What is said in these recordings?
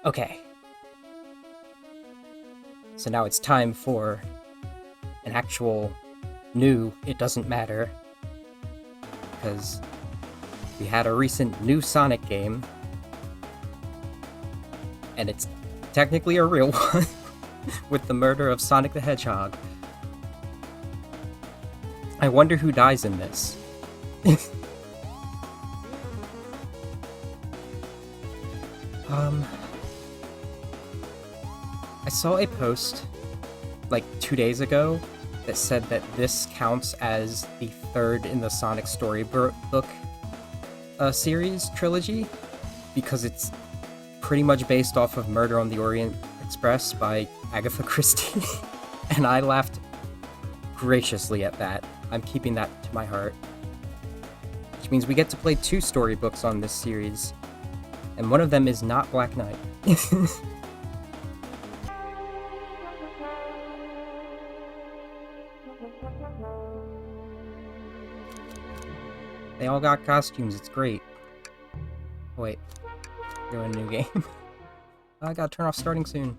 Okay. So now it's time for an actual new It Doesn't Matter. Because we had a recent new Sonic game. And it's technically a real one. With the murder of Sonic the Hedgehog. I wonder who dies in this. I saw a post like 2 days ago that said that this counts as the third in the Sonic storybook series trilogy because it's pretty much based off of Murder on the Orient Express by Agatha Christie. And I laughed graciously at that. I'm keeping that to my heart. Which means we get to play 2 storybooks on this series. And one of them is not Black Knight. They all got costumes, it's great. Oh, wait. You're in a new game. I gotta turn off starting soon.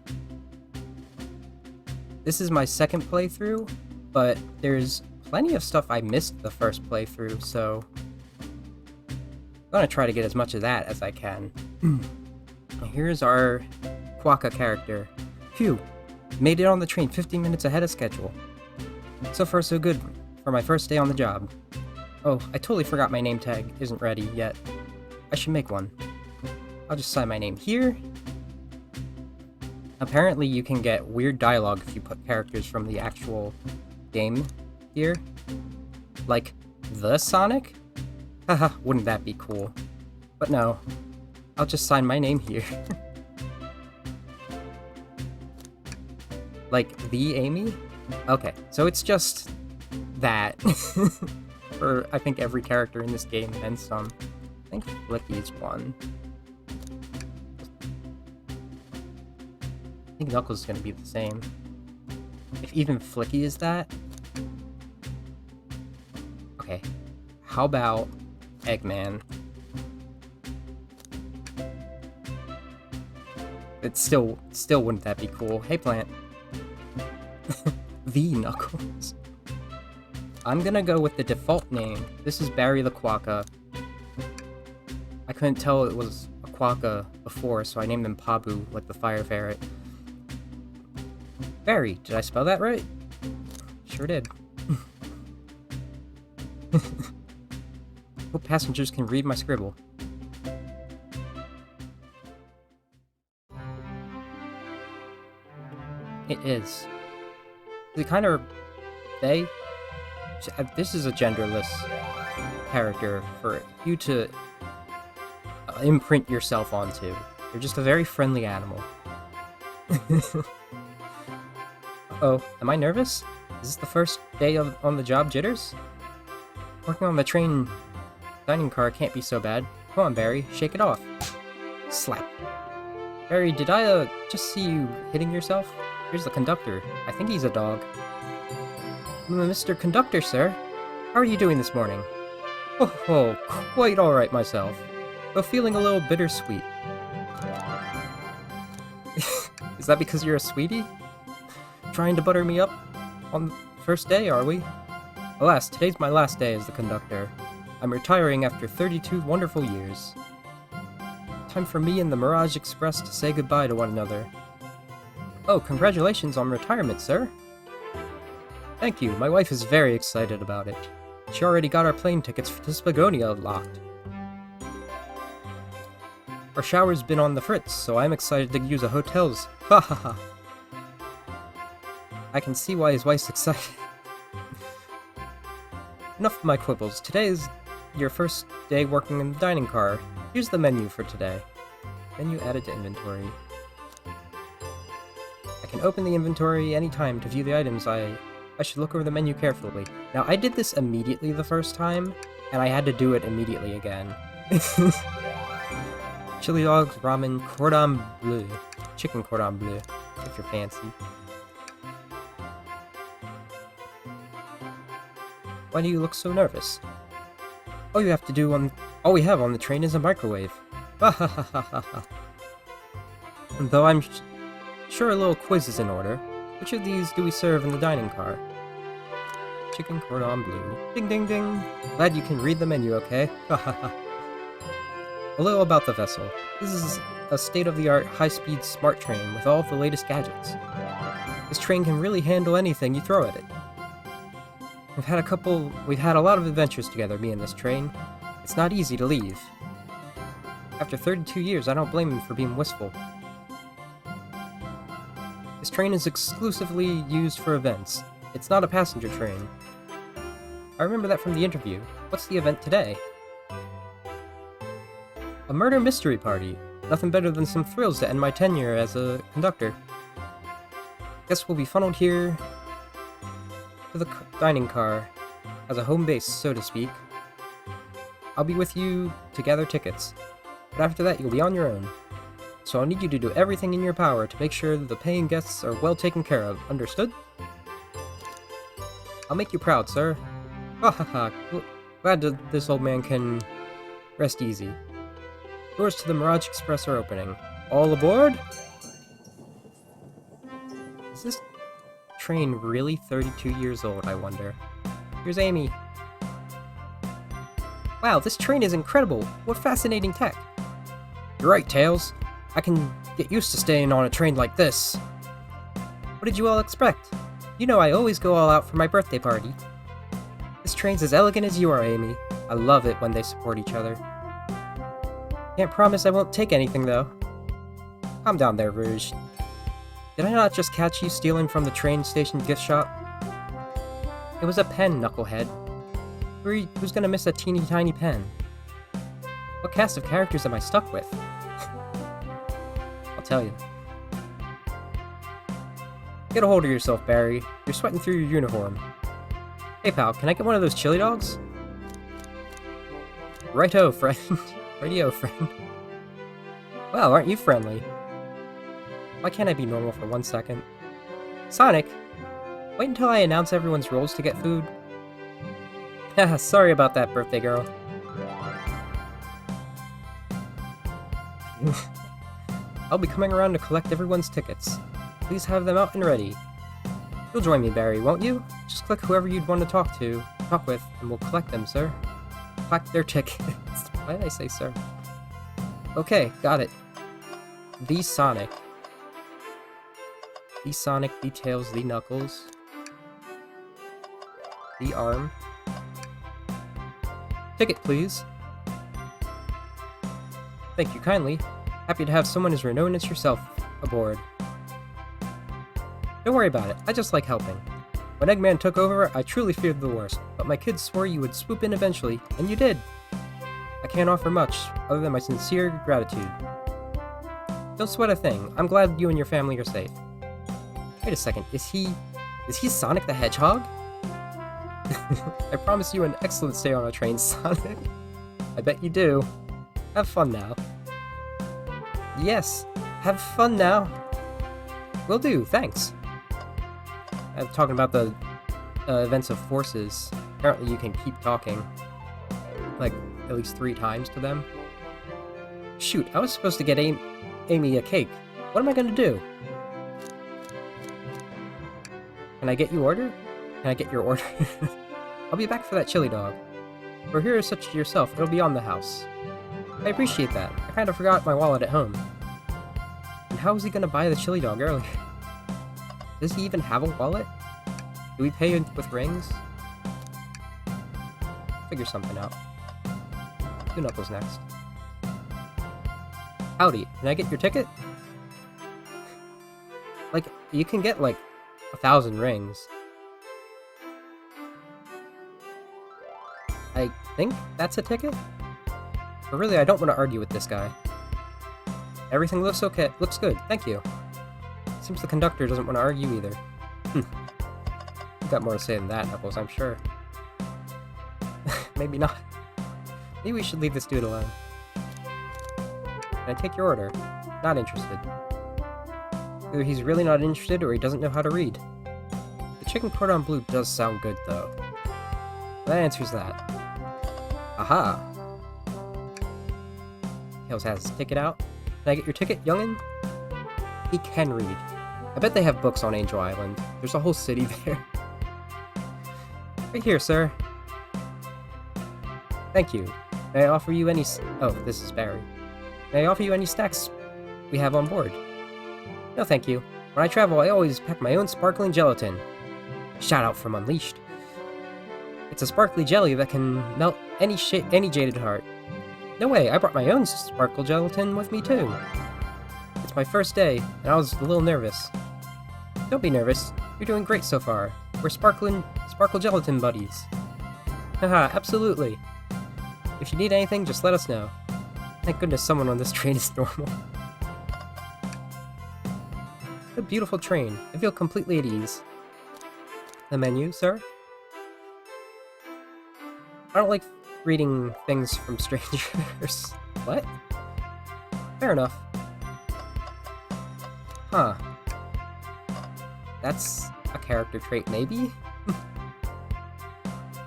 This is my second playthrough, but there's plenty of stuff I missed the first playthrough, so I'm gonna try to get as much of that as I can. Here's our Quokka character. Phew, made it on the train 15 minutes ahead of schedule. So far so good for my first day on the job. Oh, I totally forgot my name tag isn't ready yet. I should make one. I'll just sign my name here. Apparently you can get weird dialogue if you put characters from the actual game here. Like, the Sonic? Haha, wouldn't that be cool? But no, I'll just sign my name here. Like, the Amy? Okay, so it's just that. For, I think, every character in this game, and some. I think Flicky's one. I think Knuckles is gonna be the same. If even Flicky is that... Okay, how about Eggman? It's still wouldn't that be cool? Hey, Plant. The Knuckles. I'm gonna go with the default name. This is Barry the Quokka. I couldn't tell it was a Quokka before, so I named him Pabu, like the fire ferret. Barry, did I spell that right? Sure did. Hope passengers can read my scribble. It is. They kind of... They... This is a genderless character for you to imprint yourself onto. They're just a very friendly animal. Uh-oh, am I nervous? Is this the first day on the job jitters? Working on the train dining car can't be so bad. Come on, Barry, shake it off. Slap. Barry, did I just see you hitting yourself? Here's the conductor. I think he's a dog. Mr. Conductor, sir. How are you doing this morning? Oh, quite alright myself. Though feeling a little bittersweet. Is that because you're a sweetie? Trying to butter me up on the first day, are we? Alas, today's my last day as the conductor. I'm retiring after 32 wonderful years. Time for me and the Mirage Express to say goodbye to one another. Oh, congratulations on retirement, sir. Thank you, my wife is very excited about it. She already got our plane tickets to Spagonia locked. Our shower's been on the fritz, so I'm excited to use a hotel's. Ha ha ha. I can see why his wife's excited. Enough of my quibbles. Today is your first day working in the dining car. Here's the menu for today. Menu added to inventory. I can open the inventory anytime to view the items. I should look over the menu carefully. Now, I did this immediately the first time, and I had to do it immediately again. Chili dogs, ramen, cordon bleu. Chicken cordon bleu, if you're fancy. Why do you look so nervous? All we have on the train is a microwave. Ha ha ha ha ha ha. Though I'm sure a little quiz is in order. Which of these do we serve in the dining car? Chicken cordon bleu. Ding ding ding. Glad you can read the menu, okay? A little about the vessel. This is a state-of-the-art, high-speed smart train with all of the latest gadgets. This train can really handle anything you throw at it. We've had a lot of adventures together, me and this train. It's not easy to leave. After 32 years, I don't blame him for being wistful. This train is exclusively used for events. It's not a passenger train. I remember that from the interview. What's the event today? A murder mystery party. Nothing better than some thrills to end my tenure as a conductor. Guess we'll be funneled here to the dining car as a home base, so to speak. I'll be with you to gather tickets, but after that you'll be on your own. So I'll need you to do everything in your power to make sure that the paying guests are well taken care of. Understood? I'll make you proud, sir. Ha ha ha. Glad that this old man can rest easy. Doors to the Mirage Express are opening. All aboard? Is this train really 32 years old, I wonder? Here's Amy. Wow, this train is incredible! What fascinating tech! You're right, Tails. I can get used to staying on a train like this. What did you all expect? You know I always go all out for my birthday party. This train's as elegant as you are, Amy. I love it when they support each other. Can't promise I won't take anything, though. Calm down there, Rouge. Did I not just catch you stealing from the train station gift shop? It was a pen, knucklehead. Who's gonna miss a teeny tiny pen? What cast of characters am I stuck with? I'll tell you. Get a hold of yourself, Barry. You're sweating through your uniform. Hey pal, can I get one of those chili dogs? Righto, friend. Radio, friend. Wow, aren't you friendly? Why can't I be normal for 1 second? Sonic! Wait until I announce everyone's roles to get food. Haha, sorry about that, birthday girl. I'll be coming around to collect everyone's tickets. Please have them out and ready. You'll join me, Barry, won't you? Just click whoever you'd want to talk with, and we'll collect them, sir. Collect their tickets. Why did I say sir? Okay, got it. The Sonic. The Sonic, the Tails, the Knuckles. The Arm. Ticket, please. Thank you kindly. Happy to have someone as renowned as yourself aboard. Don't worry about it, I just like helping. When Eggman took over, I truly feared the worst, but my kids swore you would swoop in eventually, and you did! I can't offer much, other than my sincere gratitude. Don't sweat a thing, I'm glad you and your family are safe. Wait a second, is he Sonic the Hedgehog? I promise you an excellent stay on a train, Sonic. I bet you do. Have fun now. Yes, have fun now. Will do, thanks. I'm talking about the events of forces. Apparently you can keep talking. Like, at least 3 times to them. Shoot, I was supposed to get Amy a cake. What am I gonna do? Can I get your order? Can I get your order? I'll be back for that chili dog. For heroes such as yourself, it'll be on the house. I appreciate that. I kind of forgot my wallet at home. And how was he gonna buy the chili dog earlier? Does he even have a wallet? Do we pay with rings? Figure something out. Two Knuckles next. Howdy, can I get your ticket? Like, you can get like 1,000 rings. I think that's a ticket? But really, I don't want to argue with this guy. Everything looks okay. Looks good, thank you. Seems the conductor doesn't want to argue either. You've got more to say than that, Knuckles, I'm sure. Maybe not. Maybe we should leave this dude alone. Can I take your order? Not interested. Either he's really not interested or he doesn't know how to read. The chicken cordon bleu does sound good, though. That answers that. Aha! Tails has his ticket out. Can I get your ticket, youngin? He can read. I bet they have books on Angel Island. There's a whole city there. Right here, sir. Thank you. May I offer you any oh, this is Barry. May I offer you any snacks we have on board? No, thank you. When I travel, I always pack my own sparkling gelatin. Shout out from Unleashed. It's a sparkly jelly that can melt any jaded heart. No way, I brought my own sparkle gelatin with me too. It's my first day, and I was a little nervous. Don't be nervous. You're doing great so far. We're sparkle gelatin buddies. Haha, absolutely. If you need anything, just let us know. Thank goodness someone on this train is normal. A beautiful train. I feel completely at ease. The menu, sir? I don't like reading things from strangers. What? Fair enough. Huh. That's a character trait, maybe?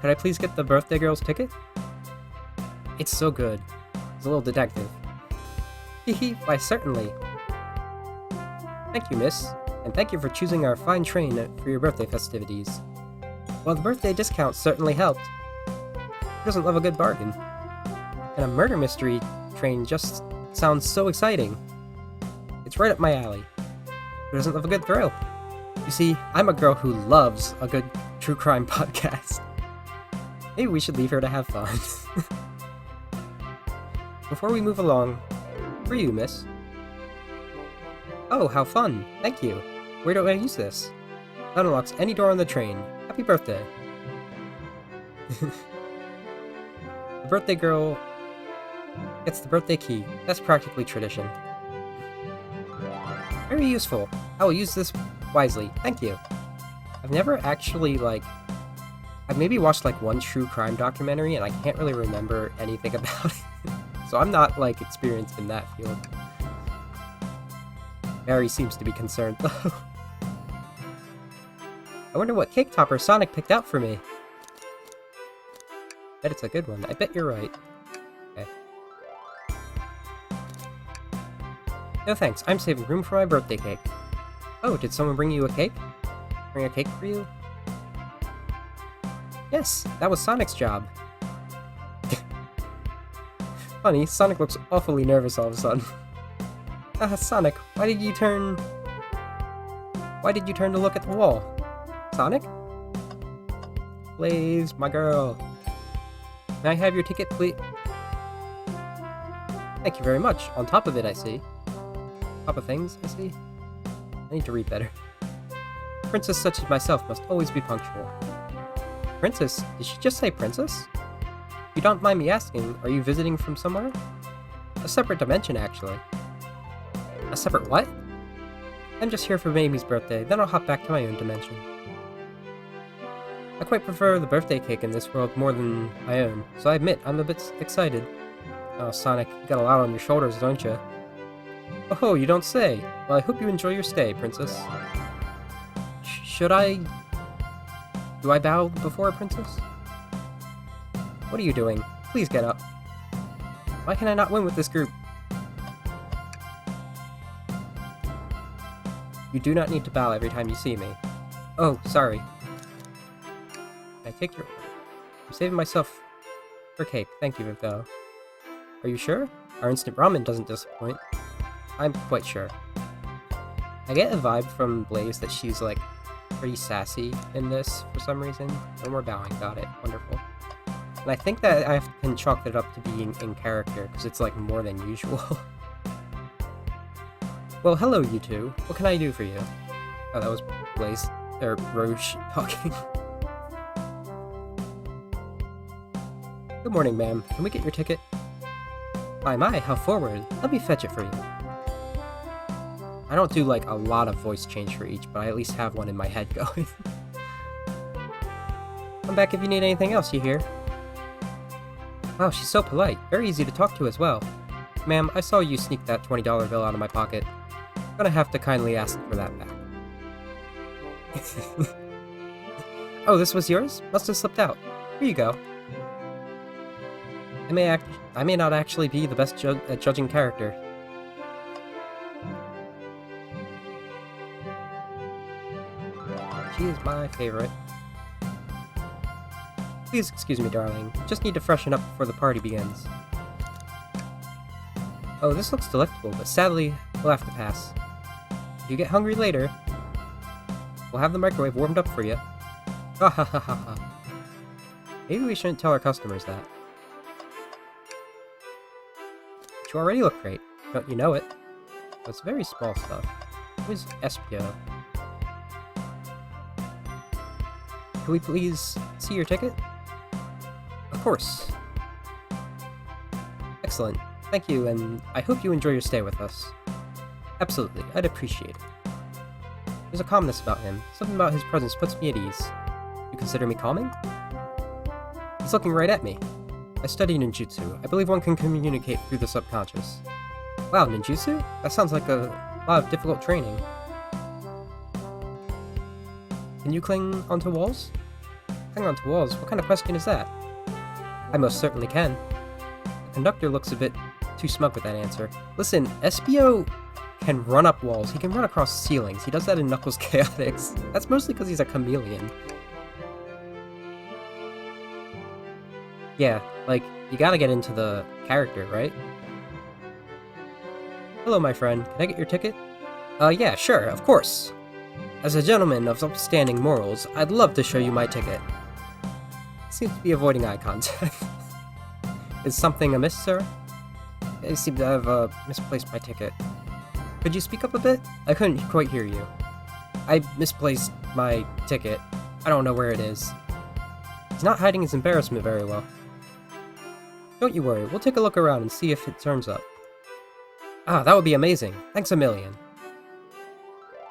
Could I please get the birthday girl's ticket? It's so good. He's a little detective. Hehe, why certainly. Thank you, miss. And thank you for choosing our fine train for your birthday festivities. Well, the birthday discount certainly helped. Who doesn't love a good bargain? And a murder mystery train just sounds so exciting. It's right up my alley. Who doesn't love a good thrill? You see, I'm a girl who loves a good true crime podcast. Maybe we should leave her to have fun. Before we move along, for you, miss. Oh, how fun. Thank you. Where do I use this? That unlocks any door on the train. Happy birthday. The birthday girl gets the birthday key. That's practically tradition. Very useful. I will use this wisely. Thank you. I've never actually, I've maybe watched, one true crime documentary, and I can't really remember anything about it. So I'm not, experienced in that field. Barry seems to be concerned, though. I wonder what cake topper Sonic picked out for me. Bet it's a good one. I bet you're right. Okay. No thanks, I'm saving room for my birthday cake. Oh, did someone bring you a cake? Bring a cake for you? Yes, that was Sonic's job. Funny, Sonic looks awfully nervous all of a sudden. Sonic, why did you turn to look at the wall? Sonic? Blaze, my girl. May I have your ticket, please? Thank you very much. On top of it, I see. Top of things, I see. I need to read better. Princess such as myself must always be punctual. Princess? Did she just say princess? If you don't mind me asking, are you visiting from somewhere? A separate dimension, actually. A separate what? I'm just here for Mamie's birthday, then I'll hop back to my own dimension. I quite prefer the birthday cake in this world more than my own, so I admit I'm a bit excited. Oh, Sonic, you got a lot on your shoulders, don't you? Oh, you don't say. Well, I hope you enjoy your stay, Princess. Should I... Do I bow before a princess? What are you doing? Please get up. Why can I not win with this group? You do not need to bow every time you see me. Oh, sorry. Can I take your... I'm saving myself for cake. Thank you, though. Are you sure? Our instant ramen doesn't disappoint. I'm quite sure. I get a vibe from Blaze that she's, pretty sassy in this for some reason. No more bowing. Got it. Wonderful. And I think that I can chalk it up to being in character, because it's, more than usual. Well, hello, you two. What can I do for you? Oh, that was Blaze, or Rouge talking. Good morning, ma'am. Can we get your ticket? My, how forward. Let me fetch it for you. I don't do, a lot of voice change for each, but I at least have one in my head going. Come back if you need anything else, you hear? Wow, she's so polite. Very easy to talk to as well. Ma'am, I saw you sneak that $20 bill out of my pocket. I'm gonna have to kindly ask for that back. Oh, this was yours? Must have slipped out. Here you go. I may not actually be the best at judging character. She is my favorite. Please excuse me, darling. Just need to freshen up before the party begins. Oh, this looks delectable, but sadly, we'll have to pass. If you get hungry later, we'll have the microwave warmed up for you. Ha ha ha ha ha. Maybe we shouldn't tell our customers that. But you already look great. Don't you know it? It's very small stuff. Who's Espio? Can we please see your ticket? Of course. Excellent. Thank you, and I hope you enjoy your stay with us. Absolutely, I'd appreciate it. There's a calmness about him. Something about his presence puts me at ease. You consider me calming? He's looking right at me. I study ninjutsu. I believe one can communicate through the subconscious. Wow, ninjutsu? That sounds like a lot of difficult training. Can you cling onto walls? Cling onto walls? What kind of question is that? I most certainly can. The conductor looks a bit too smug with that answer. Listen, Espio can run up walls. He can run across ceilings. He does that in Knuckles Chaotix. That's mostly because he's a chameleon. Yeah, like, you gotta get into the character, right? Hello, my friend. Can I get your ticket? Yeah, sure, of course. As a gentleman of upstanding morals, I'd love to show you my ticket. Seems to be avoiding eye contact. Is something amiss, sir? I seem to have, misplaced my ticket. Could you speak up a bit? I couldn't quite hear you. I misplaced my ticket. I don't know where it is. He's not hiding his embarrassment very well. Don't you worry, we'll take a look around and see if it turns up. Ah, that would be amazing. Thanks a million.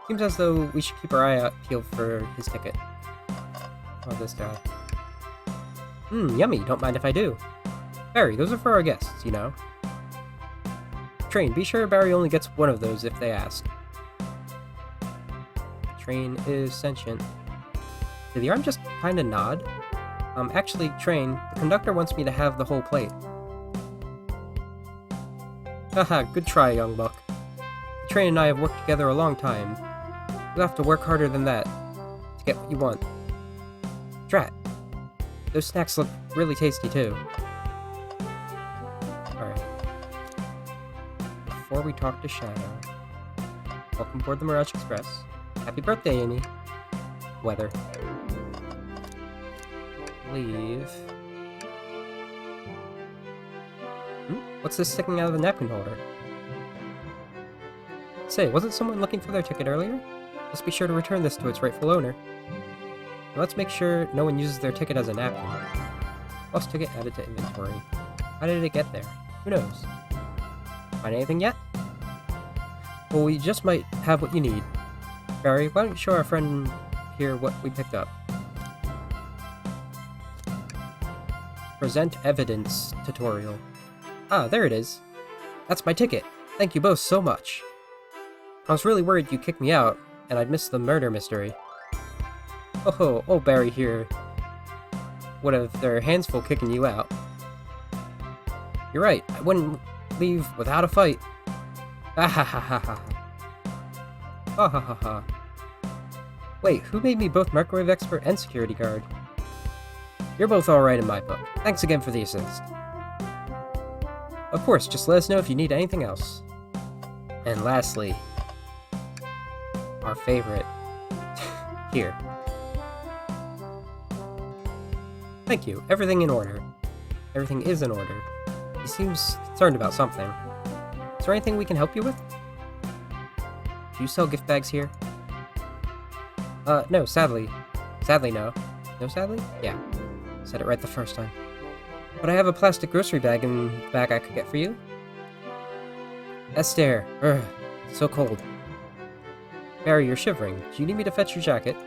Seems as though we should keep our eye out peeled for his ticket. Oh, this guy. Yummy, don't mind if I do. Barry, those are for our guests, you know. Train, be sure Barry only gets one of those if they ask. Train is sentient. Did the arm just kinda nod? Actually, Train, the conductor wants me to have the whole plate. Haha, good try, young buck. Train and I have worked together a long time. You'll have to work harder than that to get what you want. Drat. Those snacks look really tasty, too. Alright. Before we talk to Shadow, welcome aboard the Mirage Express. Happy birthday, Amy. Weather. Leave. What's this sticking out of the napkin holder? Say, wasn't someone looking for their ticket earlier? Let's be sure to return this to its rightful owner. And let's make sure no one uses their ticket as a napkin. Lost ticket added to inventory. How did it get there? Who knows? Find anything yet? Well, we just might have what you need. Barry, why don't you show our friend here what we picked up? Present evidence tutorial. Ah, there it is. That's my ticket. Thank you both so much. I was really worried you'd kick me out, and I'd miss the murder mystery. Oh, old Barry here would have their hands full kicking you out. You're right, I wouldn't leave without a fight. Ah ha ha ha ha. Ha ha ha ha. Wait, who made me both microwave expert and security guard? You're both alright in my book. Thanks again for the assist. Of course, just let us know if you need anything else. And lastly, our favorite. Here. Thank you. Everything in order. Everything is in order. He seems concerned about something. Is there anything we can help you with? Do you sell gift bags here? No, sadly. Sadly, no. No, sadly? Yeah. Said it right the first time. But I have a plastic grocery bag in the back I could get for you. Esther. Ugh, so cold. Barry, you're shivering. Do you need me to fetch your jacket?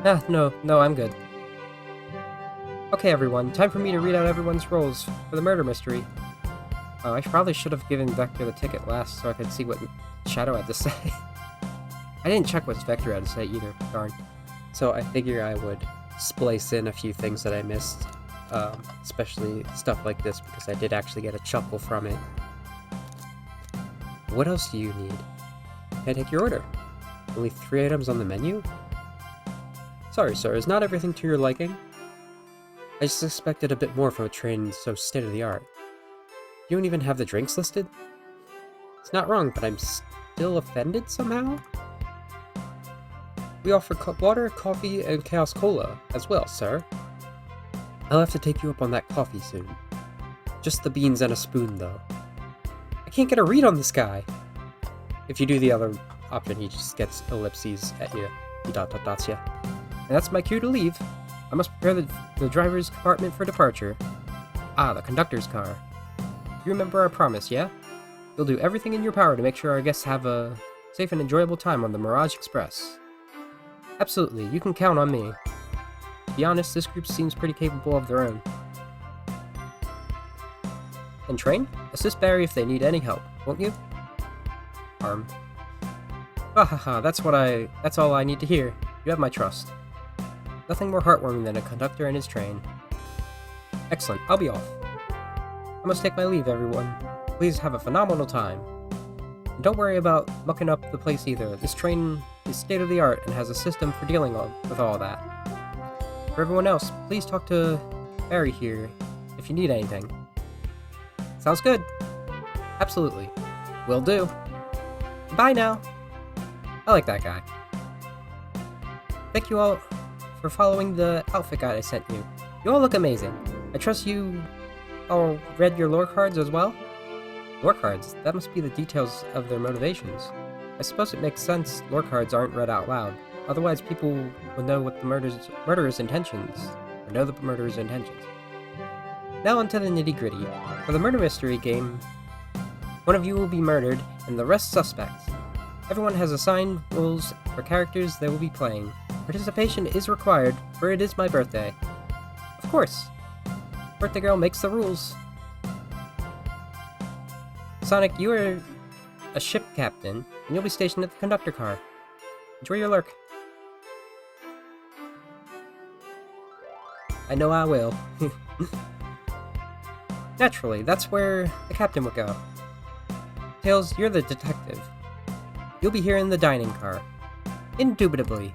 Ah, no, I'm good. Okay, everyone, time for me to read out everyone's roles for the murder mystery. Oh, I probably should have given Vector the ticket last so I could see what Shadow had to say. I didn't check what Vector had to say either, darn. So I figure I would splice in a few things that I missed, especially stuff like this, because I did actually get a chuckle from it. What else do you need? Can I take your order? Only 3 items on the menu? Sorry, sir, is not everything to your liking? I just expected a bit more from a train so state-of-the-art. You don't even have the drinks listed? It's not wrong, but I'm still offended somehow? We offer water, coffee, and Chaos Cola as well, sir. I'll have to take you up on that coffee soon. Just the beans and a spoon, though. I can't get a read on this guy! If you do the other option, he just gets ellipses at you. He dots ya. And that's my cue to leave. I must prepare the driver's compartment for departure. Ah, the conductor's car. You remember our promise, yeah? You'll do everything in your power to make sure our guests have a safe and enjoyable time on the Mirage Express. Absolutely, you can count on me. To be honest, this group seems pretty capable of their own. And Train, assist Barry if they need any help, won't you? Arm. Hahaha, that's all I need to hear. You have my trust. Nothing more heartwarming than a conductor and his train. Excellent, I'll be off. I must take my leave, everyone. Please have a phenomenal time. And don't worry about mucking up the place either. This train is state-of-the-art and has a system for dealing with all that. For everyone else, please talk to Barry here if you need anything. Sounds good. Absolutely. Will do. Bye now. I like that guy. Thank you all for following the outfit guide I sent you. You all look amazing. I trust you all read your lore cards as well? Lore cards? That must be the details of their motivations. I suppose it makes sense lore cards aren't read out loud. Otherwise people would know what the murderer's intentions. Or know the murderer's intentions. Now onto the nitty-gritty. For the murder mystery game, one of you will be murdered and the rest suspects. Everyone has assigned roles for characters they will be playing. Participation is required, for it is my birthday. Of course. Birthday girl makes the rules. Sonic, you are a ship captain, and you'll be stationed at the conductor car. Enjoy your lurk. I know I will. Naturally, that's where the captain will go. Tails, you're the detective. You'll be here in the dining car. Indubitably.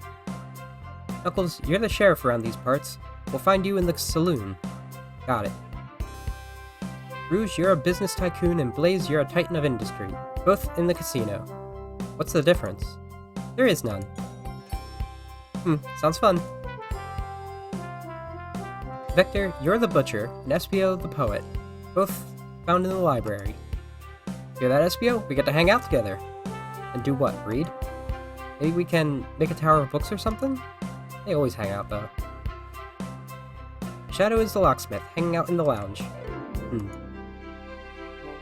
Knuckles, you're the sheriff around these parts. We'll find you in the saloon. Got it. Rouge, you're a business tycoon, and Blaze, you're a titan of industry. Both in the casino. What's the difference? There is none. Sounds fun. Vector, you're the butcher, and Espio the poet. Both found in the library. Hear that, Espio? We get to hang out together. And do what? Read? Maybe we can make a tower of books or something? They always hang out, though. Shadow is the locksmith, hanging out in the lounge. And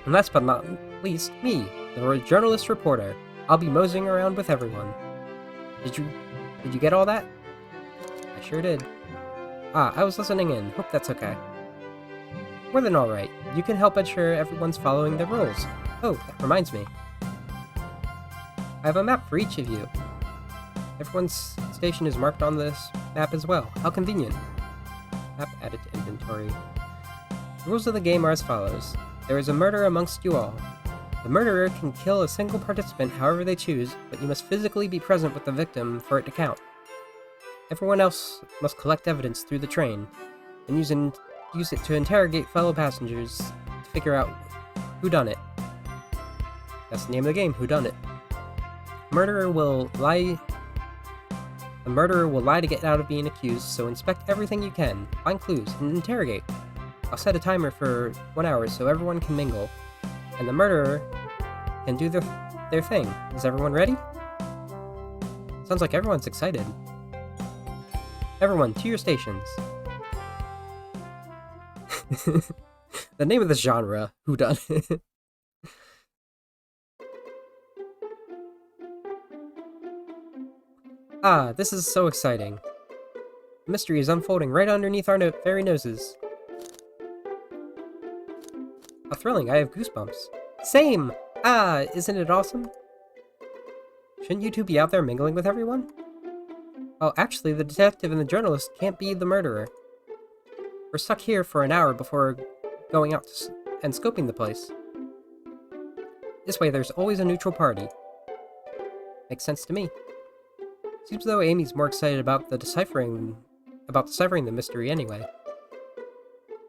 last but not least, me, the journalist reporter. I'll be moseying around with everyone. Did you get all that? I sure did. Ah, I was listening in. Hope that's okay. More than alright. You can help ensure everyone's following their rules. Oh, that reminds me. I have a map for each of you. Everyone's station is marked on this map as well. How convenient. Map added to inventory. The rules of the game are as follows. There is a murder amongst you all. The murderer can kill a single participant however they choose, but you must physically be present with the victim for it to count. Everyone else must collect evidence through the train, and use it to interrogate fellow passengers to figure out who done it. That's the name of the game, Who Done It. The murderer will lie to get out of being accused, so inspect everything you can, find clues, and interrogate. I'll set a timer for 1 hour so everyone can mingle, and the murderer can do their thing. Is everyone ready? Sounds like everyone's excited. Everyone, to your stations. The name of this genre, whodunit. Ah, this is so exciting. The mystery is unfolding right underneath our very noses. How thrilling, I have goosebumps. Same! Ah, isn't it awesome? Shouldn't you two be out there mingling with everyone? Well, actually, the detective and the journalist can't be the murderer. We're stuck here for an hour before going out and scoping the place. This way, there's always a neutral party. Makes sense to me. Seems though Amy's more excited about deciphering the mystery anyway.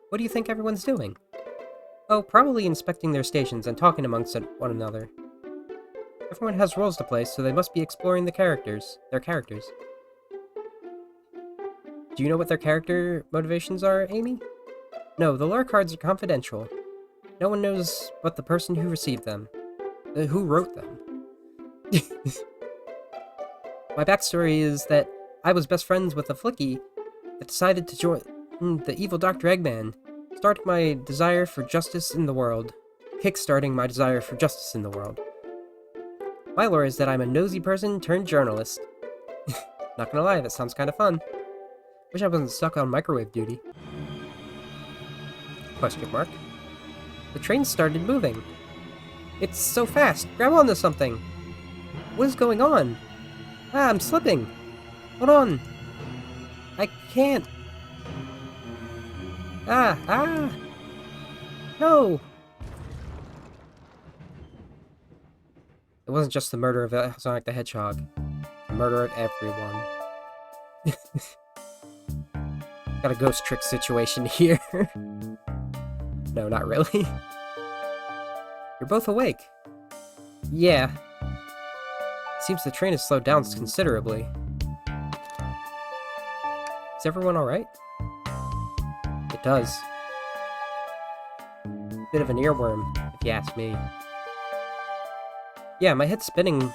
What do you think everyone's doing? Oh, probably inspecting their stations and talking amongst one another. Everyone has roles to play, so they must be exploring their characters. Do you know what their character motivations are, Amy? No, the lore cards are confidential. No one knows but the person who received them. Who wrote them. My backstory is that I was best friends with a flicky that decided to join the evil Dr. Eggman, kickstarting my desire for justice in the world. My lore is that I'm a nosy person turned journalist. Not gonna lie, that sounds kinda fun. Wish I wasn't stuck on microwave duty. Question mark. The train started moving. It's so fast! Grab onto something! What is going on? Ah, I'm slipping! Hold on! I can't! Ah! No! It wasn't just the murder of Sonic the Hedgehog. The murder of everyone. Got a ghost trick situation here. No, not really. You're both awake. Yeah. Seems the train has slowed down considerably. Is everyone alright? It does. Bit of an earworm, if you ask me. Yeah, my head's spinning.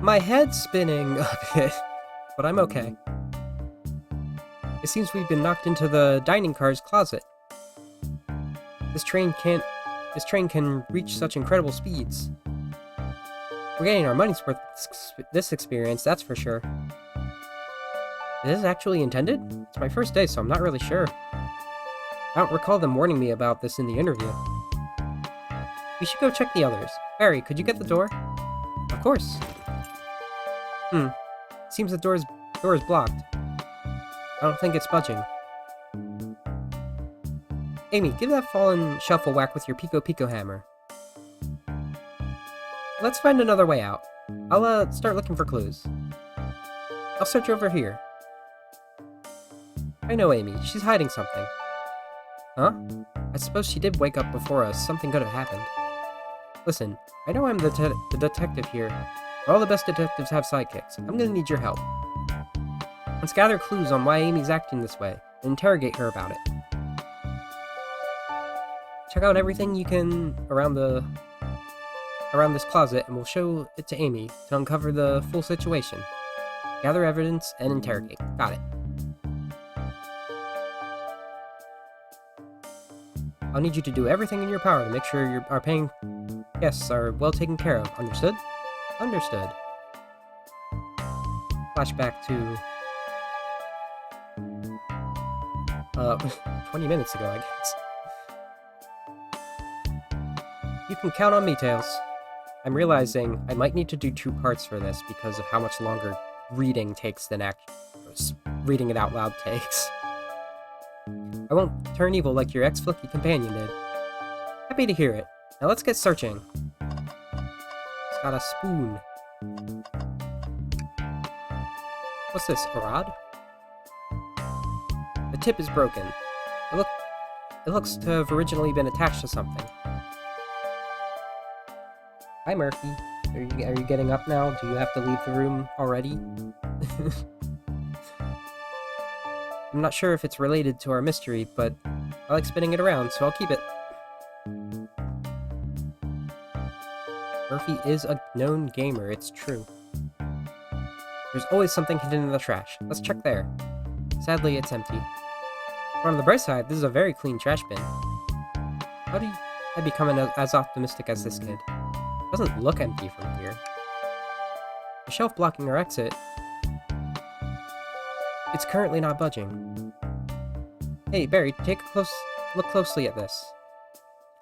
My head's spinning a bit, but I'm okay. It seems we've been knocked into the dining car's closet. This train can reach such incredible speeds. We're getting our money's worth this experience, that's for sure. Is this actually intended? It's my first day, so I'm not really sure. I don't recall them warning me about this in the interview. We should go check the others. Barry, could you get the door? Of course. Seems the door is blocked. I don't think it's budging. Amy, give that fallen shelf a whack with your Pico Pico hammer. Let's find another way out. I'll start looking for clues. I'll search over here. I know Amy. She's hiding something. Huh? I suppose she did wake up before us. Something could have happened. Listen, I know I'm the detective here, but all the best detectives have sidekicks. I'm gonna need your help. Let's gather clues on why Amy's acting this way, and interrogate her about it. Check out everything you can around this closet, and we'll show it to Amy to uncover the full situation. Gather evidence and interrogate. Got it. I'll need you to do everything in your power to make sure our paying guests are well taken care of. Understood? Understood. Flashback to 20 minutes ago, I guess. You can count on me, Tails. I'm realizing I might need to do 2 parts for this because of how much longer reading takes than reading it out loud takes. I won't turn evil like your ex-flicky companion did. Happy to hear it. Now let's get searching. It's got a spoon. What's this, a rod? The tip is broken. It looks to have originally been attached to something. Hi, Murphy. Are you getting up now? Do you have to leave the room already? I'm not sure if it's related to our mystery, but I like spinning it around, so I'll keep it. Murphy is a known gamer, it's true. There's always something hidden in the trash. Let's check there. Sadly, it's empty. But on the bright side, this is a very clean trash bin. How do I become as optimistic as this kid? It doesn't look empty from here. The shelf blocking our exit. It's currently not budging. Hey, Barry, take a look closely at this.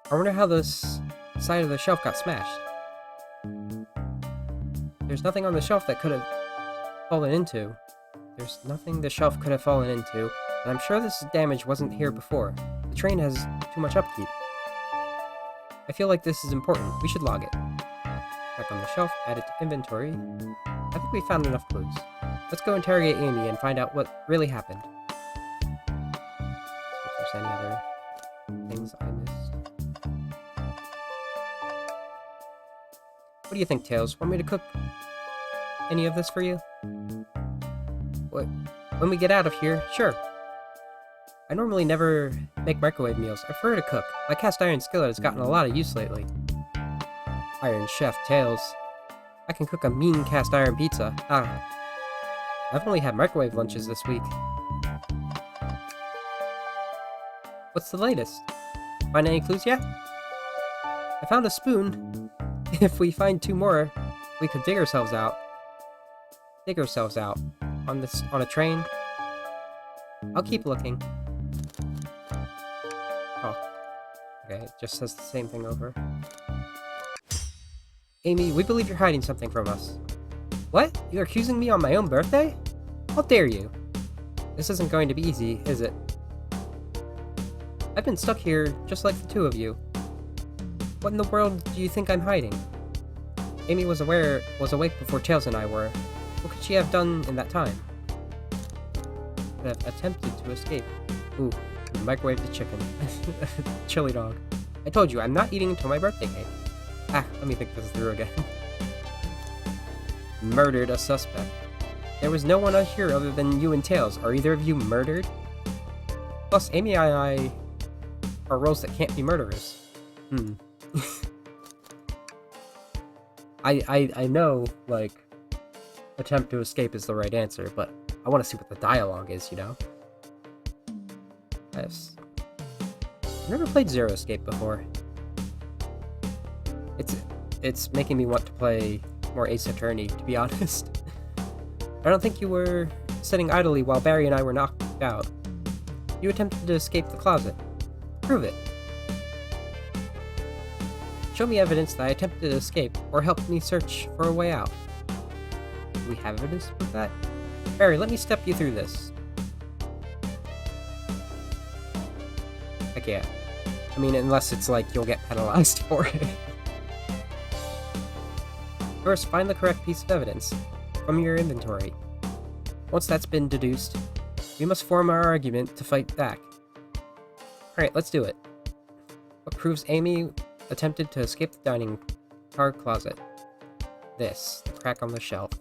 I wonder how this side of the shelf got smashed. There's nothing on the shelf that could have fallen into. There's nothing the shelf could have fallen into, and I'm sure this damage wasn't here before. The train has too much upkeep. I feel like this is important. We should log it. Back on the shelf, add it to inventory. I think we found enough clues. Let's go interrogate Amy and find out what really happened. If there's any other things I missed. What do you think, Tails? Want me to cook any of this for you? What? When we get out of here, sure. I normally never make microwave meals. I prefer to cook. My cast iron skillet has gotten a lot of use lately. Iron Chef Tails. I can cook a mean cast iron pizza. Ah. I've only had microwave lunches this week. What's the latest? Find any clues yet? I found a spoon. If we find 2 more, we could dig ourselves out. On a train. I'll keep looking. Oh. Okay, it just says the same thing over. Amy, we believe you're hiding something from us. What? You're accusing me on my own birthday? How dare you? This isn't going to be easy, is it? I've been stuck here just like the 2 of you. What in the world do you think I'm hiding? Amy was awake before Tails and I were. What could she have done in that time? Could have attempted to escape. Ooh, microwave the chicken. Chili dog. I told you, I'm not eating until my birthday cake. Ah, let me think this through again. Murdered a suspect. There was no one out here other than you and Tails. Are either of you murdered? Plus, Amy and I are roles that can't be murderers. I know, like, attempt to escape is the right answer, but I want to see what the dialogue is, you know? I've never played Zero Escape before. It's making me want to play more Ace Attorney, to be honest. I don't think you were sitting idly while Barry and I were knocked out. You attempted to escape the closet. Prove it. Show me evidence that I attempted to escape, or help me search for a way out. Do we have evidence to prove that? Barry, let me step you through this. Heck yeah. I mean, unless it's like you'll get penalized for it. First, find the correct piece of evidence from your inventory. Once that's been deduced, we must form our argument to fight back. Alright, let's do it. What proves Amy attempted to escape the dining car closet? This, the crack on the shelf.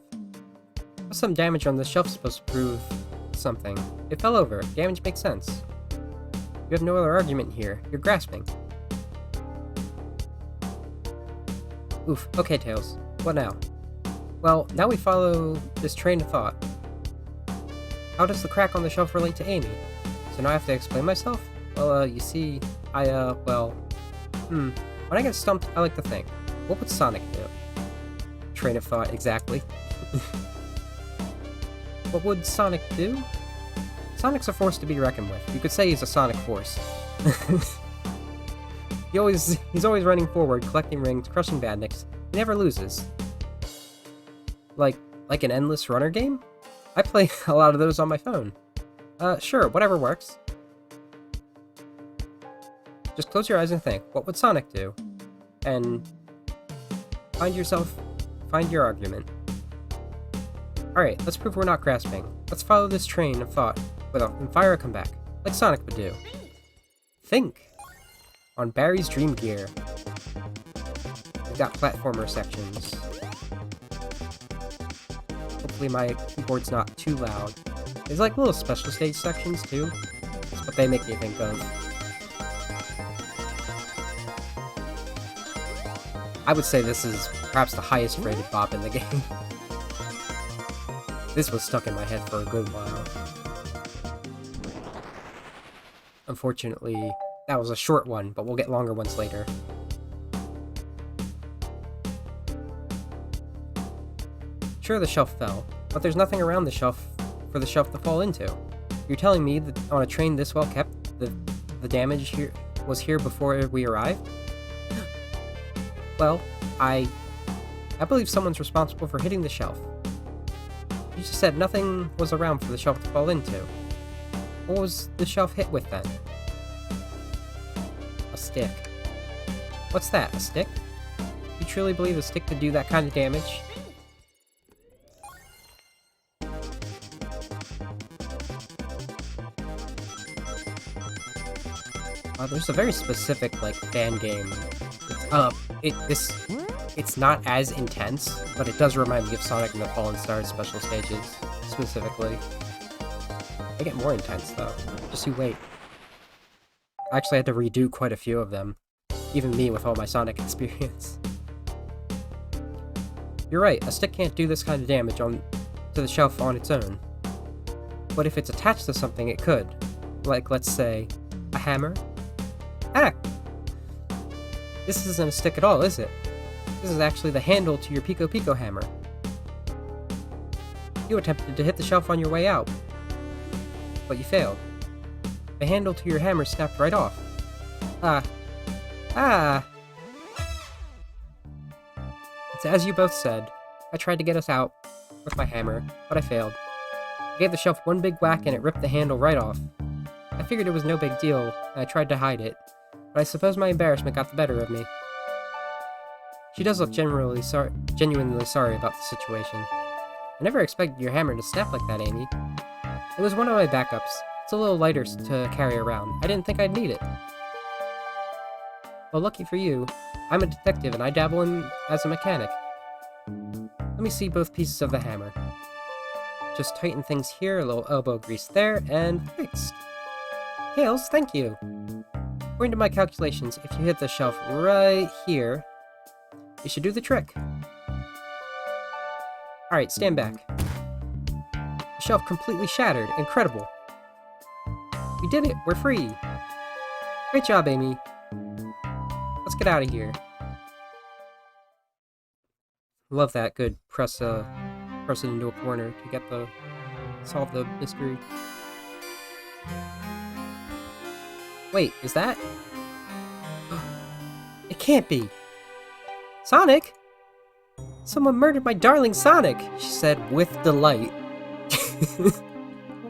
What's some damage on the shelf supposed to prove something? It fell over. Damage makes sense. You have no other argument here. You're grasping. Oof. Okay, Tails. What now? Well, now we follow this train of thought. How does the crack on the shelf relate to Amy? So now I have to explain myself? Well, you see, when I get stumped, I like to think. What would Sonic do? Train of thought, exactly. What would Sonic do? Sonic's a force to be reckoned with. You could say he's a Sonic force. He's always running forward, collecting rings, crushing badniks. He never loses. Like an endless runner game? I play a lot of those on my phone. Sure, whatever works. Just close your eyes and think, what would Sonic do? And find your argument. Alright, let's prove we're not grasping. Let's follow this train of thought and fire a comeback, like Sonic would do. Think! On Barry's Dream Gear. We've got platformer sections. Hopefully my keyboard's not too loud. There's like little special stage sections too. That's what they make me think of. I would say this is perhaps the highest rated bop in the game. This was stuck in my head for a good while. Unfortunately, that was a short one, but we'll get longer ones later. Sure, the shelf fell, but there's nothing around the shelf for the shelf to fall into. You're telling me that on a train this well kept, the damage here was here before we arrived? Well, I believe someone's responsible for hitting the shelf. You just said nothing was around for the shelf to fall into. What was the shelf hit with then? A stick. What's that, a stick? You truly believe a stick could do that kind of damage? There's a very specific, like, fan game. It's not as intense, but it does remind me of Sonic and the Fallen Stars special stages, specifically. They get more intense, though. Just you wait. I actually had to redo quite a few of them. Even me with all my Sonic experience. You're right, a stick can't do this kind of damage to the shelf on its own. But if it's attached to something, it could. Like, let's say, a hammer? Ah! This isn't a stick at all, is it? This is actually the handle to your Pico Pico hammer. You attempted to hit the shelf on your way out, but you failed. The handle to your hammer snapped right off. Ah! It's as you both said. I tried to get us out with my hammer, but I failed. I gave the shelf one big whack and it ripped the handle right off. I figured it was no big deal, and I tried to hide it, but I suppose my embarrassment got the better of me. She does look genuinely sorry about the situation. I never expected your hammer to snap like that, Amy. It was one of my backups. It's a little lighter to carry around. I didn't think I'd need it. Well, lucky for you, I'm a detective and I dabble in as a mechanic. Let me see both pieces of the hammer. Just tighten things here, a little elbow grease there, and fixed. Tails, thank you. According to my calculations, if you hit the shelf right here, you should do the trick. Alright, stand back. The shelf completely shattered. Incredible. We did it. We're free. Great job, Amy. Let's get out of here. Love that. Good. Press it into a corner to solve the mystery. Wait, is that? It can't be. Sonic? Someone murdered my darling Sonic, she said with delight.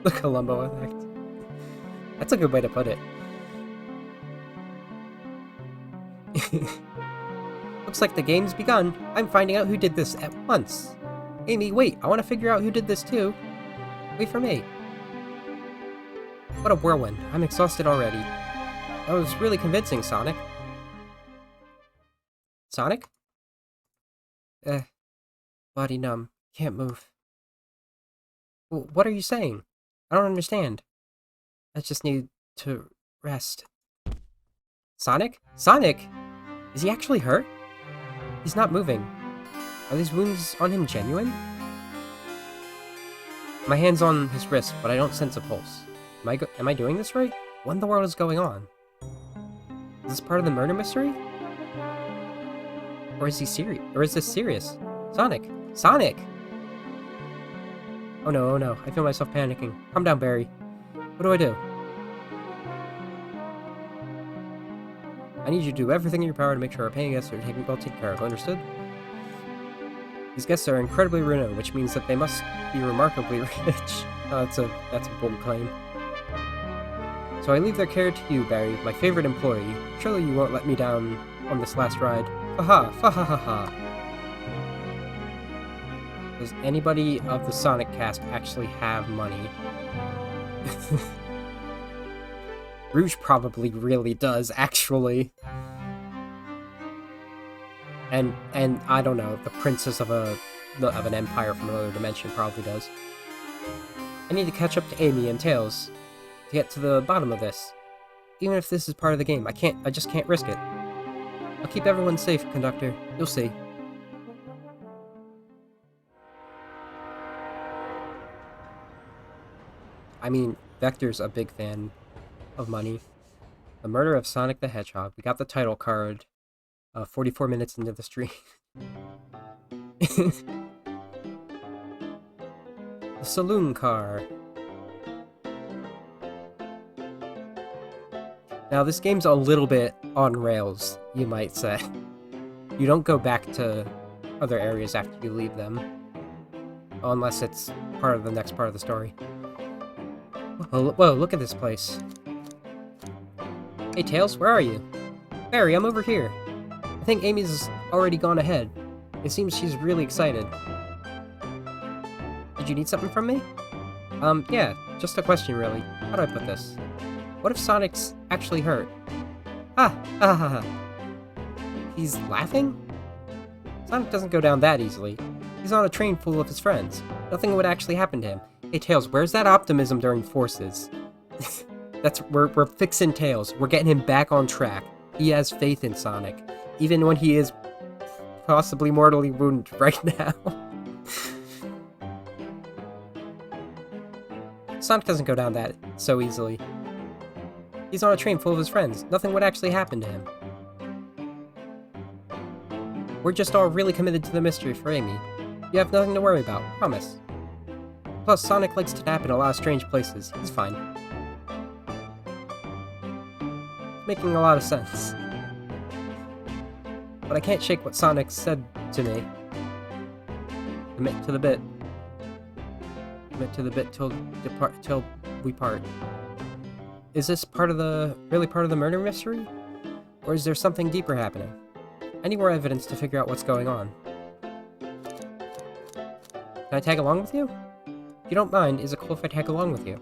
The Columbo effect. That's a good way to put it. Looks like the game's begun. I'm finding out who did this at once. Amy, wait, I want to figure out who did this too. Wait for me. What a whirlwind. I'm exhausted already. That was really convincing, Sonic. Sonic? Body numb. Can't move. What are you saying? I don't understand. I just need to rest. Sonic? Sonic! Is he actually hurt? He's not moving. Are these wounds on him genuine? My hand's on his wrist, but I don't sense a pulse. Am I doing this right? What in the world is going on? Is this part of the murder mystery? Or is he serious? Or is this serious? Sonic! Sonic! Oh no, oh no. I feel myself panicking. Calm down, Barry. What do I do? I need you to do everything in your power to make sure our paying guests are well taken care of. Understood? These guests are incredibly renowned, which means that they must be remarkably rich. That's a bold claim. So I leave their care to you, Barry, my favorite employee. Surely you won't let me down on this last ride. Fa-ha! Fa-ha-ha-ha! Does anybody of the Sonic cast actually have money? Rouge probably really does, actually. And I don't know, the princess of an empire from another dimension probably does. I need to catch up to Amy and Tails to get to the bottom of this. Even if this is part of the game, I just can't risk it. I'll keep everyone safe, Conductor. You'll see. I mean, Vector's a big fan of money. The Murder of Sonic the Hedgehog. We got the title card 44 minutes into the stream. The saloon car. Now this game's a little bit on rails, you might say. You don't go back to other areas after you leave them. Unless it's part of the next part of the story. Whoa, look at this place. Hey Tails, where are you? Barry, I'm over here. I think Amy's already gone ahead. It seems she's really excited. Did you need something from me? Yeah, just a question really. How do I put this? What if Sonic's actually hurt? Ah! Ah! Ha, ha. He's laughing? Sonic doesn't go down that easily. He's on a train full of his friends. Nothing would actually happen to him. Hey, Tails, where's that optimism during Forces? We're fixing Tails. We're getting him back on track. He has faith in Sonic, even when he is possibly mortally wounded right now. Sonic doesn't go down that so easily. He's on a train full of his friends. Nothing would actually happen to him. We're just all really committed to the mystery for Amy. You have nothing to worry about, promise. Plus, Sonic likes to nap in a lot of strange places. He's fine. Making a lot of sense. But I can't shake what Sonic said to me. Commit to the bit. Commit to the bit till we part. Is this really part of the murder mystery? Or is there something deeper happening? I need more evidence to figure out what's going on. Can I tag along with you? If you don't mind, is it cool if I tag along with you?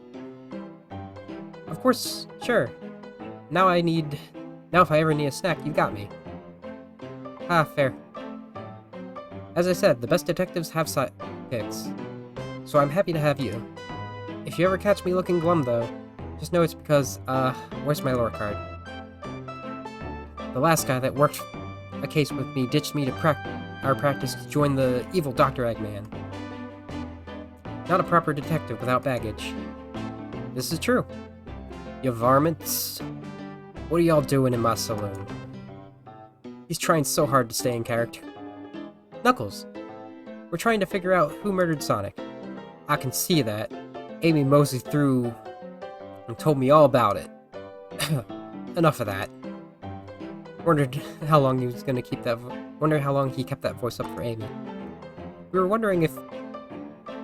Of course, sure. Now if I ever need a snack, you got me. Ah, fair. As I said, the best detectives have sidekicks. So I'm happy to have you. If you ever catch me looking glum though, just know it's because, where's my lore card? The last guy that worked a case with me ditched me to our practice to join the evil Dr. Eggman. Not a proper detective without baggage. This is true. You varmints. What are y'all doing in my saloon? He's trying so hard to stay in character. Knuckles, we're trying to figure out who murdered Sonic. I can see that. Amy moseyed through and told me all about it. Enough of that. Wondered how long he was gonna keep that. Wonder how long he kept that voice up for Amy. We were wondering if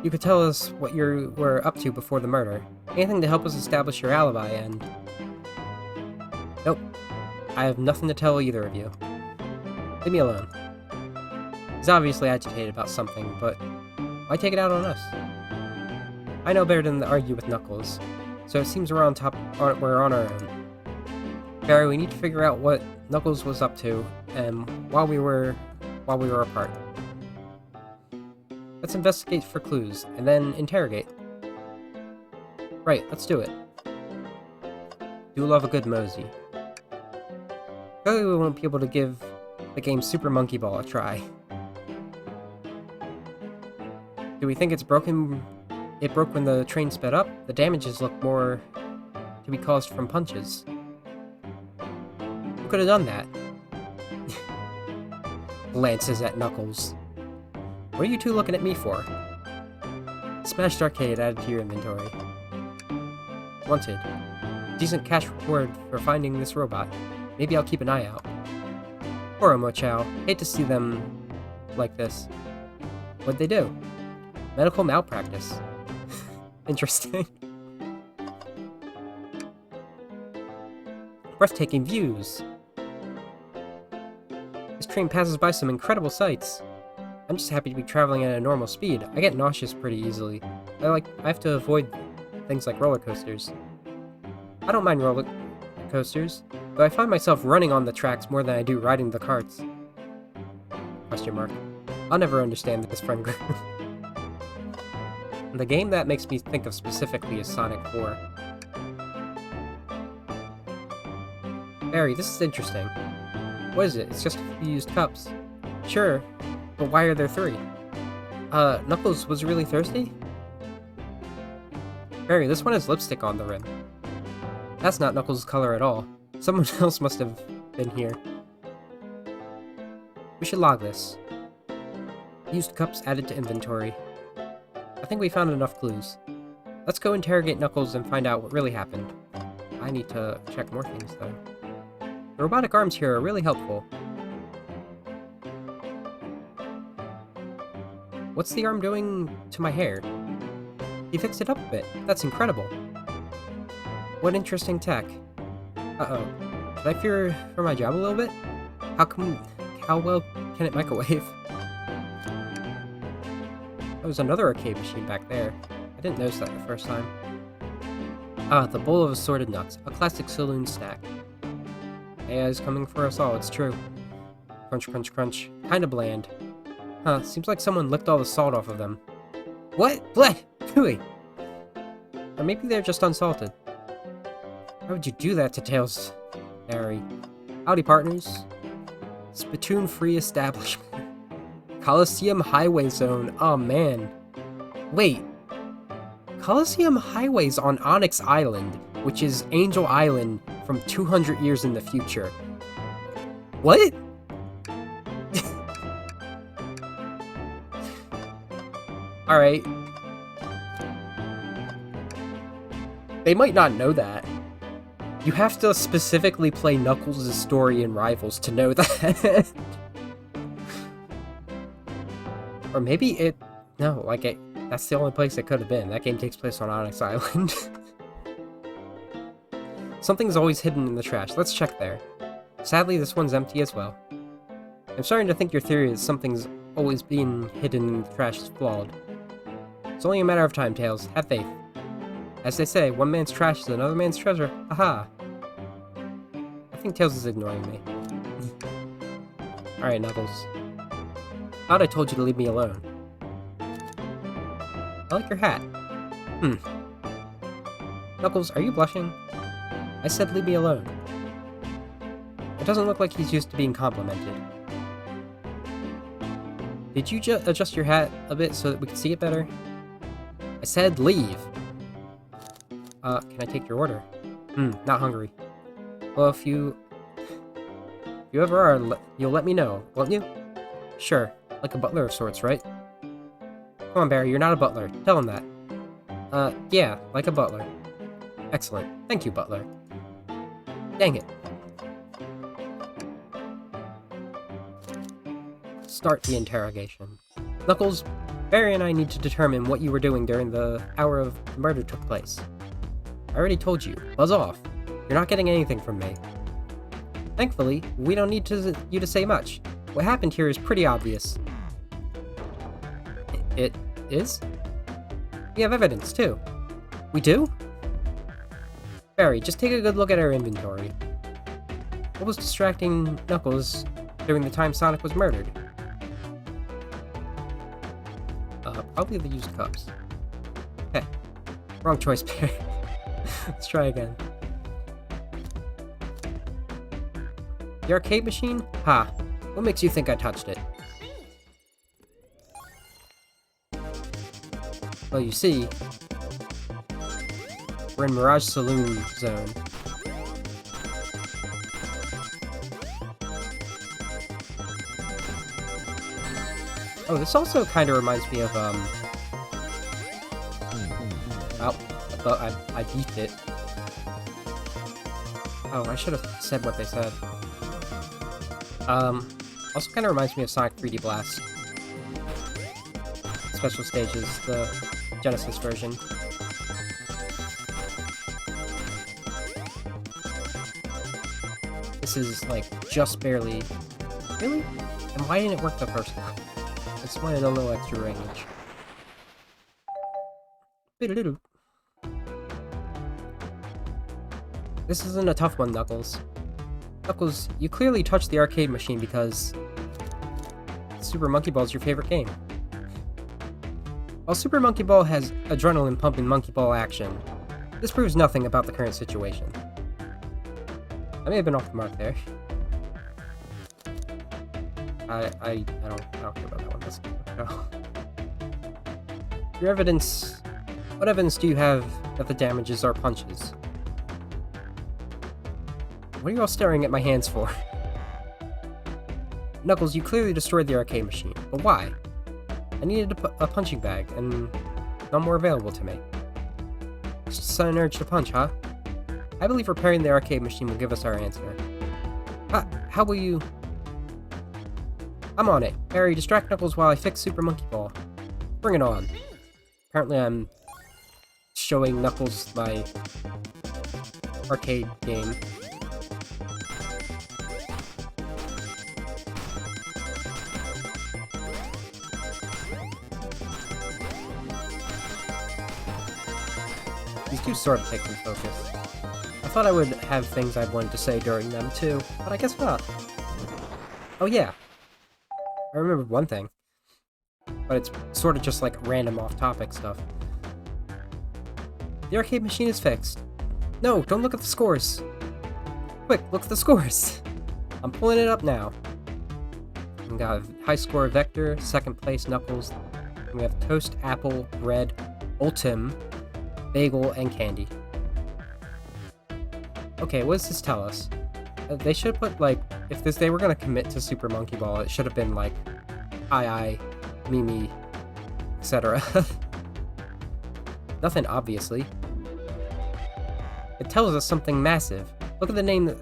you could tell us what you were up to before the murder. Anything to help us establish your alibi. And nope, I have nothing to tell either of you. Leave me alone. He's obviously agitated about something, but why take it out on us? I know better than to argue with Knuckles, so it seems we're on our own. Barry, we need to figure out what Knuckles was up to, and while we were apart. Let's investigate for clues, and then interrogate. Right, let's do it. Do love a good mosey. Clearly we won't be able to give the game Super Monkey Ball a try. Do we think it's broken? It broke when the train sped up? The damages look more to be caused from punches. Who could have done that? Glances at Knuckles. What are you two looking at me for? Smashed Arcade added to your inventory. Wanted. Decent cash reward for finding this robot. Maybe I'll keep an eye out. Poor Omochao. Hate to see them like this. What'd they do? Medical malpractice. Interesting. Breathtaking views. This train passes by some incredible sights. I'm just happy to be traveling at a normal speed. I get nauseous pretty easily. I have to avoid things like roller coasters. I don't mind roller coasters, though I find myself running on the tracks more than I do riding the carts. Question mark. I'll never understand this friend group. The game that makes me think of specifically is Sonic 4. Barry, this is interesting. What is it? It's just a few used cups. Sure, but why are there 3? Knuckles was really thirsty? Barry, this one has lipstick on the rim. That's not Knuckles' color at all. Someone else must have been here. We should log this. Used cups added to inventory. I think we found enough clues. Let's go interrogate Knuckles and find out what really happened. I need to check more things, though. The robotic arms here are really helpful. What's the arm doing to my hair? He fixed it up a bit. That's incredible. What interesting tech. Uh-oh. Did I fear for my job a little bit? How well can it microwave? There was another arcade machine back there. I didn't notice that the first time. Ah, the bowl of assorted nuts. A classic saloon snack. AI's coming for us all, it's true. Crunch, crunch, crunch. Kinda bland. Huh, seems like someone licked all the salt off of them. What? Bleh! Pooey! Or maybe they're just unsalted. Why would you do that to Tails? Barry. Howdy, partners. Spittoon-free establishment. Coliseum Highway Zone. Oh, man. Wait. Coliseum Highway's on Onyx Island, which is Angel Island from 200 years in the future. What? Alright. They might not know that. You have to specifically play Knuckles' story in Rivals to know that. Or maybe it... No, like, that's the only place it could have been. That game takes place on Onyx Island. Something's always hidden in the trash. Let's check there. Sadly, this one's empty as well. I'm starting to think your theory that something's always being hidden in the trash is flawed. It's only a matter of time, Tails. Have faith. As they say, one man's trash is another man's treasure. Haha. I think Tails is ignoring me. Alright, Knuckles. Thought I told you to leave me alone. I like your hat. Knuckles, are you blushing? I said leave me alone. It doesn't look like he's used to being complimented. Did you adjust your hat a bit so that we can see it better? I said leave. Can I take your order? Not hungry. Well, if you ever are, you'll let me know, won't you? Sure, like a butler of sorts, right? Come on, Barry, you're not a butler. Tell him that. Yeah, like a butler. Excellent. Thank you, butler. Dang it. Start the interrogation. Knuckles, Barry and I need to determine what you were doing during the hour of the murder took place. I already told you. Buzz off. You're not getting anything from me. Thankfully, we don't need you to say much. What happened here is pretty obvious. It is? We have evidence, too. We do? Barry, just take a good look at our inventory. What was distracting Knuckles during the time Sonic was murdered? Probably the used cups. Hey, wrong choice, Barry. Let's try again. The arcade machine? Ha! What makes you think I touched it? Well, you see, we're in Mirage Saloon Zone. Oh, this also kind of reminds me of, oh, I beat it. Oh, I should have said what they said. Also kind of reminds me of Sonic 3D Blast. Special stages, the Genesis version. This is, like, just barely... Really? And why didn't it work the first time? I just wanted a little extra range. This isn't a tough one, Knuckles. Knuckles, you clearly touched the arcade machine because Super Monkey Ball is your favorite game. While Super Monkey Ball has adrenaline-pumping Monkey Ball action, this proves nothing about the current situation. I may have been off the mark there. I don't care about that one. Let's go. Your evidence... What evidence do you have that the damages are punches? What are you all staring at my hands for? Knuckles, you clearly destroyed the arcade machine, but why? I needed a punching bag, and none more available to me. Just a sudden urge to punch, huh? I believe repairing the arcade machine will give us our answer. How will you... I'm on it. Barry, distract Knuckles while I fix Super Monkey Ball. Bring it on. Apparently I'm showing Knuckles my arcade game. These two sort of take some focus. I thought I would have things I wanted to say during them too, but I guess not. Oh yeah, I remembered one thing, but it's sort of just like random off-topic stuff. The arcade machine is fixed. No, don't look at the scores. Quick, look at the scores. I'm pulling it up now. We got high score Vector, second place Knuckles. We have Toast, Apple, Bread, Ultim, Bagel, and Candy. Okay, what does this tell us? They should put, like, if they were gonna commit to Super Monkey Ball, it should have been like I, Mimi, etc. Nothing, obviously. It tells us something massive. Look at the name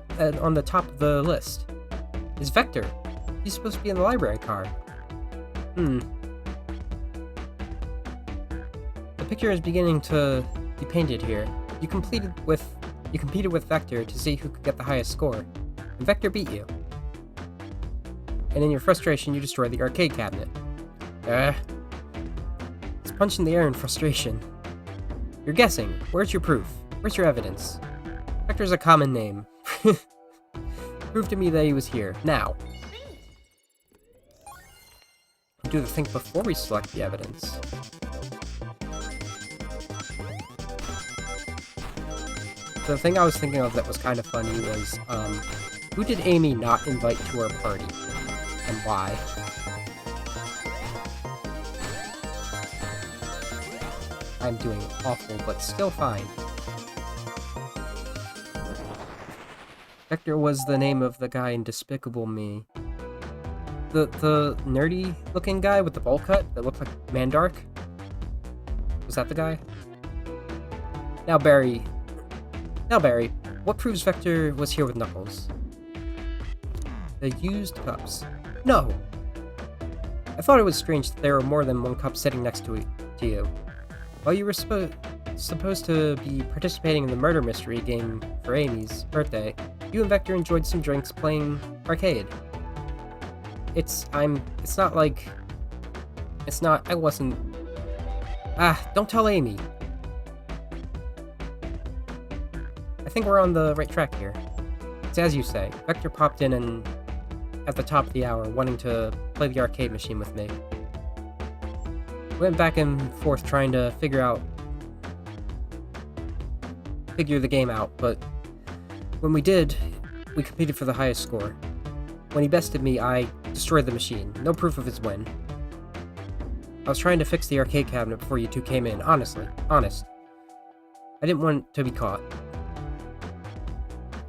on the top of the list. It's Vector. He's supposed to be in the library card. The picture is beginning to be painted here. You competed with Vector to see who could get the highest score. And Vector beat you. And in your frustration, you destroyed the arcade cabinet. He's punched in the air in frustration. You're guessing. Where's your proof? Where's your evidence? Vector's a common name. Prove to me that he was here. Now. Do the thing before we select the evidence. The thing I was thinking of that was kind of funny was, who did Amy not invite to her party? And why? I'm doing awful, but still fine. Vector was the name of the guy in Despicable Me. The nerdy-looking guy with the bowl cut that looked like Mandark? Was that the guy? Now Barry, what proves Vector was here with Knuckles? The used cups. No! I thought it was strange that there were more than one cup sitting next to you. While you were supposed to be participating in the murder mystery game for Amy's birthday, you and Vector enjoyed some drinks playing arcade. Don't tell Amy. I think we're on the right track here. It's as you say, Vector popped in and at the top of the hour wanting to play the arcade machine with me. We went back and forth trying to figure the game out, but when we did, we competed for the highest score. When he bested me, I destroyed the machine. No proof of his win. I was trying to fix the arcade cabinet before you two came in, honest. I didn't want to be caught.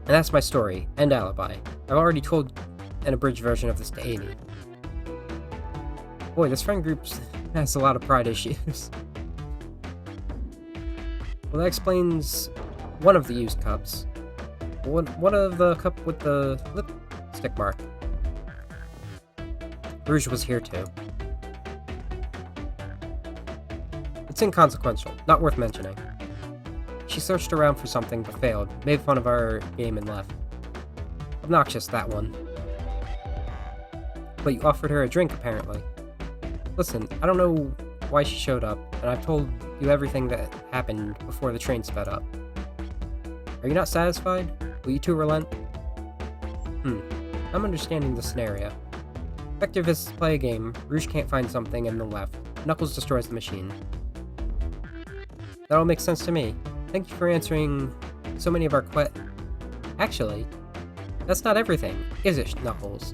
And that's my story, and alibi. I've already told an abridged version of this to Amy. Boy, this friend group has a lot of pride issues. Well, that explains one of the used cups. One of the cup with the lipstick mark. Rouge was here too. It's inconsequential, not worth mentioning. She searched around for something but failed, made fun of our game and left. Obnoxious, that one. But you offered her a drink, apparently. Listen, I don't know why she showed up, and I've told you everything that happened before the train sped up. Are you not satisfied? Will you two relent? I'm understanding the scenario. Vector visits to play a game, Rouge can't find something and then left. Knuckles destroys the machine. That all makes sense to me. Thank you for answering so many of our Actually, that's not everything, is it, Knuckles?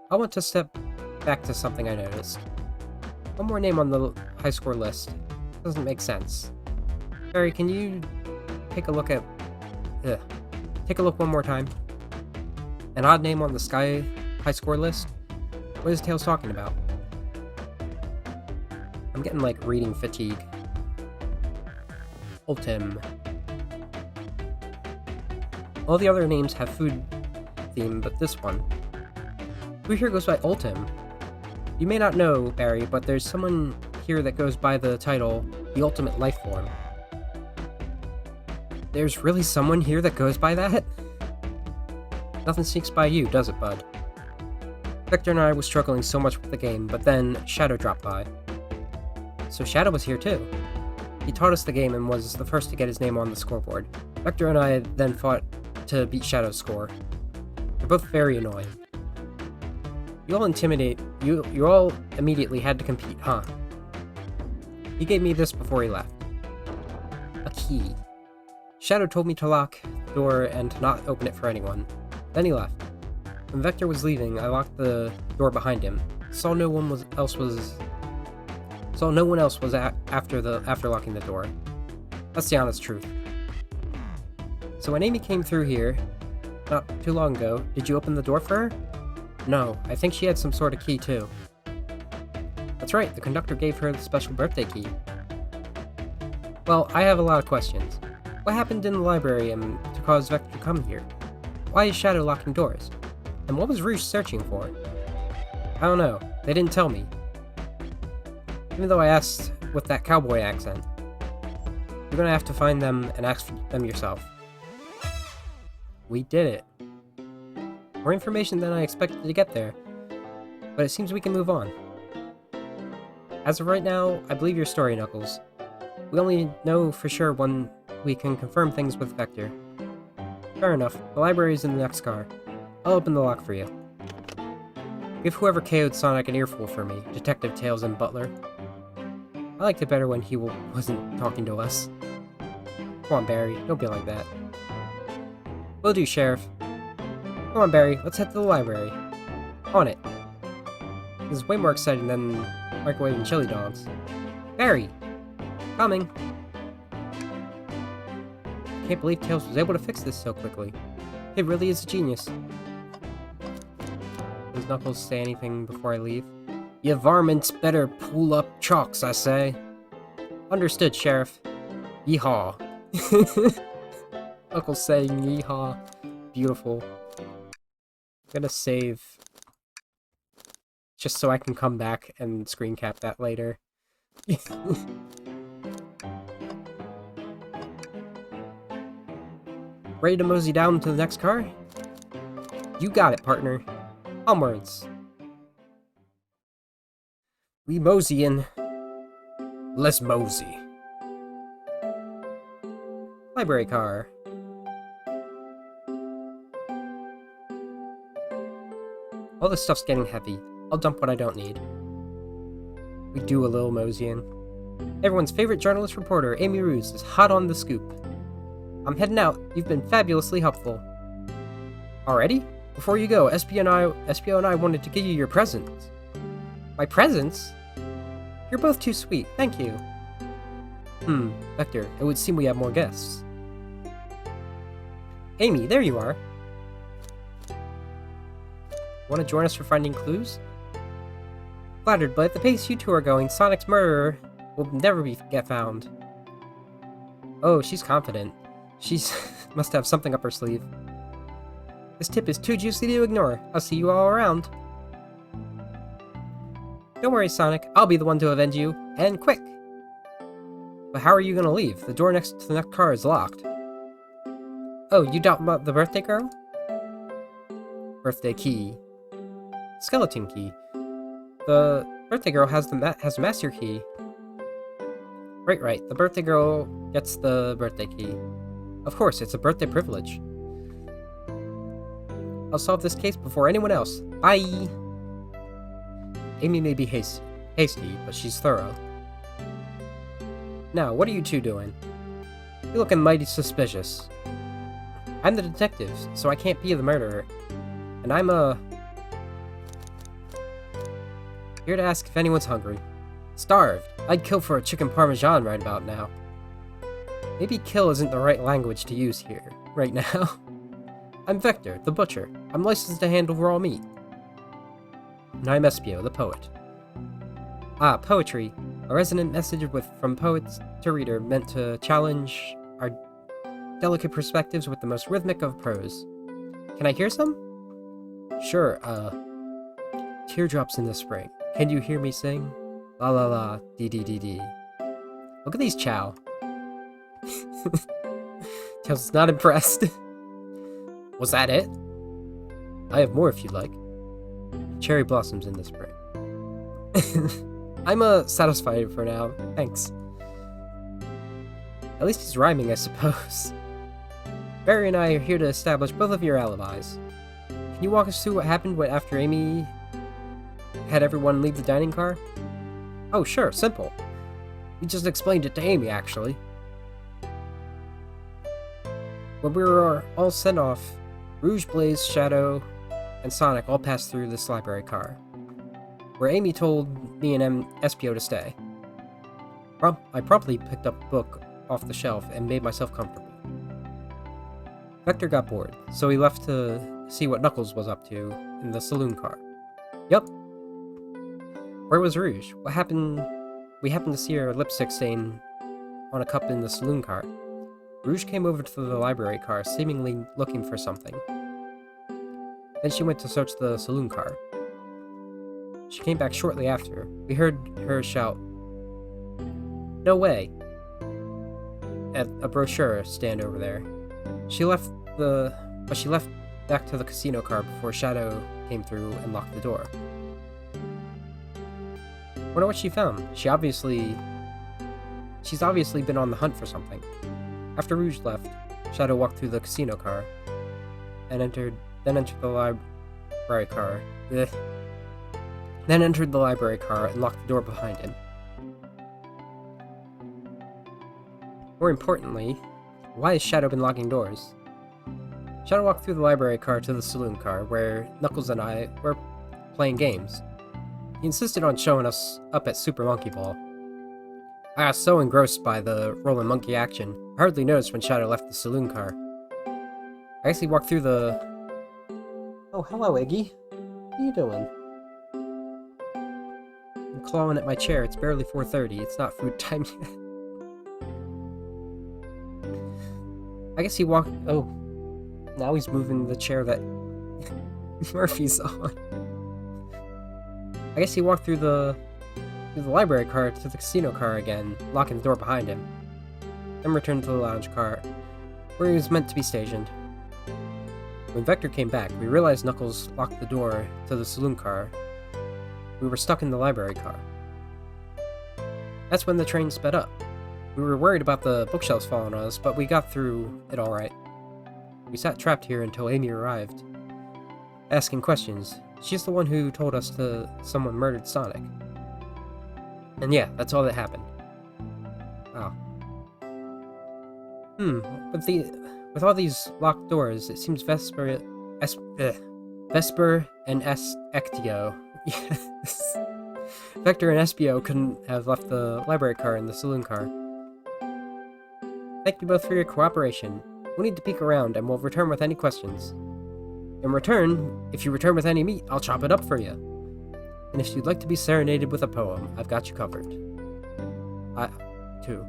I want to step back to something I noticed. One more name on the high score list. Doesn't make sense. Barry, can you take a look one more time? An odd name on the Sky high score list? What is Tails talking about? I'm getting like reading fatigue. Ultim. All the other names have food theme, but this one. Who here goes by Ultim? You may not know, Barry, but there's someone here that goes by the title, The Ultimate Life Form. There's really someone here that goes by that? Nothing sneaks by you, does it, bud? Vector and I were struggling so much with the game, but then Shadow dropped by. So Shadow was here too. He taught us the game and was the first to get his name on the scoreboard. Vector and I then fought to beat Shadow's score. They're both very annoying. You all immediately had to compete, huh? He gave me this before he left. A key. Shadow told me to lock the door and to not open it for anyone. Then he left. When Vector was leaving, I locked the door behind him. Saw no one else was after locking the door. That's the honest truth. So when Amy came through here, not too long ago, did you open the door for her? No, I think she had some sort of key too. That's right, the conductor gave her the special birthday key. Well, I have a lot of questions. What happened in the library to cause Vector to come here? Why is Shadow locking doors? And what was Rouge searching for? I don't know, they didn't tell me. Even though I asked with that cowboy accent. You're gonna have to find them and ask for them yourself. We did it. More information than I expected to get there, but it seems we can move on. As of right now, I believe your story, Knuckles. We only know for sure when we can confirm things with Vector. Fair enough, the library is in the next car. I'll open the lock for you. Give whoever KO'd Sonic an earful for me, Detective Tails and Butler. I liked it better when he wasn't talking to us. Come on, Barry, don't be like that. Will do, Sheriff. Come on, Barry, let's head to the library. On it. This is way more exciting than microwaving chili dogs. Barry! Coming! Can't believe Tails was able to fix this so quickly. It really is a genius. Does Knuckles say anything before I leave? You varmints better pull up chalks, I say. Understood, Sheriff. Yeehaw. Knuckles saying yeehaw. Beautiful. I'm gonna save. Just so I can come back and screen cap that later. Ready to mosey down to the next car? You got it, partner. Onwards. We moseying. Let's mosey. Library car. All this stuff's getting heavy. I'll dump what I don't need. We do a little moseying. Everyone's favorite journalist reporter, Amy Rouge, is hot on the scoop. I'm heading out. You've been fabulously helpful. Already? Before you go, SPO and I wanted to give you your presents. My presents? You're both too sweet. Thank you. Vector, it would seem we have more guests. Amy, there you are. Want to join us for finding clues? Flattered, but at the pace you two are going, Sonic's murderer will never get found. Oh, she's confident. She's must have something up her sleeve. This tip is too juicy to ignore. I'll see you all around. Don't worry, Sonic. I'll be the one to avenge you, and quick! But how are you gonna leave? The door next to the next car is locked. Oh, you doubt about the birthday girl? Birthday key. Skeleton key. The birthday girl has a master key. Right. The birthday girl gets the birthday key. Of course, it's a birthday privilege. I'll solve this case before anyone else. Bye! Amy may be hasty, but she's thorough. Now, what are you two doing? You're looking mighty suspicious. I'm the detective, so I can't be the murderer. And I'm here to ask if anyone's hungry. Starved. I'd kill for a chicken parmesan right about now. Maybe kill isn't the right language to use here, right now. I'm Vector, the butcher. I'm licensed to handle raw meat. And I'm Espio, the poet. Ah, poetry. A resonant message from poets to reader meant to challenge our delicate perspectives with the most rhythmic of prose. Can I hear some? Sure, Teardrops in the spring. Can you hear me sing? La la la, dee dee dee dee. Look at these chow. Tails is not impressed. Was that it? I have more if you'd like. Cherry blossoms in the spring. I'm satisfied for now. Thanks. At least he's rhyming, I suppose. Barry and I are here to establish both of your alibis. Can you walk us through what happened after Amy had everyone leave the dining car? Oh, sure, simple. We just explained it to Amy, actually. When we were all sent off, Rouge, Blaze, Shadow, and Sonic all passed through this library car, where Amy told me and Espio to stay. I promptly picked up a book off the shelf and made myself comfortable. Vector got bored, so he left to see what Knuckles was up to in the saloon car. Yup. Where was Rouge? What happened? We happened to see her lipstick stain on a cup in the saloon car. Rouge came over to the library car, seemingly looking for something. Then she went to search the saloon car. She came back shortly after. We heard her shout, "No way!" at a brochure stand over there. She left back to the casino car before Shadow came through and locked the door. Wonder what she found. She's obviously been on the hunt for something. After Rouge left, Shadow walked through the casino car and entered the library car. Then entered the library car and locked the door behind him. More importantly, why has Shadow been locking doors? Shadow walked through the library car to the saloon car, where Knuckles and I were playing games. He insisted on showing us up at Super Monkey Ball. I got so engrossed by the rolling monkey action, I hardly noticed when Shadow left the saloon car. I guess he walked through the... Oh, hello, Iggy. What are you doing? I'm clawing at my chair. It's barely 4:30. It's not food time yet. I guess he walked... Oh. Now he's moving the chair that Murphy's on. I guess he walked through the library car to the casino car again, locking the door behind him. Then returned to the lounge car, where he was meant to be stationed. When Vector came back, we realized Knuckles locked the door to the saloon car. We were stuck in the library car. That's when the train sped up. We were worried about the bookshelves falling on us, but we got through it alright. We sat trapped here until Amy arrived, asking questions. She's the one who told us someone murdered Sonic. And yeah, that's all that happened. Wow. With all these locked doors, it seems Vesper and Ectio. Yes. Vector and Espio couldn't have left the library car and the saloon car. Thank you both for your cooperation. We'll need to peek around, and we'll return with any questions. In return, if you return with any meat, I'll chop it up for you. And if you'd like to be serenaded with a poem, I've got you covered. Too.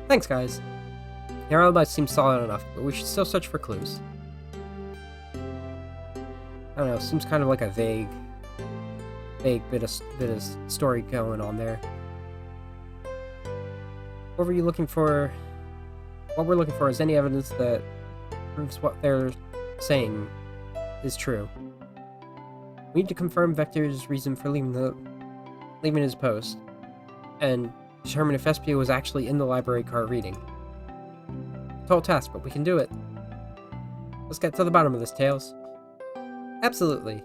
Thanks, guys. Your alibi seems solid enough, but we should still search for clues. I don't know, seems kind of like a vague bit of story going on there. What we're looking for is any evidence that proves what they're saying is true. We need to confirm Vector's reason for leaving his post, and determine if Espio was actually in the library car reading. Tall task, but we can do it. Let's get to the bottom of this, Tails. Absolutely.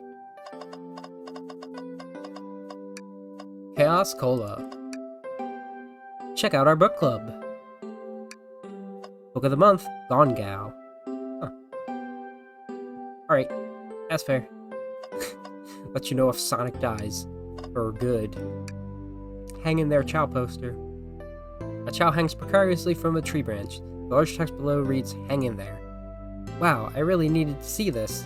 Chaos Cola. Check out our book club. Book of the month, Gone Gal. Huh. Alright, that's fair. Let you know if Sonic dies. For good. Hang in there, Chow poster. A Chow hangs precariously from a tree branch. The large text below reads, "Hang in there." Wow, I really needed to see this.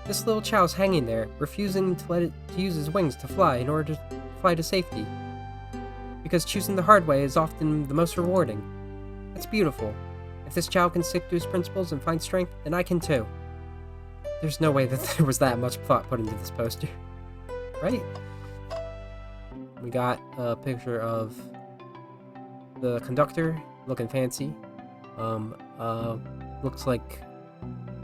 This little Chow's hanging there, refusing to use his wings to fly in order to fly to safety. Because choosing the hard way is often the most rewarding. That's beautiful. If this Chow can stick to his principles and find strength, then I can too. There's no way that there was that much thought put into this poster. Right? We got a picture of the conductor looking fancy. Looks like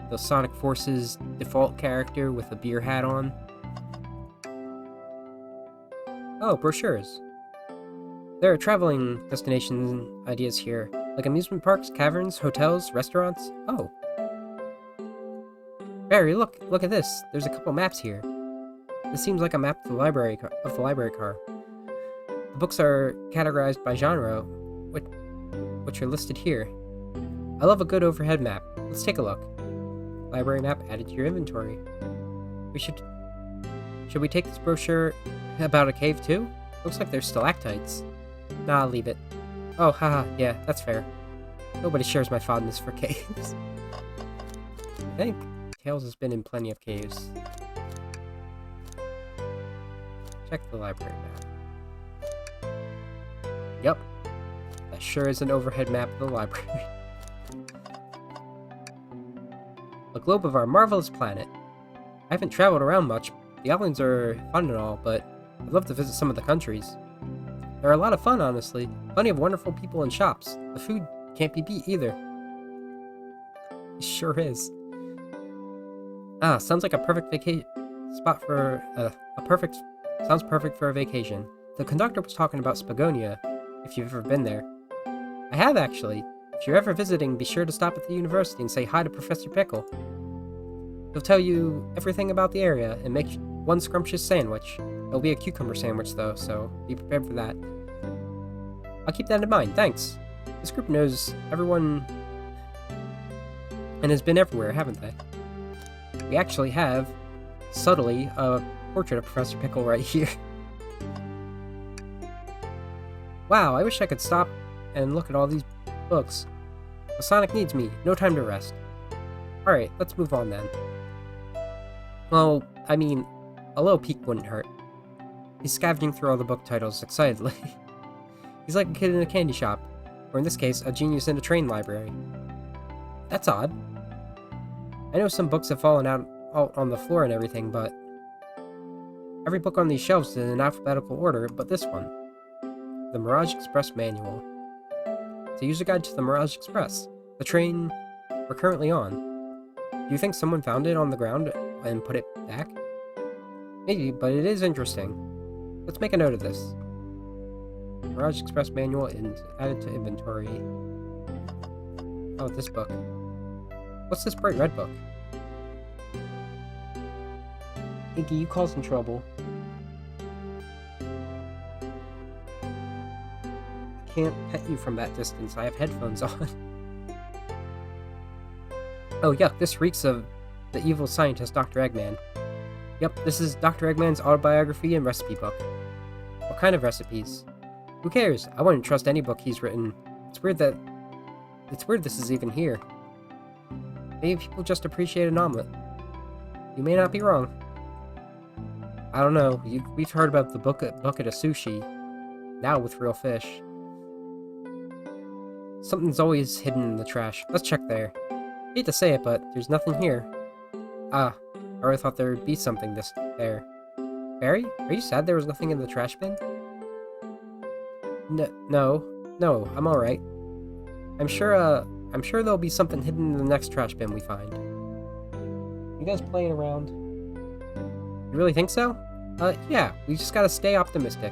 the Sonic Forces default character with a beer hat on. Oh, brochures. There are traveling destination ideas here, like amusement parks, caverns, hotels, restaurants. Oh. Barry, look at this. There's a couple maps here. This seems like a map of the library car. The books are categorized by genre, which are listed here. I love a good overhead map. Let's take a look. Library map added to your inventory. Should we take this brochure about a cave too? Looks like there's stalactites. Nah, leave it. Oh, haha, yeah, that's fair. Nobody shares my fondness for caves. I think Tails has been in plenty of caves. Check the library map. Yep. That sure is an overhead map of the library. A globe of our marvelous planet. I haven't traveled around much. The islands are fun and all, but I'd love to visit some of the countries. They're a lot of fun, honestly. Plenty of wonderful people and shops. The food can't be beat either. It sure is. Ah, sounds like a perfect spot for sounds perfect for a vacation. The conductor was talking about Spagonia, if you've ever been there. I have, actually. If you're ever visiting, be sure to stop at the university and say hi to Professor Pickle. He'll tell you everything about the area and make one scrumptious sandwich. It'll be a cucumber sandwich, though, so be prepared for that. I'll keep that in mind, thanks. This group knows everyone and has been everywhere, haven't they? We actually have, subtly, a portrait of Professor Pickle right here. Wow, I wish I could stop and look at all these books. But Sonic needs me, no time to rest. Alright, let's move on then. Well, I mean, a little peek wouldn't hurt. He's scavenging through all the book titles excitedly. He's like a kid in a candy shop, or in this case, a genius in a train library. That's odd. I know some books have fallen out on the floor and everything, but every book on these shelves is in alphabetical order, but this one. The Mirage Express Manual. It's a user guide to the Mirage Express, the train we're currently on. Do you think someone found it on the ground and put it back? Maybe, but it is interesting. Let's make a note of this. Mirage Express Manual is added to inventory. Oh, this book. What's this bright red book? Iggy, you causing trouble. I can't pet you from that distance. I have headphones on. Oh, yuck, this reeks of the evil scientist, Dr. Eggman. Yep, this is Dr. Eggman's autobiography and recipe book. What kind of recipes? Who cares? I wouldn't trust any book he's written. It's weird this is even here. Maybe people just appreciate an omelet. You may not be wrong. I don't know, we've heard about the bucket of sushi. Now with real fish. Something's always hidden in the trash. Let's check there. Hate to say it, but there's nothing here. Ah, I really thought there would be something there. Barry, are you sad there was nothing in the trash bin? No, I'm alright. I'm sure there'll be something hidden in the next trash bin we find. You guys playing around? You really think so? Yeah, we just gotta stay optimistic.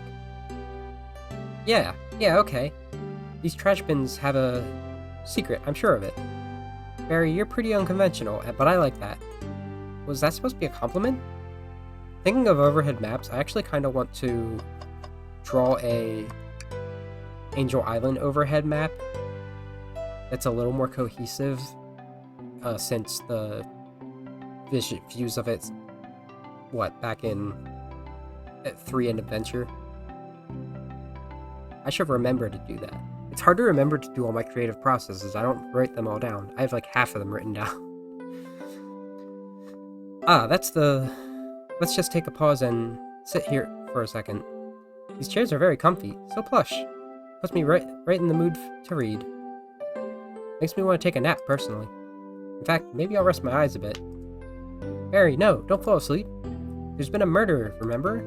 Yeah, okay. These trash bins have a secret, I'm sure of it. Barry, you're pretty unconventional, but I like that. Was that supposed to be a compliment? Thinking of overhead maps, I actually kind of want to draw a Angel Island overhead map that's a little more cohesive, since the views of it, back in 3 and Adventure? I should remember to do that. It's hard to remember to do all my creative processes. I don't write them all down. I have like half of them written down. Let's just take a pause and sit here for a second. These chairs are very comfy, so plush. Puts me right in the mood to read. Makes me want to take a nap, personally. In fact, maybe I'll rest my eyes a bit. Barry, no, don't fall asleep. There's been a murder, remember?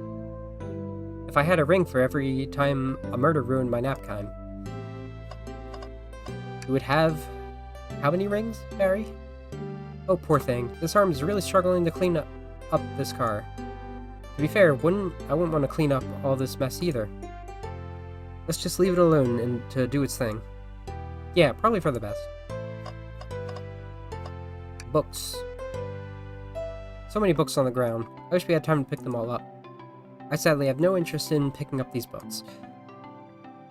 If I had a ring for every time a murder ruined my nap time. You would have... how many rings, Barry? Oh, poor thing. This arm is really struggling to clean up this car. To be fair, I wouldn't want to clean up all this mess either. Let's just leave it alone and to do its thing. Yeah, probably for the best. Books. So many books on the ground. I wish we had time to pick them all up. I sadly have no interest in picking up these books.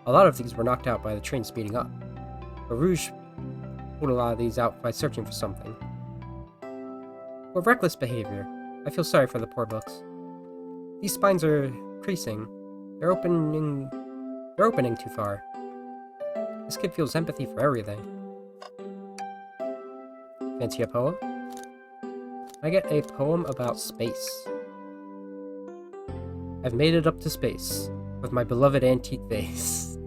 A lot of these were knocked out by the train speeding up. But Rouge pulled a lot of these out by searching for something. What reckless behavior. I feel sorry for the poor books. These spines are creasing. They're opening too far. This kid feels empathy for everything. Fancy a poem? I get a poem about space. I've made it up to space with my beloved antique vase.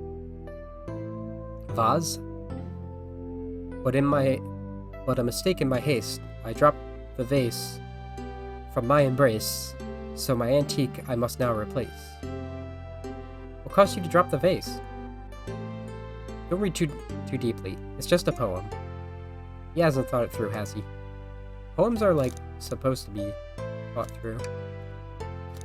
Vase? But a mistake in my haste, I dropped the vase from my embrace, so my antique I must now replace. What caused you to drop the vase? Don't read too deeply. It's just a poem. He hasn't thought it through, has he? Poems are, like, supposed to be thought through.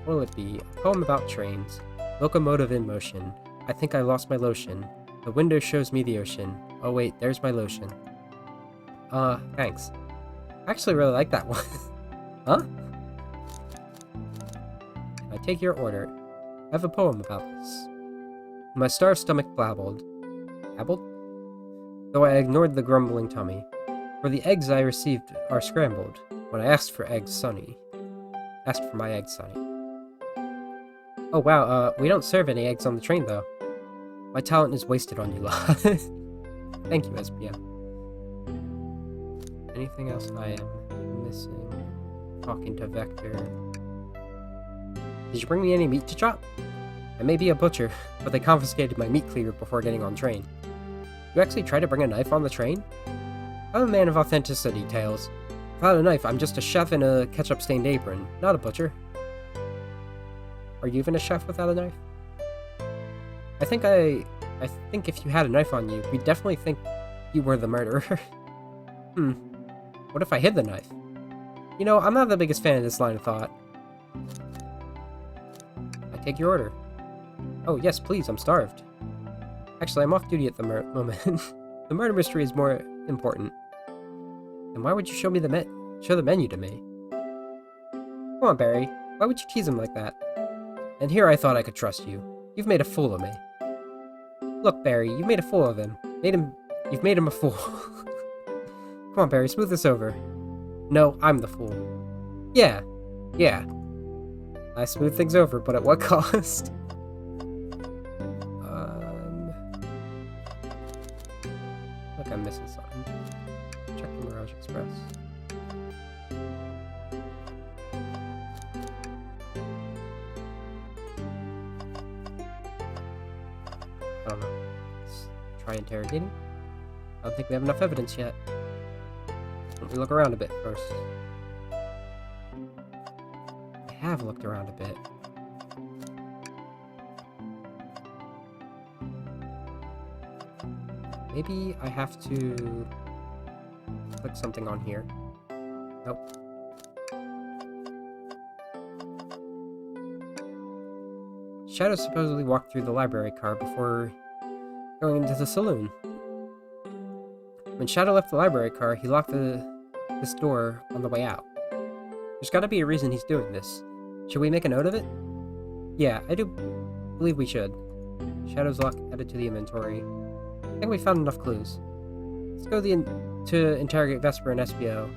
What'll it be? A poem about trains. Locomotive in motion. I think I lost my lotion. The window shows me the ocean. Oh wait, there's my lotion. Thanks. I actually really like that one. Huh? I take your order. I have a poem about this. My starved stomach babbled. Babbled? Though I ignored the grumbling tummy. For the eggs I received are scrambled. When I asked for eggs, Sonny. Asked for my eggs, Sonny. Oh wow, we don't serve any eggs on the train though. My talent is wasted on you lot. Thank you, SPM. Anything else I am missing? Talking to Vector. Did you bring me any meat to chop? I may be a butcher, but they confiscated my meat cleaver before getting on train. You actually tried to bring a knife on the train? I'm a man of authenticity, Tails. Without a knife, I'm just a chef in a ketchup-stained apron, not a butcher. Are you even a chef without a knife? I think if you had a knife on you, we'd definitely think you were the murderer. What if I hid the knife? You know, I'm not the biggest fan of this line of thought. I take your order. Oh, yes, please, I'm starved. Actually, I'm off duty at the moment. The murder mystery is more important. And why would you show the menu to me? Come on, Barry. Why would you tease him like that? And here I thought I could trust you. You've made a fool of me. Look, Barry, you made a fool of him. You've made him a fool. Come on, Barry, smooth this over. No, I'm the fool. Yeah. I smooth things over, but at what cost? Look, I'm missing something. Check the Mirage Express. I don't know. Let's try interrogating. I don't think we have enough evidence yet. Let me look around a bit first. I have looked around a bit. Maybe I have to click something on here. Nope. Shadow supposedly walked through the library car before going into the saloon. When Shadow left the library car, he locked this door on the way out. There's gotta be a reason he's doing this. Should we make a note of it? Yeah, I do believe we should. Shadow's lock added to the inventory. I think we found enough clues. Let's go to interrogate Vesper and SBO.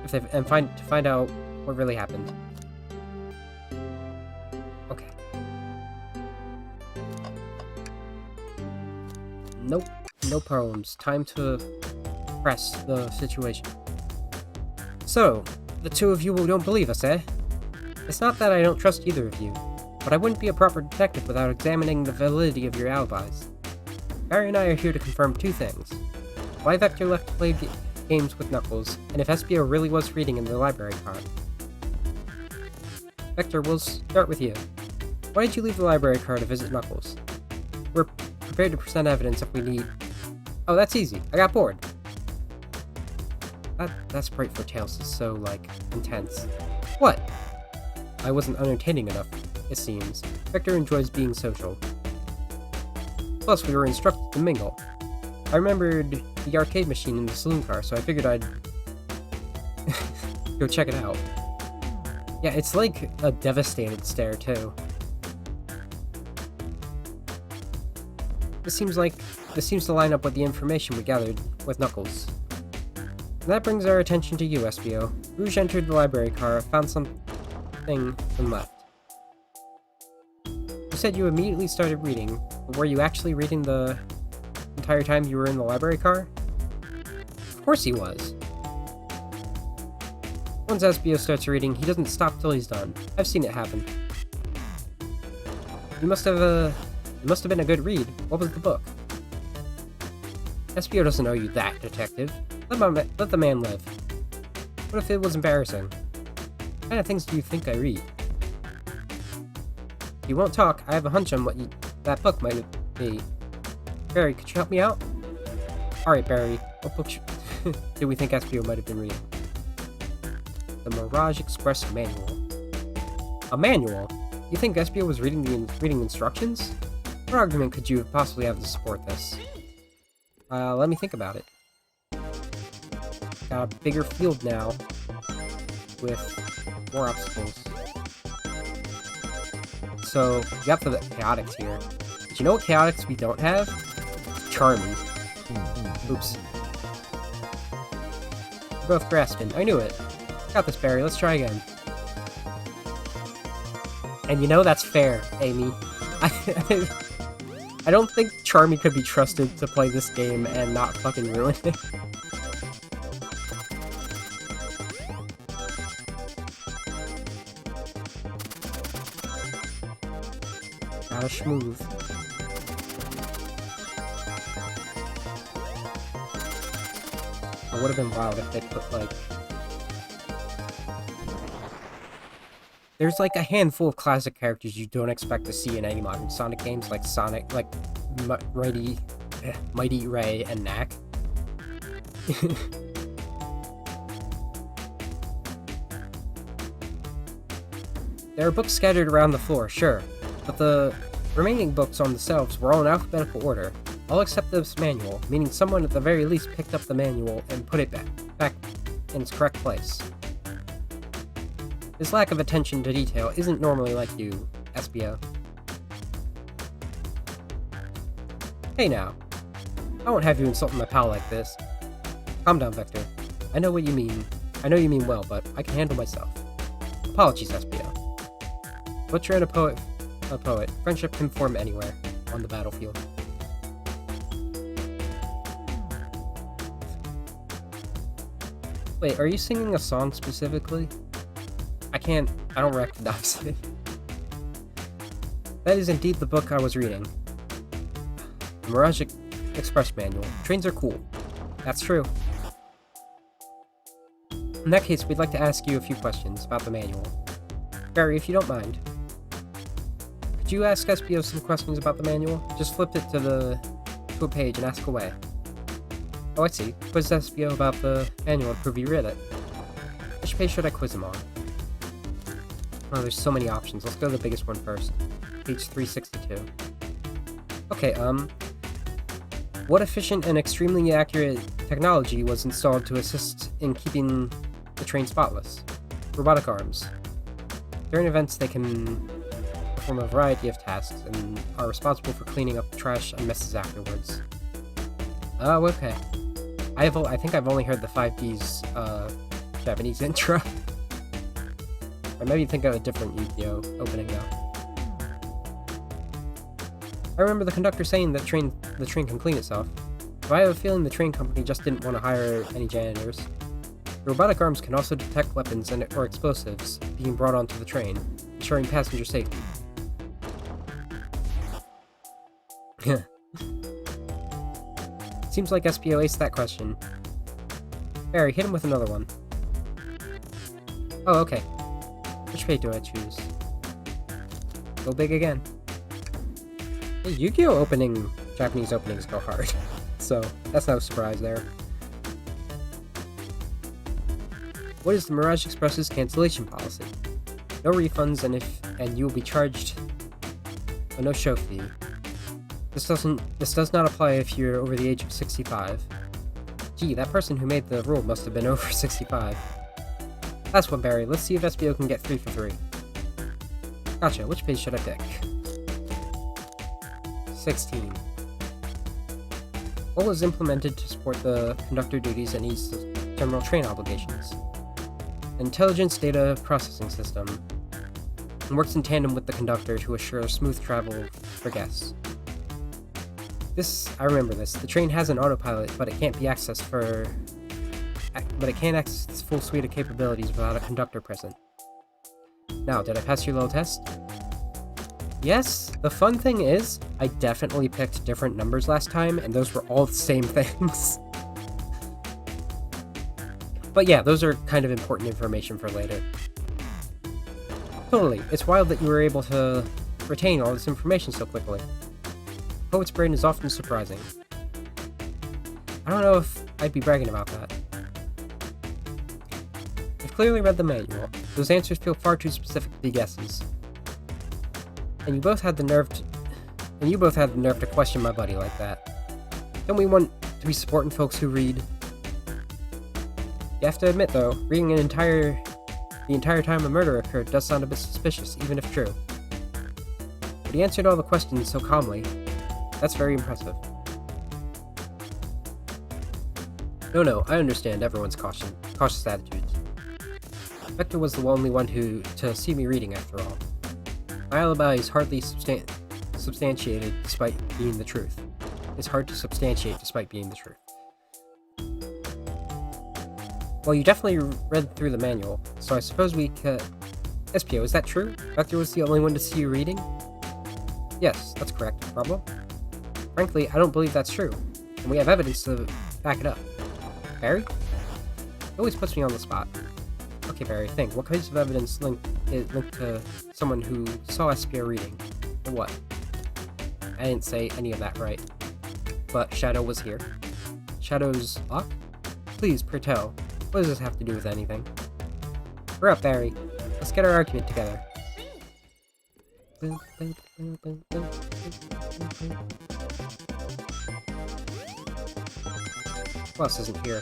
To find out what really happened. Okay. Nope. No problems. Time to press the situation. So, the two of you don't believe us, eh? It's not that I don't trust either of you, but I wouldn't be a proper detective without examining the validity of your alibis. Barry and I are here to confirm two things. Why Vector left to play games with Knuckles, and if SBO really was reading in the library car. Vector, we'll start with you. Why did you leave the library car to visit Knuckles? We're prepared to present evidence if we need... Oh, that's easy. I got bored. That sprite for Tails is so, like, intense. What? I wasn't entertaining enough. it seems. Vector enjoys being social. Plus, we were instructed to mingle. I remembered the arcade machine in the saloon car, so I figured I'd go check it out. Yeah, it's like a devastated stare, too. This seems to line up with the information we gathered with Knuckles. And that brings our attention to you, Espio. Rouge entered the library car, found something, and left. You said you immediately started reading, but were you actually reading the entire time you were in the library car? Of course he was. Once Espio starts reading, he doesn't stop till he's done. I've seen it happen. It must have been a good read. What was the book? Espio doesn't owe you that, detective. Let the man live. What if it was embarrassing? What kind of things do you think I read? If you won't talk, I have a hunch on what that book might be. Barry, could you help me out? Alright, Barry. What book do we think Espio might have been reading? The Mirage Express Manual. A manual? You think Espio was reading instructions? What argument could you possibly have to support this? Let me think about it. Got a bigger field now, with more obstacles. So, you got the chaotics here. But you know what chaotics we don't have? Charming. Oops. We're both grasping. I knew it. Got this, Barry. Let's try again. And you know that's fair, Amy. I don't think Charmy could be trusted to play this game and not fucking ruin it. Gotta schmooze. It would have been wild if they put, like... There's like a handful of classic characters you don't expect to see in any modern Sonic games, like Sonic, like Mighty Ray and Knack. There are books scattered around the floor, sure, but the remaining books on the shelves were all in alphabetical order, all except this manual, meaning someone at the very least picked up the manual and put it back in its correct place. This lack of attention to detail isn't normally like you, Espio. Hey now. I won't have you insult my pal like this. Calm down, Vector. I know what you mean. I know you mean well, but I can handle myself. Apologies, Espio. Butcher and a poet. Friendship can form anywhere on the battlefield. Wait, are you singing a song specifically? I don't recognize it. That is indeed the book I was reading. The Mirage Express Manual. Trains are cool. That's true. In that case, we'd like to ask you a few questions about the manual. Barry, if you don't mind. Could you ask Espio some questions about the manual? Just flip it to a page and ask away. Oh, I see. Quiz Espio about the manual to prove you read it. Which page should I quiz him on? Oh, there's so many options. Let's go to the biggest one first. Page 362. Okay, what efficient and extremely accurate technology was installed to assist in keeping the train spotless? Robotic arms. During events, they can perform a variety of tasks and are responsible for cleaning up trash and messes afterwards. Oh, okay. I think I've only heard the 5D's, Japanese intro. Or maybe think of a different Yu-Gi-Oh! Opening though. I remember the conductor saying that the train can clean itself, but I have a feeling the train company just didn't want to hire any janitors. The robotic arms can also detect weapons or explosives being brought onto the train, ensuring passenger safety. Seems like Espio aced that question. Barry, hit him with another one. Oh, okay. Which page do I choose? Go big again. Hey, Yu-Gi-Oh! Japanese openings go hard. So, that's no surprise there. What is the Mirage Express's cancellation policy? No refunds, and you will be charged a no-show fee. This does not apply if you're over the age of 65. Gee, that person who made the rule must have been over 65. That's one, Barry. Let's see if SBO can get 3 for 3. Gotcha. Which page should I pick? 16. What was implemented to support the conductor duties and ease the general train obligations? Intelligence data processing system. And works in tandem with the conductor to assure smooth travel for guests. I remember this. The train has an autopilot, but it can't access its full suite of capabilities without a conductor present. Now, did I pass your little test? Yes. The fun thing is, I definitely picked different numbers last time, and those were all the same things. But yeah, those are kind of important information for later. Totally. It's wild that you were able to retain all this information so quickly. Poet's brain is often surprising. I don't know if I'd be bragging about that. You've clearly read the manual. Those answers feel far too specific to be guesses. And you both had the nerve to question my buddy like that. Don't we want to be supporting folks who read? You have to admit, though, reading the entire time a murder occurred does sound a bit suspicious, even if true. But he answered all the questions so calmly. That's very impressive. No, I understand everyone's cautious attitudes. Vector was the only one to see me reading, after all. My alibi is hardly substantiated despite being the truth. It's hard to substantiate despite being the truth. Well, you definitely read through the manual, so I suppose we could... SPO, is that true? Vector was the only one to see you reading? Yes, that's correct. Problem? Frankly, I don't believe that's true, and we have evidence to back it up. Barry? It always puts me on the spot. Okay, Barry, think. What kinds of evidence is linked to someone who saw SPO reading? Or what? I didn't say any of that right. But Shadow was here. Shadow's lock? Please, tell. What does this have to do with anything? Hurry up, Barry. Let's get our argument together. Who else isn't here?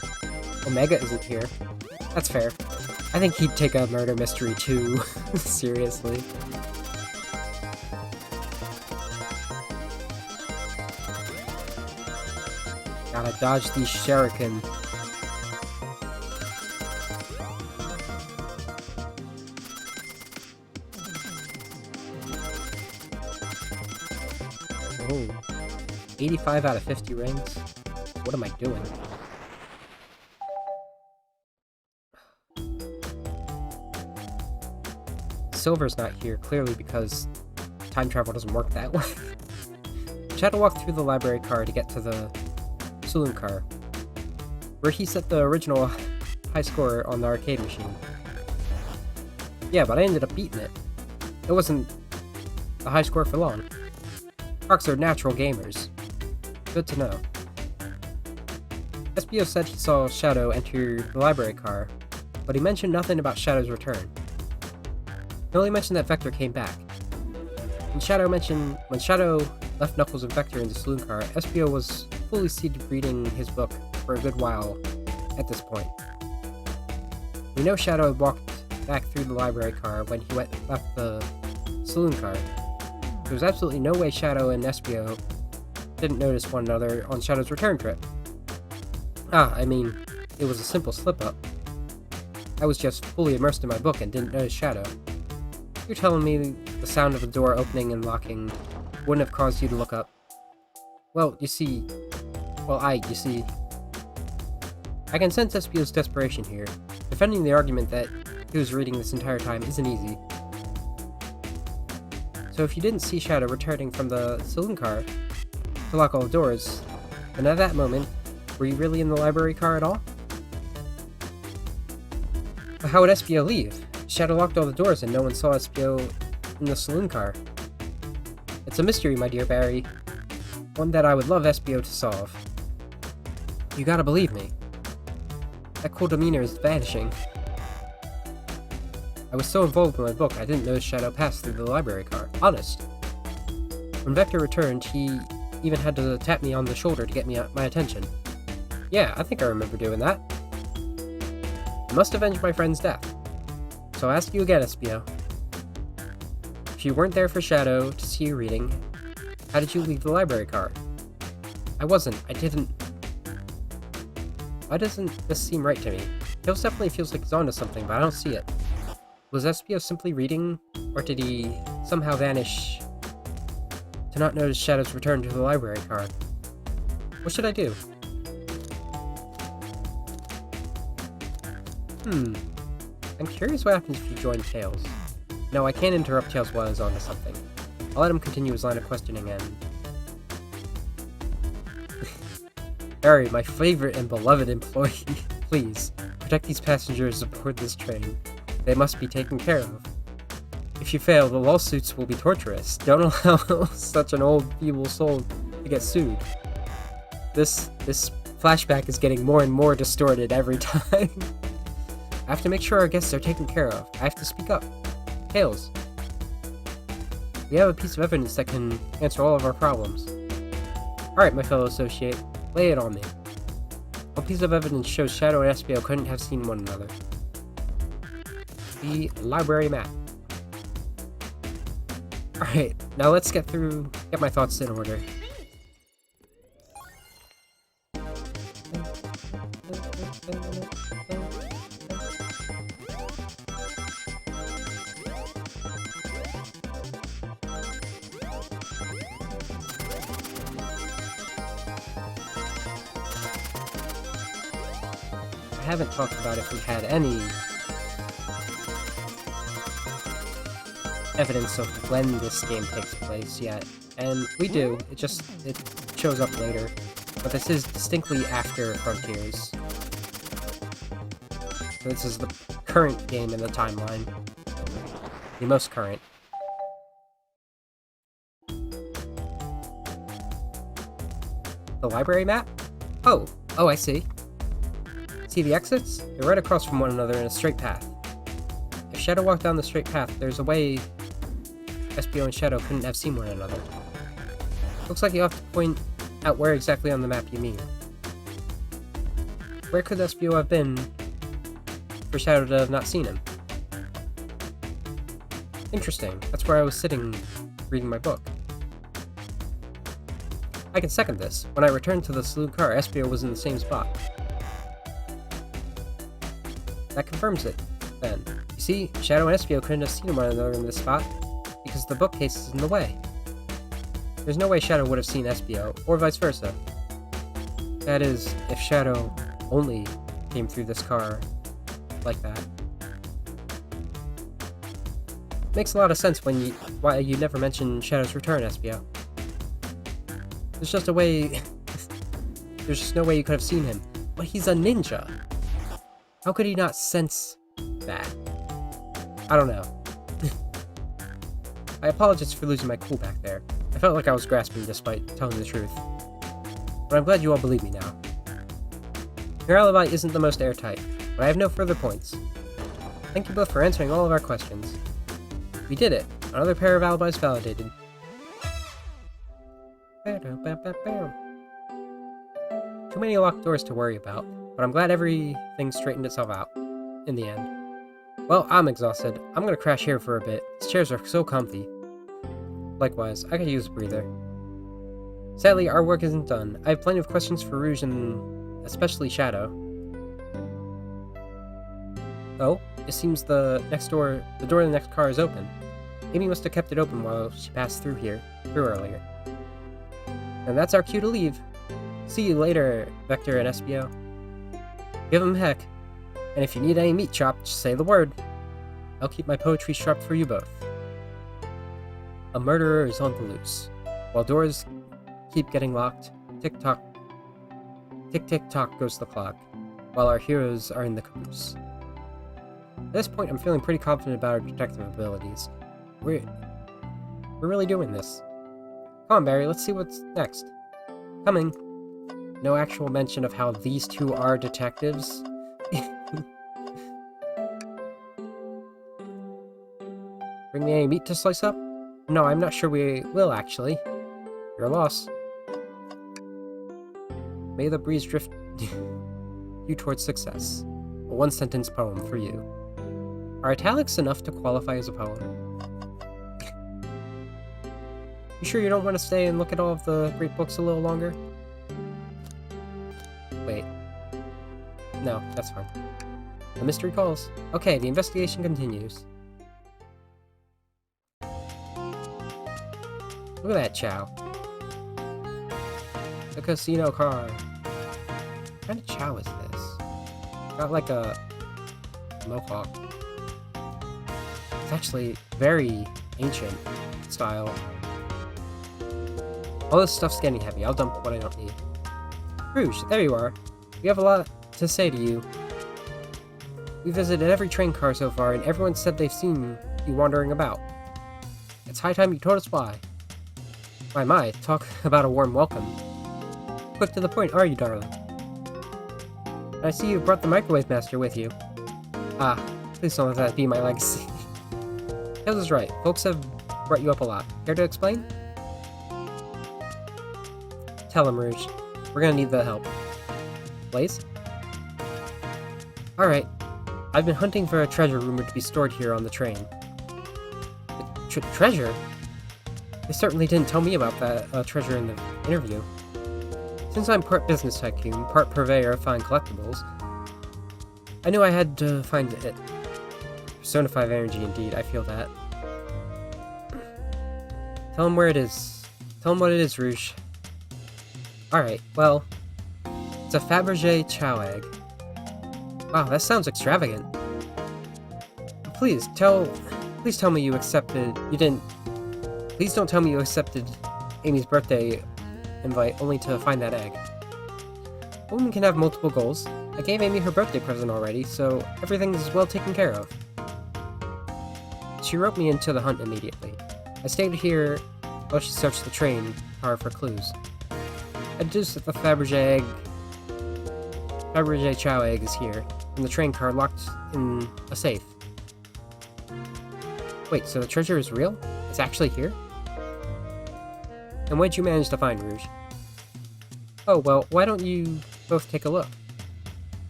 Omega isn't here. That's fair. I think he'd take a murder mystery too seriously. Gotta dodge these shuriken. Oh, 85 out of 50 rings? What am I doing? Silver's not here, clearly because time travel doesn't work that way. Shadow walked through the library car to get to the saloon car, where he set the original high score on the arcade machine. Yeah, but I ended up beating it. It wasn't a high score for long. Sharks are natural gamers. Good to know. SBO said he saw Shadow enter the library car, but he mentioned nothing about Shadow's return. He only mentioned that Vector came back. When Shadow left Knuckles and Vector in the saloon car, SBO was fully seated reading his book for a good while at this point. We know Shadow had walked back through the library car when he left the saloon car. There was absolutely no way Shadow and SBO didn't notice one another on Shadow's return trip. I mean, it was a simple slip-up. I was just fully immersed in my book and didn't notice Shadow. You're telling me the sound of a door opening and locking wouldn't have caused you to look up? Well, you see... I can sense SBO's desperation here. Defending the argument that he was reading this entire time isn't easy. So if you didn't see Shadow returning from the saloon car to lock all the doors, then at that moment, were you really in the library car at all? But how would SBO leave? Shadow locked all the doors and no one saw SBO in the saloon car. It's a mystery, my dear Barry. One that I would love SBO to solve. You gotta believe me. That cool demeanor is vanishing. I was so involved with my book, I didn't notice Shadow pass through the library car. Honest. When Vector returned, he even had to tap me on the shoulder to get my attention. Yeah, I think I remember doing that. I must avenge my friend's death. So I'll ask you again, Espio. If you weren't there for Shadow to see you reading, how did you leave the library car? I didn't. Why doesn't this seem right to me? Tails definitely feels like he's onto something, but I don't see it. Was Espio simply reading, or did he somehow vanish to not notice Shadow's return to the library car? What should I do? I'm curious what happens if you join Tails. No, I can't interrupt Tails while he's onto something. I'll let him continue his line of questioning and... Barry, my favorite and beloved employee, please, protect these passengers aboard this train. They must be taken care of. If you fail, the lawsuits will be torturous. Don't allow such an old, feeble soul to get sued. This flashback is getting more and more distorted every time. I have to make sure our guests are taken care of. I have to speak up. Tails. We have a piece of evidence that can answer all of our problems. Alright, my fellow associate. Lay it on me. What piece of evidence shows Shadow and Espio couldn't have seen one another? The library map. Alright, now let's get my thoughts in order. I haven't talked about if we had any evidence of when this game takes place yet, and we do. It shows up later, but this is distinctly after Frontiers. So this is the current game in the timeline. The most current. The library map? Oh, I see. See the exits? They're right across from one another in a straight path. If Shadow walked down the straight path, there's a way Espio and Shadow couldn't have seen one another. Looks like you have to point out where exactly on the map you mean. Where could Espio have been for Shadow to have not seen him? Interesting. That's where I was sitting, reading my book. I can second this. When I returned to the saloon car, Espio was in the same spot. That confirms it, then. You see, Shadow and Espio couldn't have seen one another in this spot, because the bookcase is in the way. There's no way Shadow would have seen Espio, or vice versa. That is, if Shadow only came through this car like that. Makes a lot of sense why you never mentioned Shadow's return, Espio. There's just no way you could have seen him. But he's a ninja! How could he not sense that? I don't know. I apologize for losing my cool back there. I felt like I was grasping despite telling the truth. But I'm glad you all believe me now. Your alibi isn't the most airtight, but I have no further points. Thank you both for answering all of our questions. We did it! Another pair of alibis validated. Too many locked doors to worry about, but I'm glad everything straightened itself out, in the end. Well, I'm exhausted. I'm gonna crash here for a bit. These chairs are so comfy. Likewise, I could use a breather. Sadly, our work isn't done. I have plenty of questions for Rouge and especially Shadow. Oh, it seems the door of the next car is open. Amy must have kept it open while she passed through earlier. And that's our cue to leave. See you later, Vector and Espio. Give him heck. And if you need any meat chopped, just say the word. I'll keep my poetry sharp for you both. A murderer is on the loose. While doors keep getting locked, tick-tock, tick-tick-tock goes the clock, while our heroes are in the caboose. At this point, I'm feeling pretty confident about our detective abilities. We're really doing this. Come on, Barry, let's see what's next. Coming. No actual mention of how these two are detectives. Bring me any meat to slice up? No, I'm not sure we will, actually. Your loss. May the breeze drift you towards success. A one-sentence poem for you. Are italics enough to qualify as a poem? You sure you don't want to stay and look at all of the great books a little longer? Wait. No, that's fine. The mystery calls. Okay, the investigation continues. Look at that chow. The casino car. What kind of chow is this? Got like a mohawk. It's actually very ancient style. All this stuff's getting heavy. I'll dump what I don't need. Rouge, there you are. We have a lot to say to you. We visited every train car so far, and everyone said they've seen you wandering about. It's high time you told us why. My, talk about a warm welcome. Quick to the point, are you, darling? I see you brought the Microwave Master with you. Ah, please don't let that be my legacy. Tails is right, folks have brought you up a lot. Care to explain? Tell him, Rouge. We're gonna need the help. Blaze? Alright. I've been hunting for a treasure rumored to be stored here on the train. Treasure? They certainly didn't tell me about that treasure in the interview. Since I'm part business tycoon, part purveyor of fine collectibles, I knew I had to find it. Persona 5 energy, indeed. I feel that. Tell him where it is. Tell him what it is, Rouge. Alright, well, it's a Fabergé chow egg. Wow, that sounds extravagant. Please tell me you accepted. You didn't. Please don't tell me you accepted Amy's birthday invite only to find that egg. A woman can have multiple goals. I gave Amy her birthday present already, so everything is well taken care of. She roped me into the hunt immediately. I stayed here while she searched the train car for clues. I deduced that the Fabergé chow egg is here, and the train car locked in a safe. Wait, so the treasure is real? It's actually here? And what did you manage to find, Rouge? Oh, well, why don't you both take a look?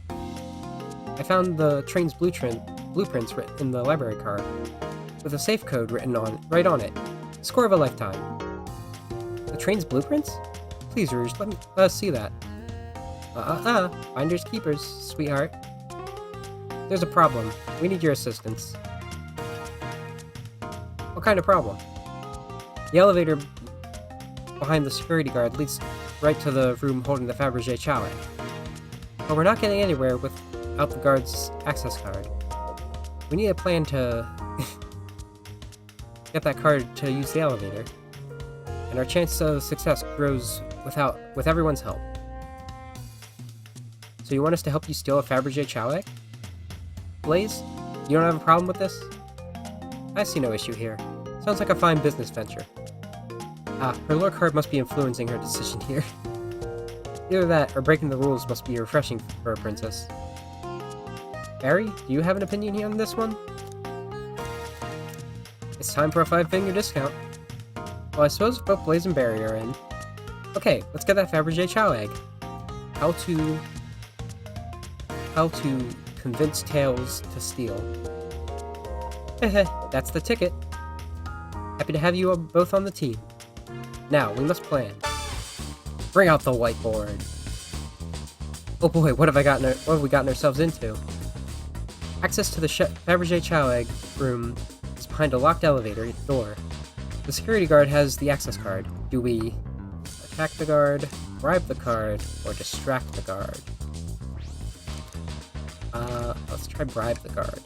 I found the train's blueprints written in the library card, with a safe code written right on it. Score of a lifetime. The train's blueprints? Please, Rouge, let us see that. Finders keepers, sweetheart. There's a problem. We need your assistance. What kind of problem? The elevator behind the security guard leads right to the room holding the Fabergé chow egg. But we're not getting anywhere without the guard's access card. We need a plan to get that card to use the elevator, and our chance of success grows with everyone's help. So you want us to help you steal a Fabergé chow egg? Blaze, you don't have a problem with this? I see no issue here. Sounds like a fine business venture. Her lore card must be influencing her decision here. Either that, or breaking the rules must be refreshing for a princess. Barry, do you have an opinion here on this one? It's time for a 5-finger discount. Well, I suppose both Blaze and Barry are in. Okay, let's get that Fabergé chow egg. How to convince Tails to steal. Heh, that's the ticket. Happy to have you both on the team. Now, we must plan. Bring out the whiteboard. Oh boy, what have we gotten ourselves into? Access to the Fabergé chow egg room is behind a locked elevator door. The security guard has the access card. Do we attack the guard, bribe the guard, or distract the guard? Let's try bribe the guard.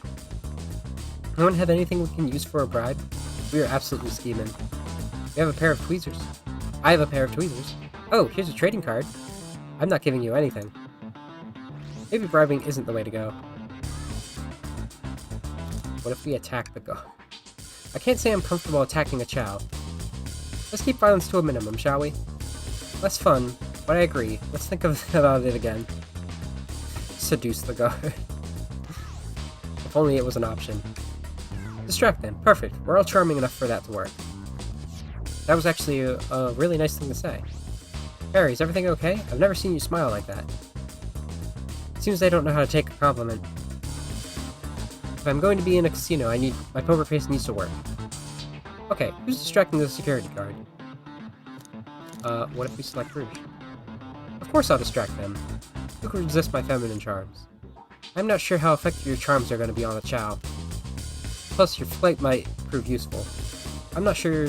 Anyone have anything we can use for a bribe? We are absolutely scheming. We have a pair of tweezers. I have a pair of tweezers. Oh, here's a trading card. I'm not giving you anything. Maybe bribing isn't the way to go. What if we attack the guard? I can't say I'm comfortable attacking a chow. Let's keep violence to a minimum, shall we? Less fun, but I agree. Let's think about it again. Seduce the guard. If only it was an option. Distract them. Perfect. We're all charming enough for that to work. That was actually a really nice thing to say. Barry, is everything okay? I've never seen you smile like that. Seems they don't know how to take a compliment. If I'm going to be in a casino, my poker face needs to work. Okay, who's distracting the security guard? What if we select Rouge? Of course I'll distract them. Who can resist my feminine charms? I'm not sure how effective your charms are going to be on a Chao. Plus, your flight might prove useful. I'm not sure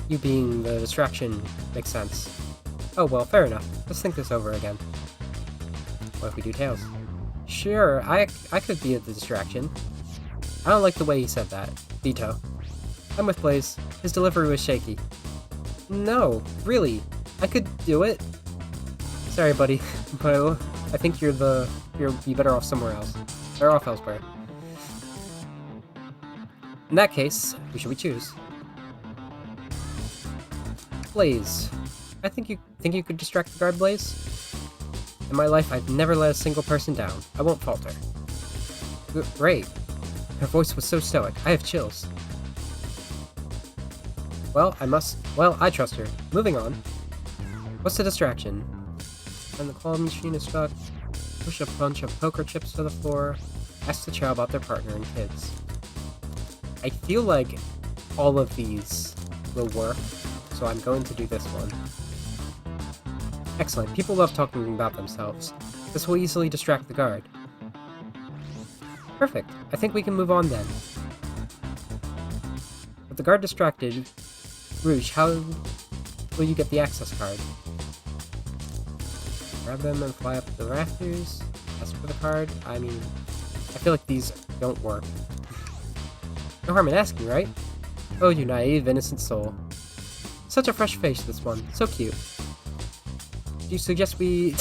you being the distraction makes sense. Oh well, fair enough. Let's think this over again. What if we do Tails? Sure, I could be the distraction. I don't like the way he said that. Veto. I'm with Blaze. His delivery was shaky. No, really. I could do it. Sorry, buddy, but I think you'll be better off somewhere else. Better off elsewhere. In that case, who should we choose? Blaze. I think you could distract the guard, Blaze? In my life, I've never let a single person down. I won't falter. Great. Her voice was so stoic. I have chills. Well, I trust her. Moving on. What's the distraction? When the claw machine is stuck, push a bunch of poker chips to the floor, ask the Chao about their partner and kids. I feel like all of these will work, so I'm going to do this one. Excellent. People love talking about themselves. This will easily distract the guard. Perfect. I think we can move on then. With the guard distracted, Rouge, how will you get the access card? Grab them and fly up the rafters. Ask for the card. I mean, I feel like these don't work. No harm in asking, right? Oh, you naive, innocent soul. Such a fresh face, this one. So cute. Do you suggest we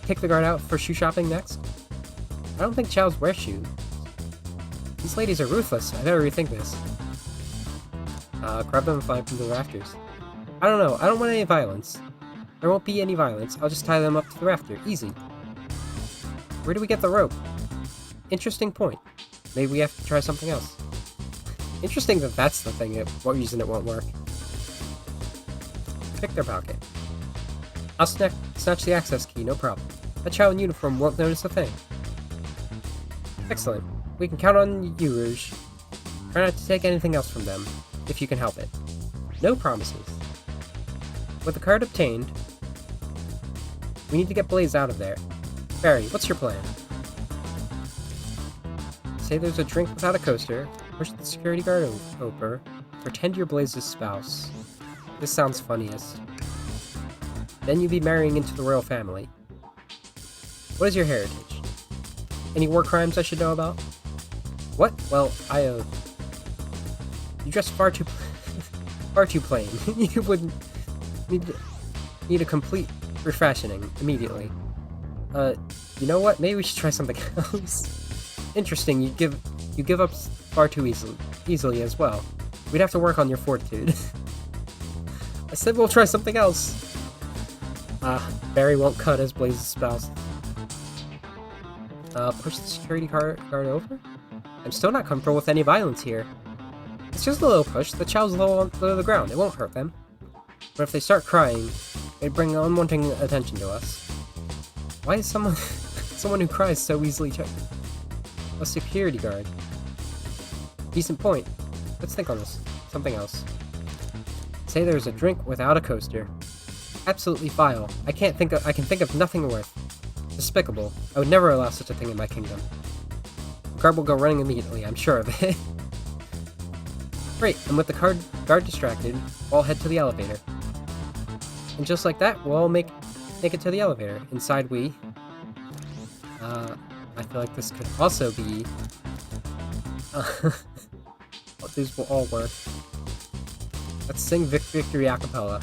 take the guard out for shoe shopping next? I don't think Chaos wear shoes. These ladies are ruthless. I better rethink this. Grab them and fly up to the rafters. I don't know. I don't want any violence. There won't be any violence. I'll just tie them up to the rafter. Easy. Where do we get the rope? Interesting point. Maybe we have to try something else. Interesting that that's the thing. What reason it won't work. Pick their pocket. I'll snatch the access key, no problem. A Chao in uniform won't notice a thing. Excellent. We can count on you, Rouge. Try not to take anything else from them, if you can help it. No promises. With the card obtained, we need to get Blaze out of there. Barry, what's your plan? Say there's a drink without a coaster, push the security guard over, pretend you're Blaze's spouse. This sounds funniest. Then you'd be marrying into the royal family. What is your heritage? Any war crimes I should know about? What? Well, you dress far too plain. You would need a complete refashioning immediately. You know what? Maybe we should try something else. Interesting. You give up far too easily as well. We'd have to work on your fortitude. I said we'll try something else. Barry won't cut as Blaze's spouse. Push the security guard over? I'm still not comfortable with any violence here. It's just a little push. The Chao's low to the ground. It won't hurt them. But if they start crying, it'd bring unwanted attention to us. Why is someone who cries so easily a security guard? Decent point. Let's think on this. Something else. Say there's a drink without a coaster. Absolutely vile. I can think of nothing worse. Despicable. I would never allow such a thing in my kingdom. The guard will go running immediately, I'm sure of it. Great, and with the guard distracted, we'll all head to the elevator. And just like that, we'll all make it to the elevator. Inside I feel like this could also be... these will all work. Let's sing Victory a cappella.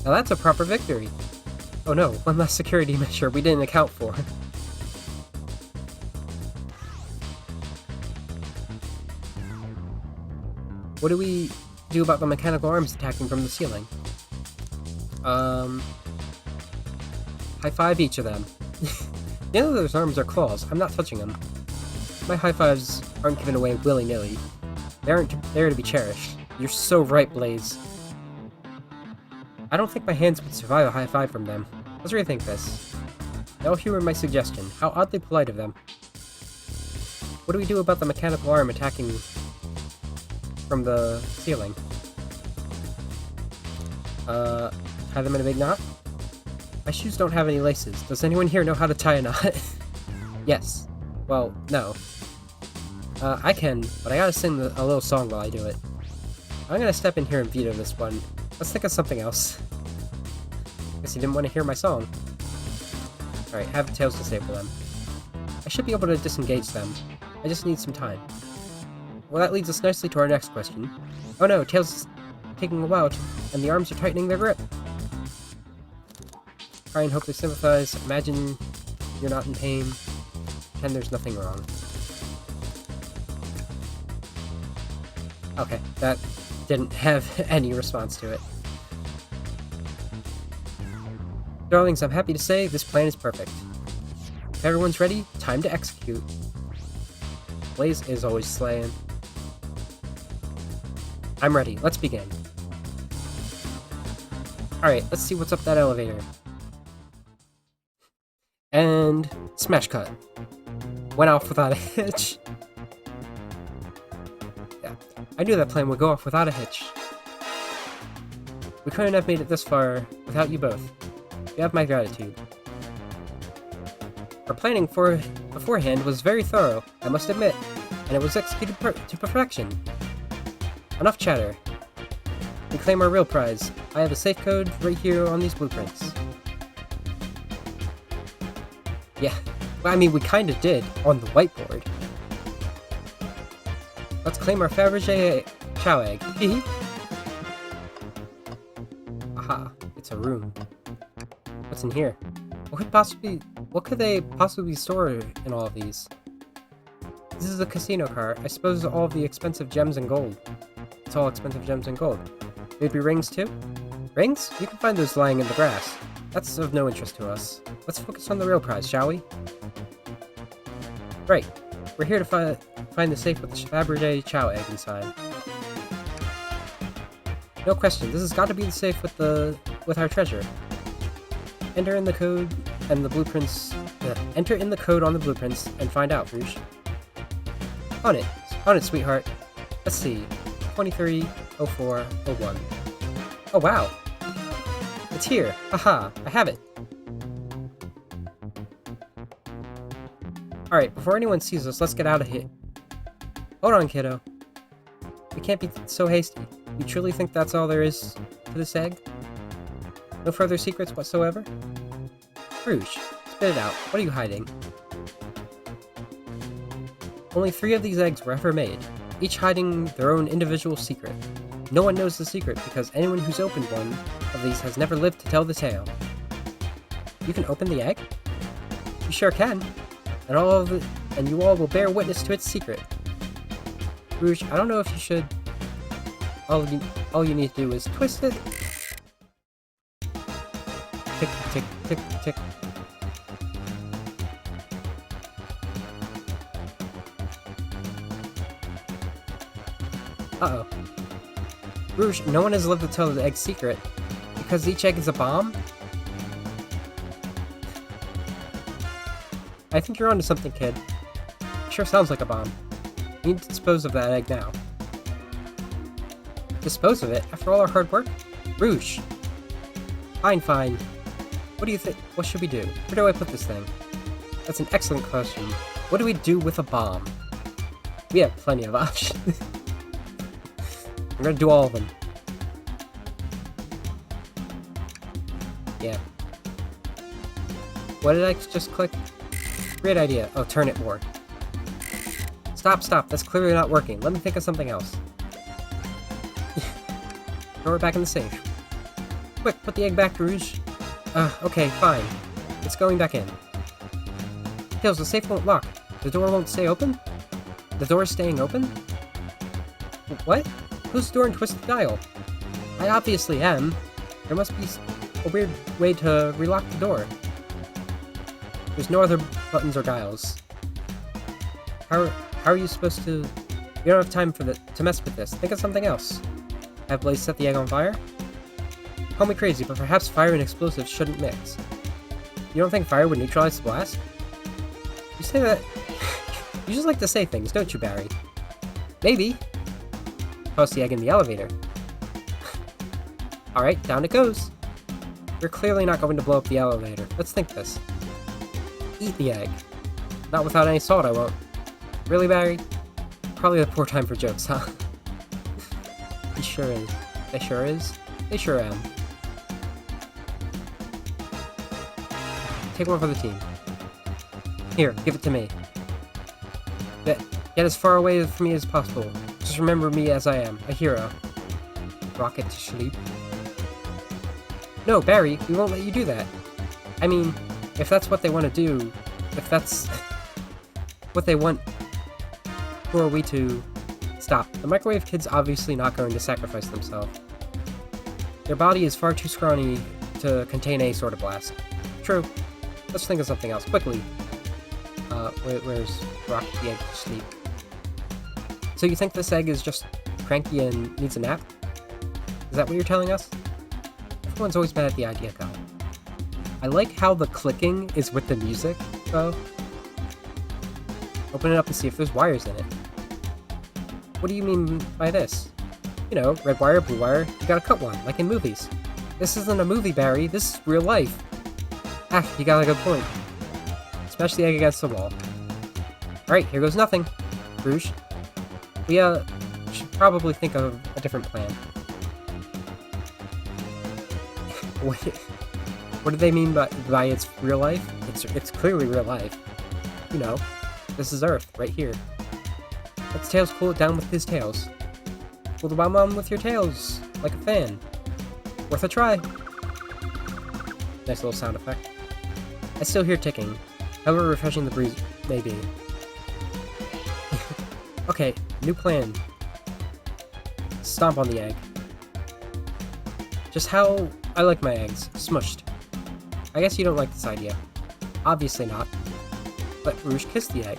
Now that's a proper victory! Oh no, one less security measure we didn't account for. What do we do about the mechanical arms attacking from the ceiling? High five each of them. Neither of those arms are claws. I'm not touching them. My high fives aren't given away willy-nilly. They aren't there to be cherished. You're so right, Blaze. I don't think my hands would survive a high five from them. Let's rethink this. They'll humor my suggestion. How oddly polite of them. What do we do about the mechanical arm attacking from the ceiling? Tie them in a big knot? My shoes don't have any laces. Does anyone here know how to tie a knot? Yes. Well, no. I can, but I gotta sing a little song while I do it. I'm gonna step in here and veto this one. Let's think of something else. Guess you didn't want to hear my song. Alright, have Tails disable them. I should be able to disengage them. I just need some time. Well, that leads us nicely to our next question. Oh no, Tails is taking a while, and the arms are tightening their grip. Try and hope they sympathize. Imagine you're not in pain. Pretend there's nothing wrong. Okay, that didn't have any response to it. Darlings, I'm happy to say this plan is perfect. If everyone's ready, time to execute. Blaze is always slaying. I'm ready, let's begin. Alright, let's see what's up that elevator. And smash cut. Went off without a hitch. Yeah, I knew that plan would go off without a hitch. We couldn't have made it this far without you both. You have my gratitude. Our planning beforehand was very thorough, I must admit, and it was executed to perfection. Enough chatter. We claim our real prize. I have a safe code right here on these blueprints. Yeah, well, I mean, we kinda did on the whiteboard. Let's claim our Fabergé Chow Egg. Hehe. Aha, it's a room. What's in here? What could they possibly store in all of these? This is a casino car. I suppose all of the expensive gems and gold. It's all expensive gems and gold. Maybe rings too? Rings? You can find those lying in the grass. That's of no interest to us. Let's focus on the real prize, shall we? Right. We're here to find the safe with the Fabergé Chow Egg inside. No question, this has got to be the safe with our treasure. Enter in the code and the blueprints. Enter in the code on the blueprints and find out, Rouge. On it, sweetheart. Let's see. 230401. Oh wow! It's here! Haha! I have it! Alright, before anyone sees us, let's get out of here. Hold on, kiddo. We can't be so hasty. You truly think that's all there is to this egg? No further secrets whatsoever? Rouge, spit it out. What are you hiding? Only 3 of these eggs were ever made, each hiding their own individual secret. No one knows the secret because anyone who's opened one of these has never lived to tell the tale. You can open the egg? You sure can. And you all will bear witness to its secret. Rouge, I don't know if you should. All you need to do is twist it. Tick, tick, tick, tick. Uh-oh. Rouge, no one has lived to tell the egg's secret. Because each egg is a bomb? I think you're onto something, kid. Sure sounds like a bomb. We need to dispose of that egg now. Dispose of it? After all our hard work? Rouge! Fine, fine. What do you think? What should we do? Where do I put this thing? That's an excellent question. What do we do with a bomb? We have plenty of options. I'm gonna do all of them. Yeah. What did I just click? Great idea. Oh, turn it more. Stop, stop. That's clearly not working. Let me think of something else. Throw it back in the safe. Quick, put the egg back, Rouge. Okay, fine. It's going back in. Tails, the safe won't lock. The door won't stay open? The door is staying open? What? Close the door and twist the dial. I obviously am. There must be a weird way to relock the door. There's no other buttons or dials. How are you supposed to We don't have time to mess with this. Think of something else. Have Blaze set the egg on fire? Call me crazy, but perhaps fire and explosives shouldn't mix. You don't think fire would neutralize the blast? You say that... You just like to say things, don't you, Barry? Maybe. Toss the egg in the elevator. Alright, down it goes. You're clearly not going to blow up the elevator. Let's think this. Eat the egg. Not without any salt, I won't. Really, Barry? Probably a poor time for jokes, huh? He sure is. They sure is? They sure am. Take one for the team. Here, give it to me. Get as far away from me as possible. Just remember me as I am, a hero. Rocket to sleep. No, Barry, we won't let you do that. I mean, if that's what they want to do, if that's what they want, who are we to stop? The microwave kid's obviously not going to sacrifice themselves. Their body is far too scrawny to contain any sort of blast. True. Let's think of something else, quickly. Where's Rocket the egg to sleep? So you think this egg is just cranky and needs a nap? Is that what you're telling us? Everyone's always mad at the idea, Kyle. I like how the clicking is with the music, though. Open it up and see if there's wires in it. What do you mean by this? You know, red wire, blue wire, you gotta cut one, like in movies. This isn't a movie, Barry, this is real life. Ah, you got a good point. Smash the egg against the wall. Alright, here goes nothing. Rouge. We, should probably think of a different plan. What do they mean by it's real life? It's clearly real life. You know, this is Earth, right here. Let's Tails cool it down with his tails. Cool the bomb on with your tails, like a fan. Worth a try. Nice little sound effect. I still hear ticking, however refreshing the breeze may be. Okay, new plan. Stomp on the egg. Just how I like my eggs, smushed. I guess you don't like this idea. Obviously not. But Rouge kissed the egg.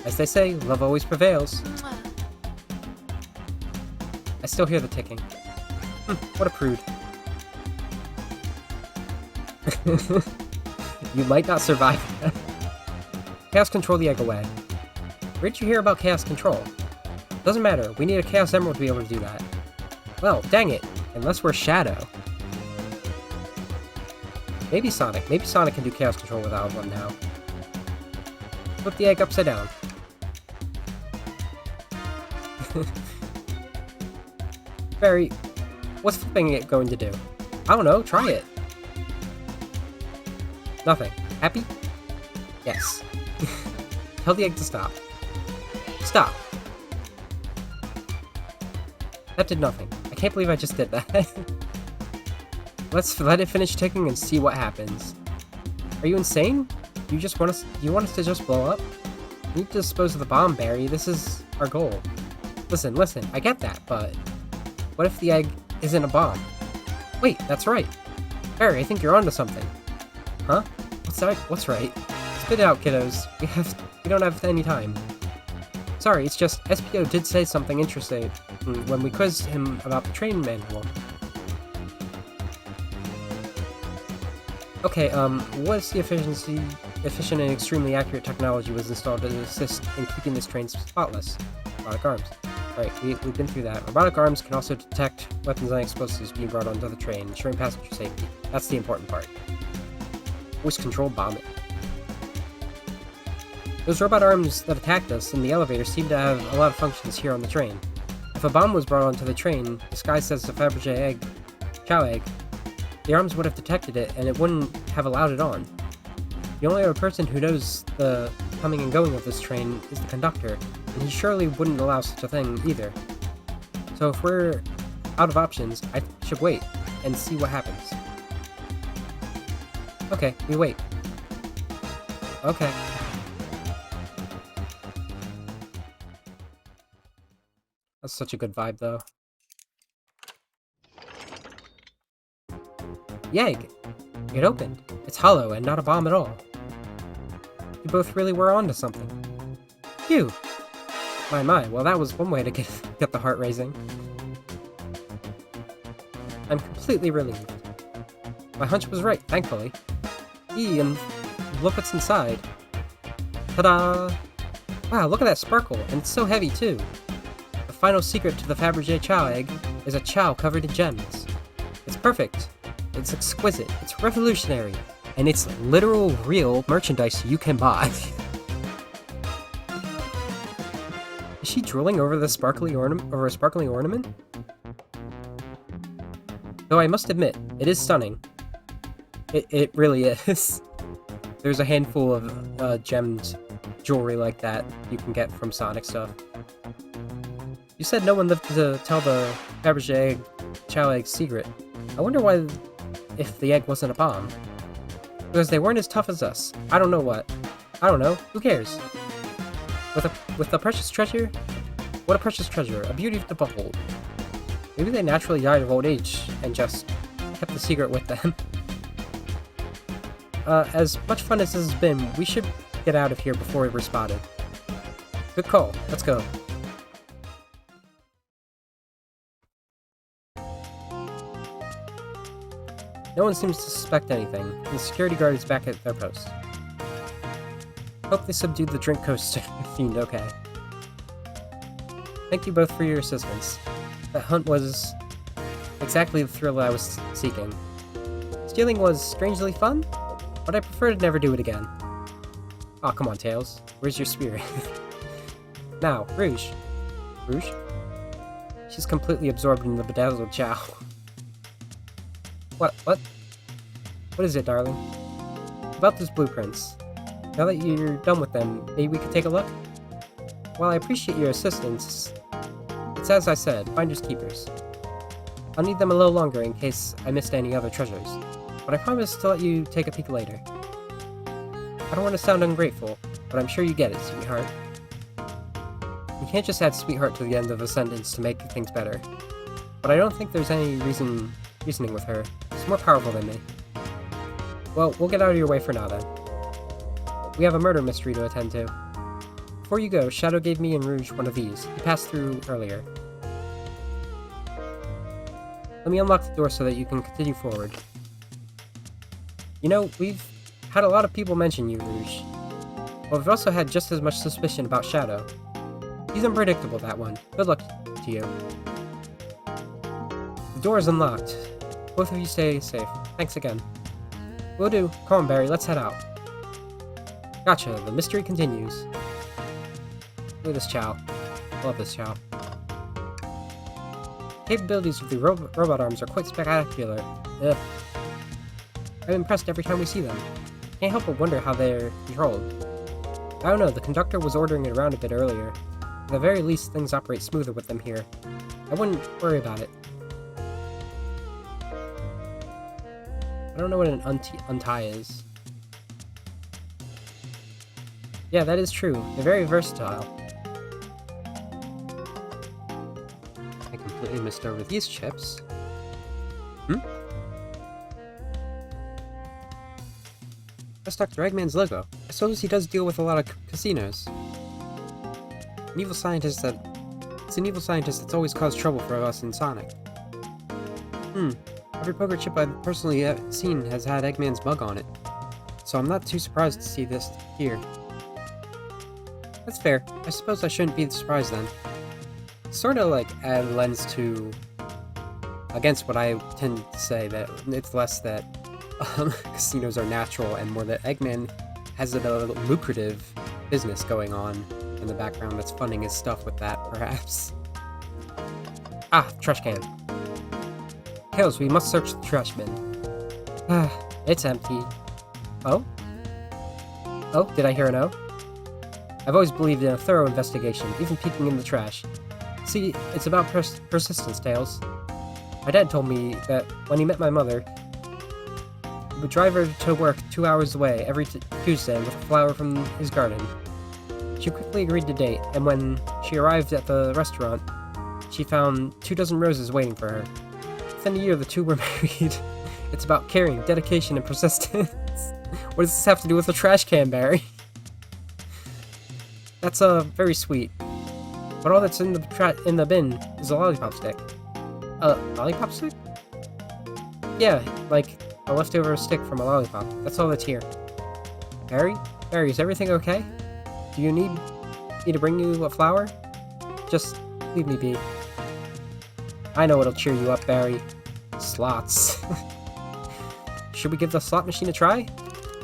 As they say, love always prevails. I still hear the ticking. What a prude. You might not survive that. Chaos Control the egg away. Where'd you hear about Chaos Control? Doesn't matter, we need a Chaos Emerald to be able to do that. Well, dang it, unless we're Shadow. Maybe Sonic can do Chaos Control without one now. Flip the egg upside down. Barry, what's flipping it going to do? I don't know, try it. Nothing. Happy? Yes. Tell the egg to stop. Stop. That did nothing. I can't believe I just did that. Let's let it finish ticking and see what happens. Are you insane? You want us to just blow up? We need to dispose of the bomb, Barry. This is our goal. Listen, I get that, but what if the egg isn't a bomb? Wait, that's right. Barry, I think you're onto something. Huh? What's right? Spit it out, kiddos. We don't have any time. Sorry, it's just SPO did say something interesting when we quizzed him about the train manual. Okay, what's the efficient and extremely accurate technology was installed to assist in keeping this train spotless? Robotic arms. Alright, we've been through that. Robotic arms can also detect weapons and explosives being brought onto the train, ensuring passenger safety. That's the important part. Voice control bomb it. Those robot arms that attacked us in the elevator seem to have a lot of functions here on the train. If a bomb was brought onto the train, disguised as a Fabergé Chow egg, the arms would have detected it and it wouldn't have allowed it on. The only other person who knows the coming and going of this train is the conductor, and he surely wouldn't allow such a thing either. So if we're out of options, I should wait and see what happens. Okay, we wait. Okay. That's such a good vibe, though. The egg! It opened. It's hollow and not a bomb at all. You both really were onto something. Phew! My, well that was one way to get the heart racing. I'm completely relieved. My hunch was right, thankfully. And look what's inside. Ta-da! Wow, look at that sparkle, and it's so heavy too. The final secret to the Fabergé Chow egg is a chow covered in gems. It's perfect. It's exquisite. It's revolutionary. And it's literal, real merchandise you can buy. Is she drooling over the sparkly over a sparkling ornament? Though I must admit, it is stunning. It really is. There's a handful of gemmed jewelry like that you can get from Sonic stuff. You said no one lived to tell the Fabergé Chow egg secret. I wonder why, if the egg wasn't a bomb. Because they weren't as tough as us. I don't know what. I don't know. Who cares? With a precious treasure? What a precious treasure. A beauty to behold. Maybe they naturally died of old age and just kept the secret with them. As much fun as this has been, we should get out of here before we're spotted. Good call. Let's go. No one seems to suspect anything, and the security guard is back at their post. Hope they subdued the drink coaster fiend okay. Thank you both for your assistance. That hunt was exactly the thrill I was seeking. Stealing was strangely fun, but I prefer to never do it again. Aw, come on, Tails. Where's your spirit? Now, Rouge. Rouge? She's completely absorbed in the bedazzled chow. What? What is it, darling? About those blueprints. Now that you're done with them, maybe we could take a look? While I appreciate your assistance, it's as I said, finders keepers. I'll need them a little longer in case I missed any other treasures, but I promise to let you take a peek later. I don't want to sound ungrateful, but I'm sure you get it, sweetheart. You can't just add sweetheart to the end of a sentence to make things better. But I don't think there's any reasoning with her. She's more powerful than me. Well, we'll get out of your way for now then. We have a murder mystery to attend to. Before you go, Shadow gave me and Rouge one of these. He passed through earlier. Let me unlock the door so that you can continue forward. You know, we've had a lot of people mention you, Rouge. But we've also had just as much suspicion about Shadow. He's unpredictable, that one. Good luck to you. The door is unlocked. Both of you stay safe. Thanks again. Will do. Come on, Barry, let's head out. Gotcha, the mystery continues. Look at this chow. Love this chow. Capabilities of the robot arms are quite spectacular. Ugh. I'm impressed every time we see them. Can't help but wonder how they're controlled. I don't know, the conductor was ordering it around a bit earlier. At the very least, things operate smoother with them here. I wouldn't worry about it. I don't know what an untie is. Yeah, that is true. They're very versatile. I completely missed over these chips. That's Dr. Eggman's logo. I suppose he does deal with a lot of casinos. It's an evil scientist that's always caused trouble for us in Sonic. Every poker chip I've personally seen has had Eggman's mug on it. So I'm not too surprised to see this here. That's fair. I suppose I shouldn't be surprised then. Sort of like add lens to against what I tend to say, that it's less that casinos are natural and more that Eggman has a lucrative business going on in the background that's funding his stuff with that, perhaps. Ah, trash can. Tails, we must search the trash bin. It's empty. Oh? Oh, did I hear an O? I've always believed in a thorough investigation, even peeking in the trash. See, it's about persistence, Tails. My dad told me that when he met my mother, he would drive her to work 2 hours away every Tuesday with a flower from his garden. She quickly agreed to date, and when she arrived at the restaurant, she found 24 roses waiting for her. Within a year, the two were married. It's about caring, dedication, and persistence. What does this have to do with a trash can, Barry? That's very sweet. But all that's in the bin is a lollipop stick. A lollipop stick? Yeah, like a leftover stick from a lollipop. That's all that's here. Barry? Barry, is everything okay? Do you need me to bring you a flower? Just leave me be. I know what'll cheer you up, Barry. Slots. Should we give the slot machine a try?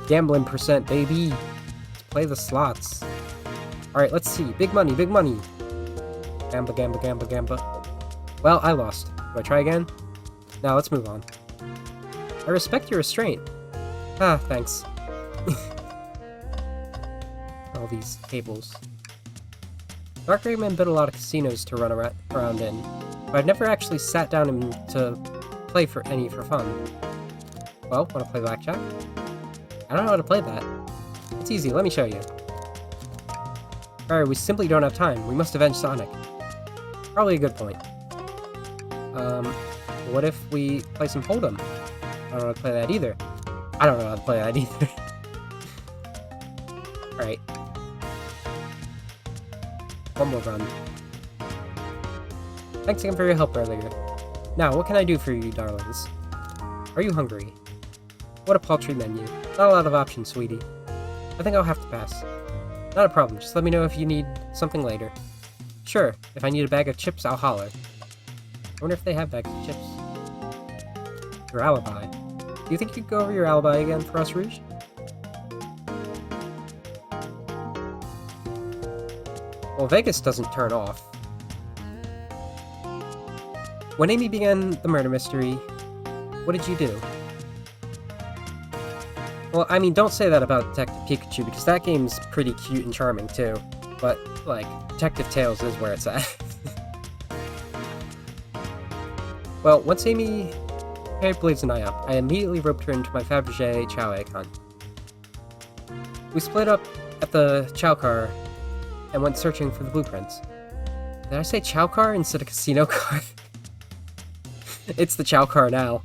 Gambling percent, baby. Let's play the slots. Alright, let's see. Big money, big money. Gamba, gamba, gamba, gamba. Well, I lost. Do I try again? Now, let's move on. I respect your restraint. Ah, thanks. All these tables. Dark Eggman built a lot of casinos to run around in, but I've never actually sat down to play for fun. Well, wanna play blackjack? I don't know how to play that. It's easy, let me show you. Alright, we simply don't have time. We must avenge Sonic. Probably a good point. What if we play some Hold'em? I don't know how to play that either. I don't know how to play that either. Alright. One more run. Thanks again for your help earlier. Now, what can I do for you, darlings? Are you hungry? What a paltry menu. Not a lot of options, sweetie. I think I'll have to pass. Not a problem, just let me know if you need something later. Sure, if I need a bag of chips, I'll holler. I wonder if they have bags of chips. Your alibi. Do you think you'd go over your alibi again for us, Rouge? Well, Vegas doesn't turn off. When Amy began the murder mystery, what did you do? Well, I mean, don't say that about Detective Pikachu, because that game's pretty cute and charming, too. But, like, Detective Tales is where it's at. Well, once Amy paired Blaze and I up, I immediately roped her into my Fabergé Chow egg hunt. We split up at the Chow car and went searching for the blueprints. Did I say Chow car instead of casino car? It's the Chow car now.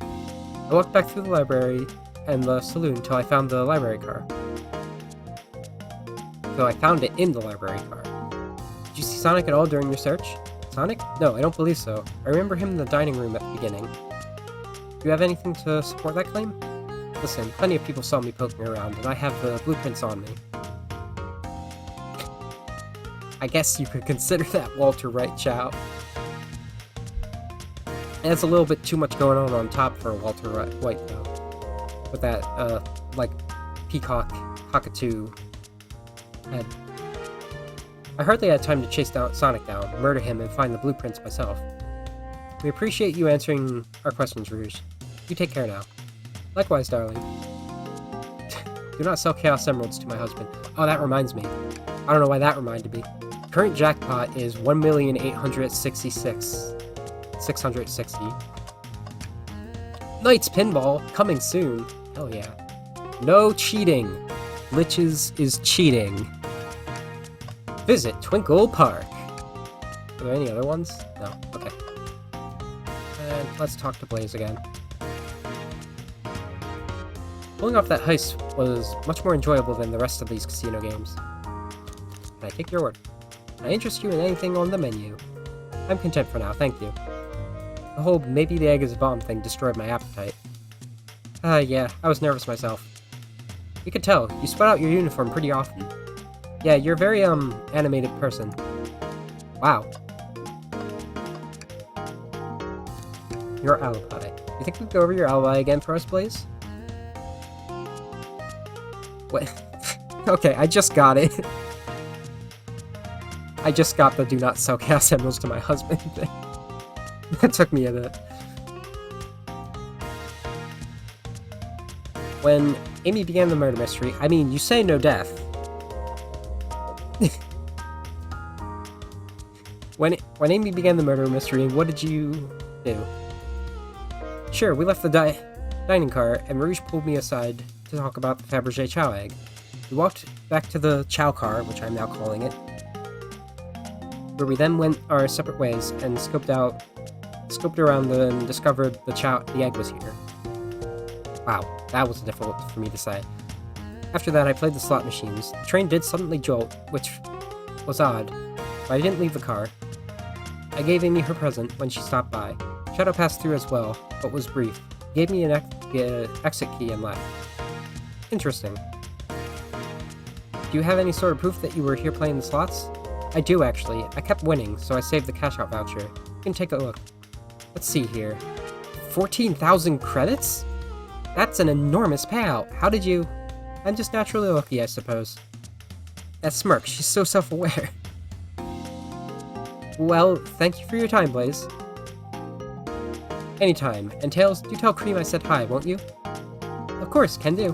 I walked back through the library and the saloon until I found the library car. So I found it in the library car. Did you see Sonic at all during your search? Sonic? No, I don't believe so. I remember him in the dining room at the beginning. Do you have anything to support that claim? Listen, plenty of people saw me poking around, and I have the blueprints on me. I guess you could consider that Walter White Chow. There's a little bit too much going on top for Walter White, though. With that, like, peacock, cockatoo head. I hardly had time to chase Sonic down, murder him, and find the blueprints myself. We appreciate you answering our questions, Rouge. You take care now. Likewise, darling. Do not sell Chaos Emeralds to my husband. Oh, that reminds me. I don't know why that reminded me. Current jackpot is 1,866,660. Knights Pinball, coming soon. Hell yeah. No cheating. Liches is cheating. Visit Twinkle Park. Are there any other ones? No. Okay. And let's talk to Blaze again. Pulling off that heist was much more enjoyable than the rest of these casino games. Can I take your word? Can I interest you in anything on the menu? I'm content for now, thank you. The whole maybe the egg is a bomb thing destroyed my appetite. Yeah, I was nervous myself. You could tell, you sweat out your uniform pretty often. Yeah, you're a very, animated person. Wow. Your alibi. You think we'd go over your alibi again for us, Blaze? What? Okay, I just got it. I just got the do not sell Chaos Emeralds to my husband thing. That took me a bit. When Amy began the murder mystery, I mean, you say no death. When Amy began the murder mystery, what did you do? Sure, we left the dining car, and Rouge pulled me aside to talk about the Fabergé Chow egg. We walked back to the Chow car, which I'm now calling it, where we then went our separate ways and scoped around and discovered the egg was here. Wow, that was difficult for me to say. After that, I played the slot machines. The train did suddenly jolt, which was odd. but I didn't leave the car. I gave Amy her present when she stopped by. Shadow passed through as well, but was brief. He gave me an exit key and left. Interesting. Do you have any sort of proof that you were here playing the slots? I do, actually. I kept winning, so I saved the cash-out voucher. You can take a look. Let's see here. 14,000 credits? That's an enormous payout. How did you... I'm just naturally lucky, I suppose. That smirk, she's so self-aware. Well, thank you for your time, Blaze. Anytime. And Tails, do tell Cream I said hi, won't you? Of course, can do.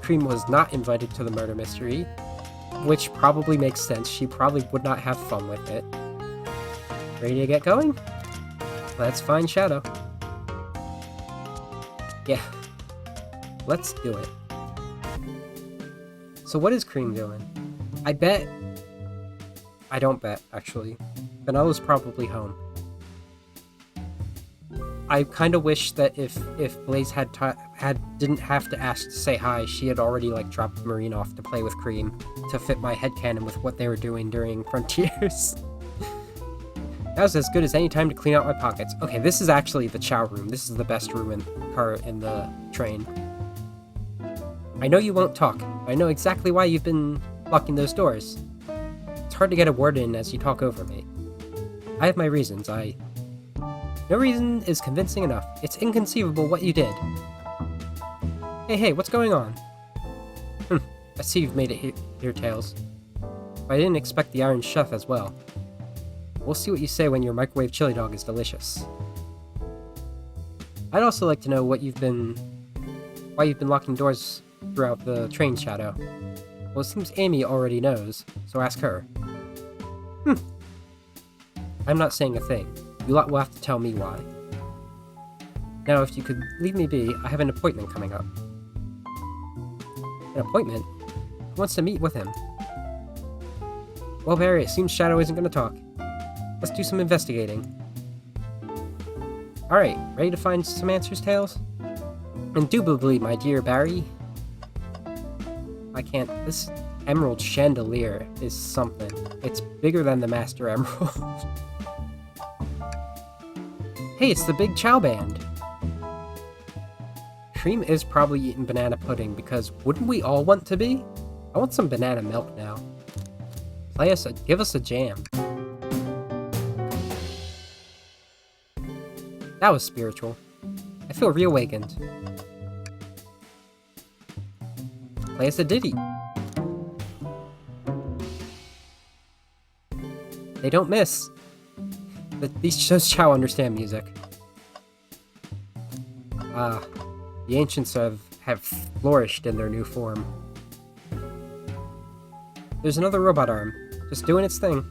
Cream was not invited to the murder mystery, which probably makes sense. She probably would not have fun with it. Ready to get going? Let's find Shadow. Yeah. Let's do it. So what is Cream doing? I bet... I don't bet, actually. Vanilla's probably home. I kind of wish that if Blaze didn't have to ask to say hi, she had already like dropped Marine off to play with Cream to fit my headcanon with what they were doing during Frontiers. That was as good as any time to clean out my pockets. Okay, this is actually the chow room. This is the best room in the train. I know you won't talk, but I know exactly why you've been locking those doors. It's hard to get a word in as you talk over me. I have my reasons. No reason is convincing enough. It's inconceivable what you did. Hey, what's going on? I see you've made it here, Tails. But I didn't expect the Iron Chef as well. We'll see what you say when your microwave chili dog is delicious. I'd also like to know why you've been locking doors throughout the train, Shadow. Well, it seems Amy already knows, so ask her. I'm not saying a thing. You lot will have to tell me why. Now, if you could leave me be, I have an appointment coming up. An appointment? Who wants to meet with him? Well, Barry, it seems Shadow isn't going to talk. Let's do some investigating. Alright, ready to find some answers, Tails? Indubitably, my dear Barry. I can't... This emerald chandelier is something. It's bigger than the Master Emerald. Hey, it's the Big Chow Band! Cream is probably eating banana pudding, because wouldn't we all want to be? I want some banana milk now. Give us a jam. That was spiritual. I feel reawakened. Play us a ditty. They don't miss. Those Chow understand music. The ancients have flourished in their new form. There's another robot arm, just doing its thing.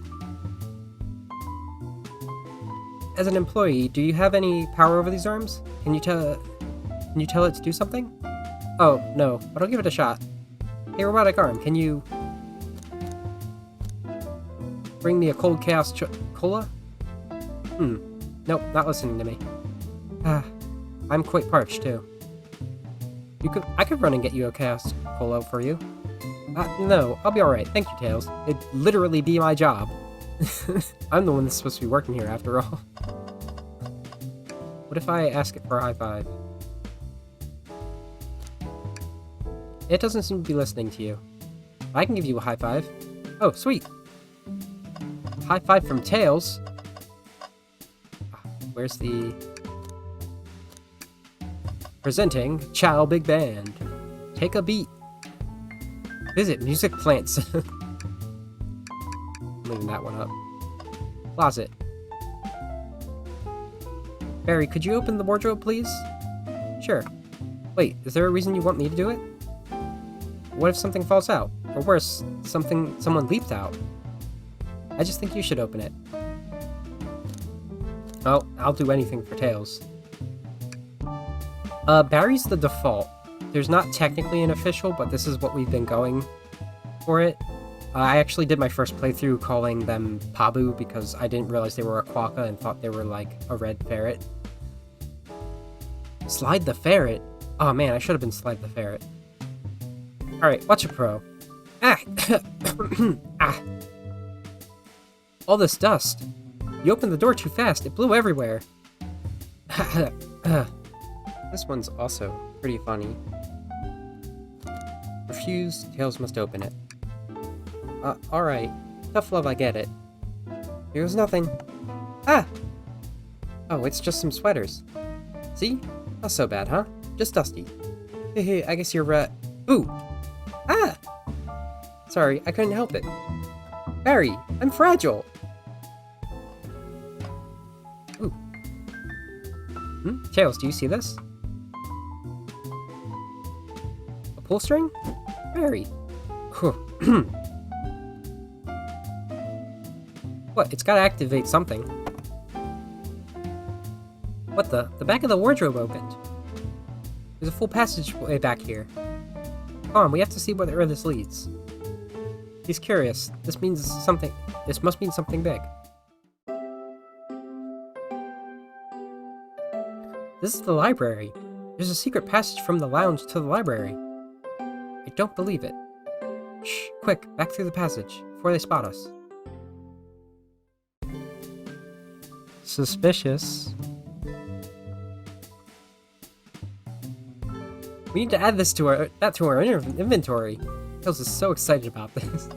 As an employee, do you have any power over these arms? Can you tell it to do something? Oh, no, but I'll give it a shot. Hey, robotic arm, can you bring me a cold chaos cola? Nope, not listening to me. I'm quite parched, too. I could run and get you a chaos cola for you. No, I'll be alright, thank you, Tails. It'd literally be my job. I'm the one that's supposed to be working here, after all. What if I ask it for a high five? It doesn't seem to be listening to you. I can give you a high five. Oh, sweet. High five from Tails. Where's the... Presenting Chow Big Band. Take a beat. Visit Music Plants. Leaving that one up. Closet. Barry, could you open the wardrobe, please? Sure. Wait, is there a reason you want me to do it? What if something falls out? Or worse, someone leaped out? I just think you should open it. Oh, I'll do anything for Tails. Barry's the default. There's not technically an official, but this is what we've been going for it. I actually did my first playthrough calling them Pabu because I didn't realize they were a quokka and thought they were like a red ferret. Slide the Ferret? Oh man, I should have been Slide the Ferret. Alright, watch a pro. Ah! Ah! All this dust. You opened the door too fast. It blew everywhere. This one's also pretty funny. Refuse, Tails must open it. Alright. Tough love, I get it. Here's nothing. Ah! Oh, it's just some sweaters. See? Not so bad, huh? Just dusty. Hey, I guess you're, Ooh! Ah! Sorry, I couldn't help it. Barry, I'm fragile! Ooh. Tails, do you see this? A pull string? Barry. What? It's gotta activate something. What the? The back of the wardrobe opened. There's a full passageway back here. Come on, we have to see where this leads. He's curious. This must mean something big. This is the library. There's a secret passage from the lounge to the library. I don't believe it. Shh, quick, back through the passage, before they spot us. Suspicious. We need to add this to our inventory. Tails is so excited about this.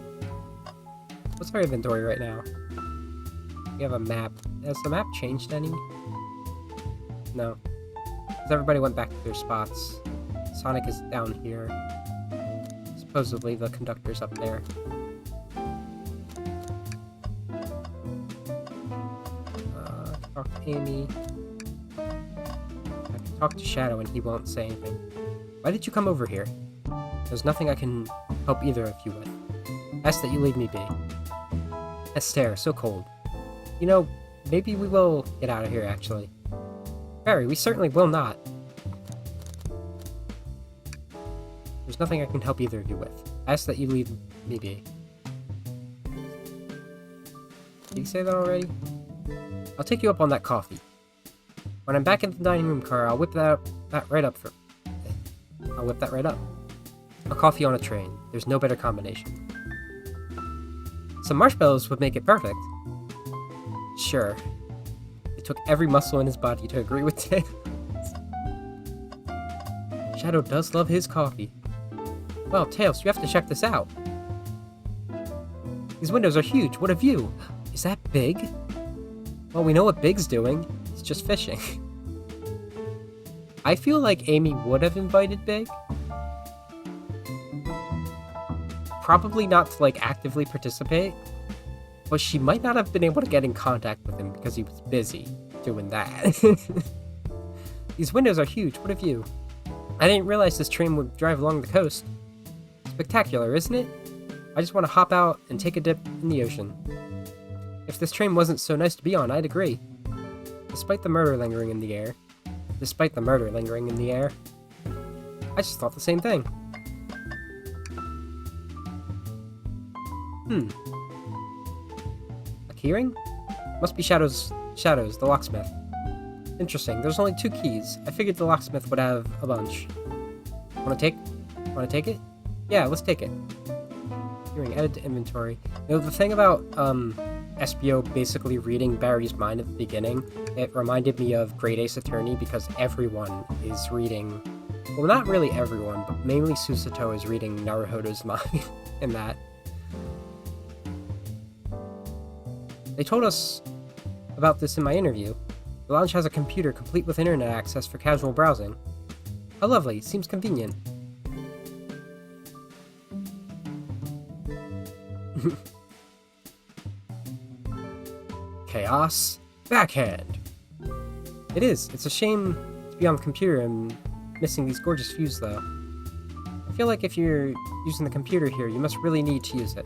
What's our inventory right now? We have a map. Has the map changed any? No. Because everybody went back to their spots. Sonic is down here. Supposedly the conductor's up there. Talk to Amy. I can talk to Shadow and he won't say anything. Why did you come over here? There's nothing I can help either of you with. Ask that you leave me be. Esther, so cold. You know, maybe we will get out of here, actually. Barry, we certainly will not. There's nothing I can help either of you with. Ask that you leave me be. Did you say that already? I'll take you up on that coffee. When I'm back in the dining room car, I'll whip that right up. I'll whip that right up. A coffee on a train. There's no better combination. Some marshmallows would make it perfect. Sure. It took every muscle in his body to agree with Tails. Shadow does love his coffee. Well, Tails, you have to check this out. These windows are huge. What a view. Is that Big? Well, we know what Big's doing. He's just fishing. I feel like Amy would have invited Big. Probably not to, like, actively participate, but she might not have been able to get in contact with him because he was busy doing that. These windows are huge. What a view. I didn't realize this train would drive along the coast. Spectacular, isn't it? I just want to hop out and take a dip in the ocean. If this train wasn't so nice to be on, I'd agree. Despite the murder lingering in the air, I just thought the same thing. A keyring? Must be Shadows, the locksmith. Interesting, there's only 2 keys. I figured the locksmith would have a bunch. Wanna take it? Yeah, let's take it. Keyring added to inventory. You know, the thing about, Espio basically reading Barry's mind at the beginning, it reminded me of Great Ace Attorney because everyone is reading, well, not really everyone, but mainly Susato is reading Naruhodo's mind in that. They told us about this in my interview. The lounge has a computer complete with internet access for casual browsing. How lovely, seems convenient. Chaos Backhand. It is. It's a shame to be on the computer and missing these gorgeous views, though. I feel like if you're using the computer here, you must really need to use it.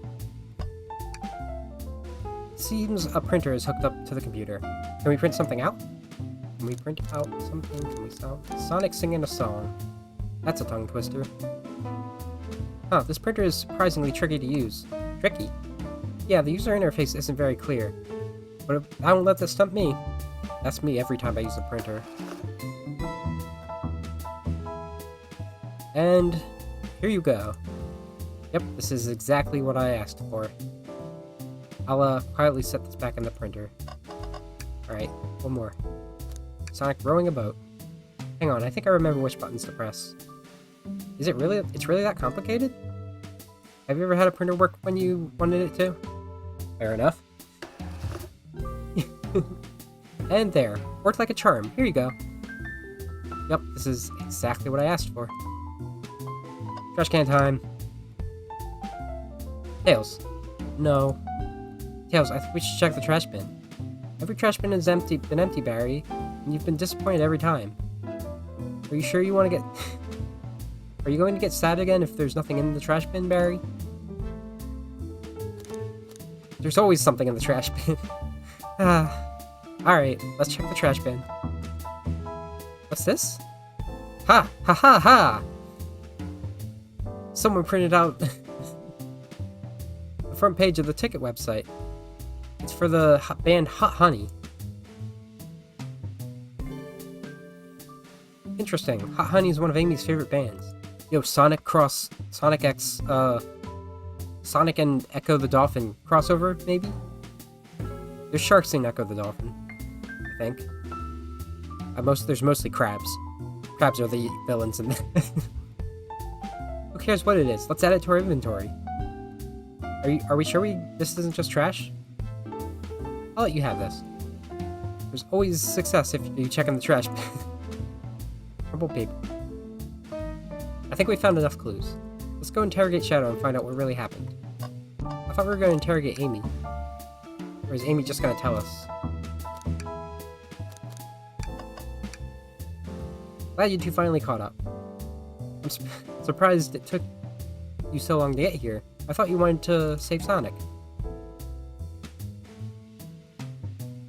Seems a printer is hooked up to the computer. Can we print something out? Can we print out something? Can we sound? Sonic singing a song. That's a tongue twister. Huh, this printer is surprisingly tricky to use. Tricky? Yeah, the user interface isn't very clear. But I won't let this stump me. That's me every time I use a printer. And here you go. Yep, this is exactly what I asked for. I'll quietly set this back in the printer. Alright, one more. Sonic rowing a boat. Hang on, I think I remember which buttons to press. Is it really? It's really that complicated? Have you ever had a printer work when you wanted it to? Fair enough. And there. Worked like a charm. Here you go. Yep, this is exactly what I asked for. Trash can time. Tails. No. Tails, I think we should check the trash bin. Every trash bin has been empty, Barry, and you've been disappointed every time. Are you sure you want to get... Are you going to get sad again if there's nothing in the trash bin, Barry? There's always something in the trash bin. Alright, let's check the trash bin. What's this? Ha! Ha ha ha! Someone printed out the front page of the ticket website. It's for the band Hot Honey. Interesting. Hot Honey is one of Amy's favorite bands. Yo, Sonic X, Sonic and Echo the Dolphin crossover, maybe? There's sharks in Echo the Dolphin, I think. There's mostly crabs. Crabs are the villains in this. Who cares what it is? Let's add it to our inventory. Are we sure this isn't just trash? I'll let you have this. There's always success if you check in the trash bin. Crumpled paper. I think we found enough clues. Let's go interrogate Shadow and find out what really happened. I thought we were going to interrogate Amy. Or is Amy just going to tell us? Glad you two finally caught up. I'm surprised it took you so long to get here. I thought you wanted to save Sonic.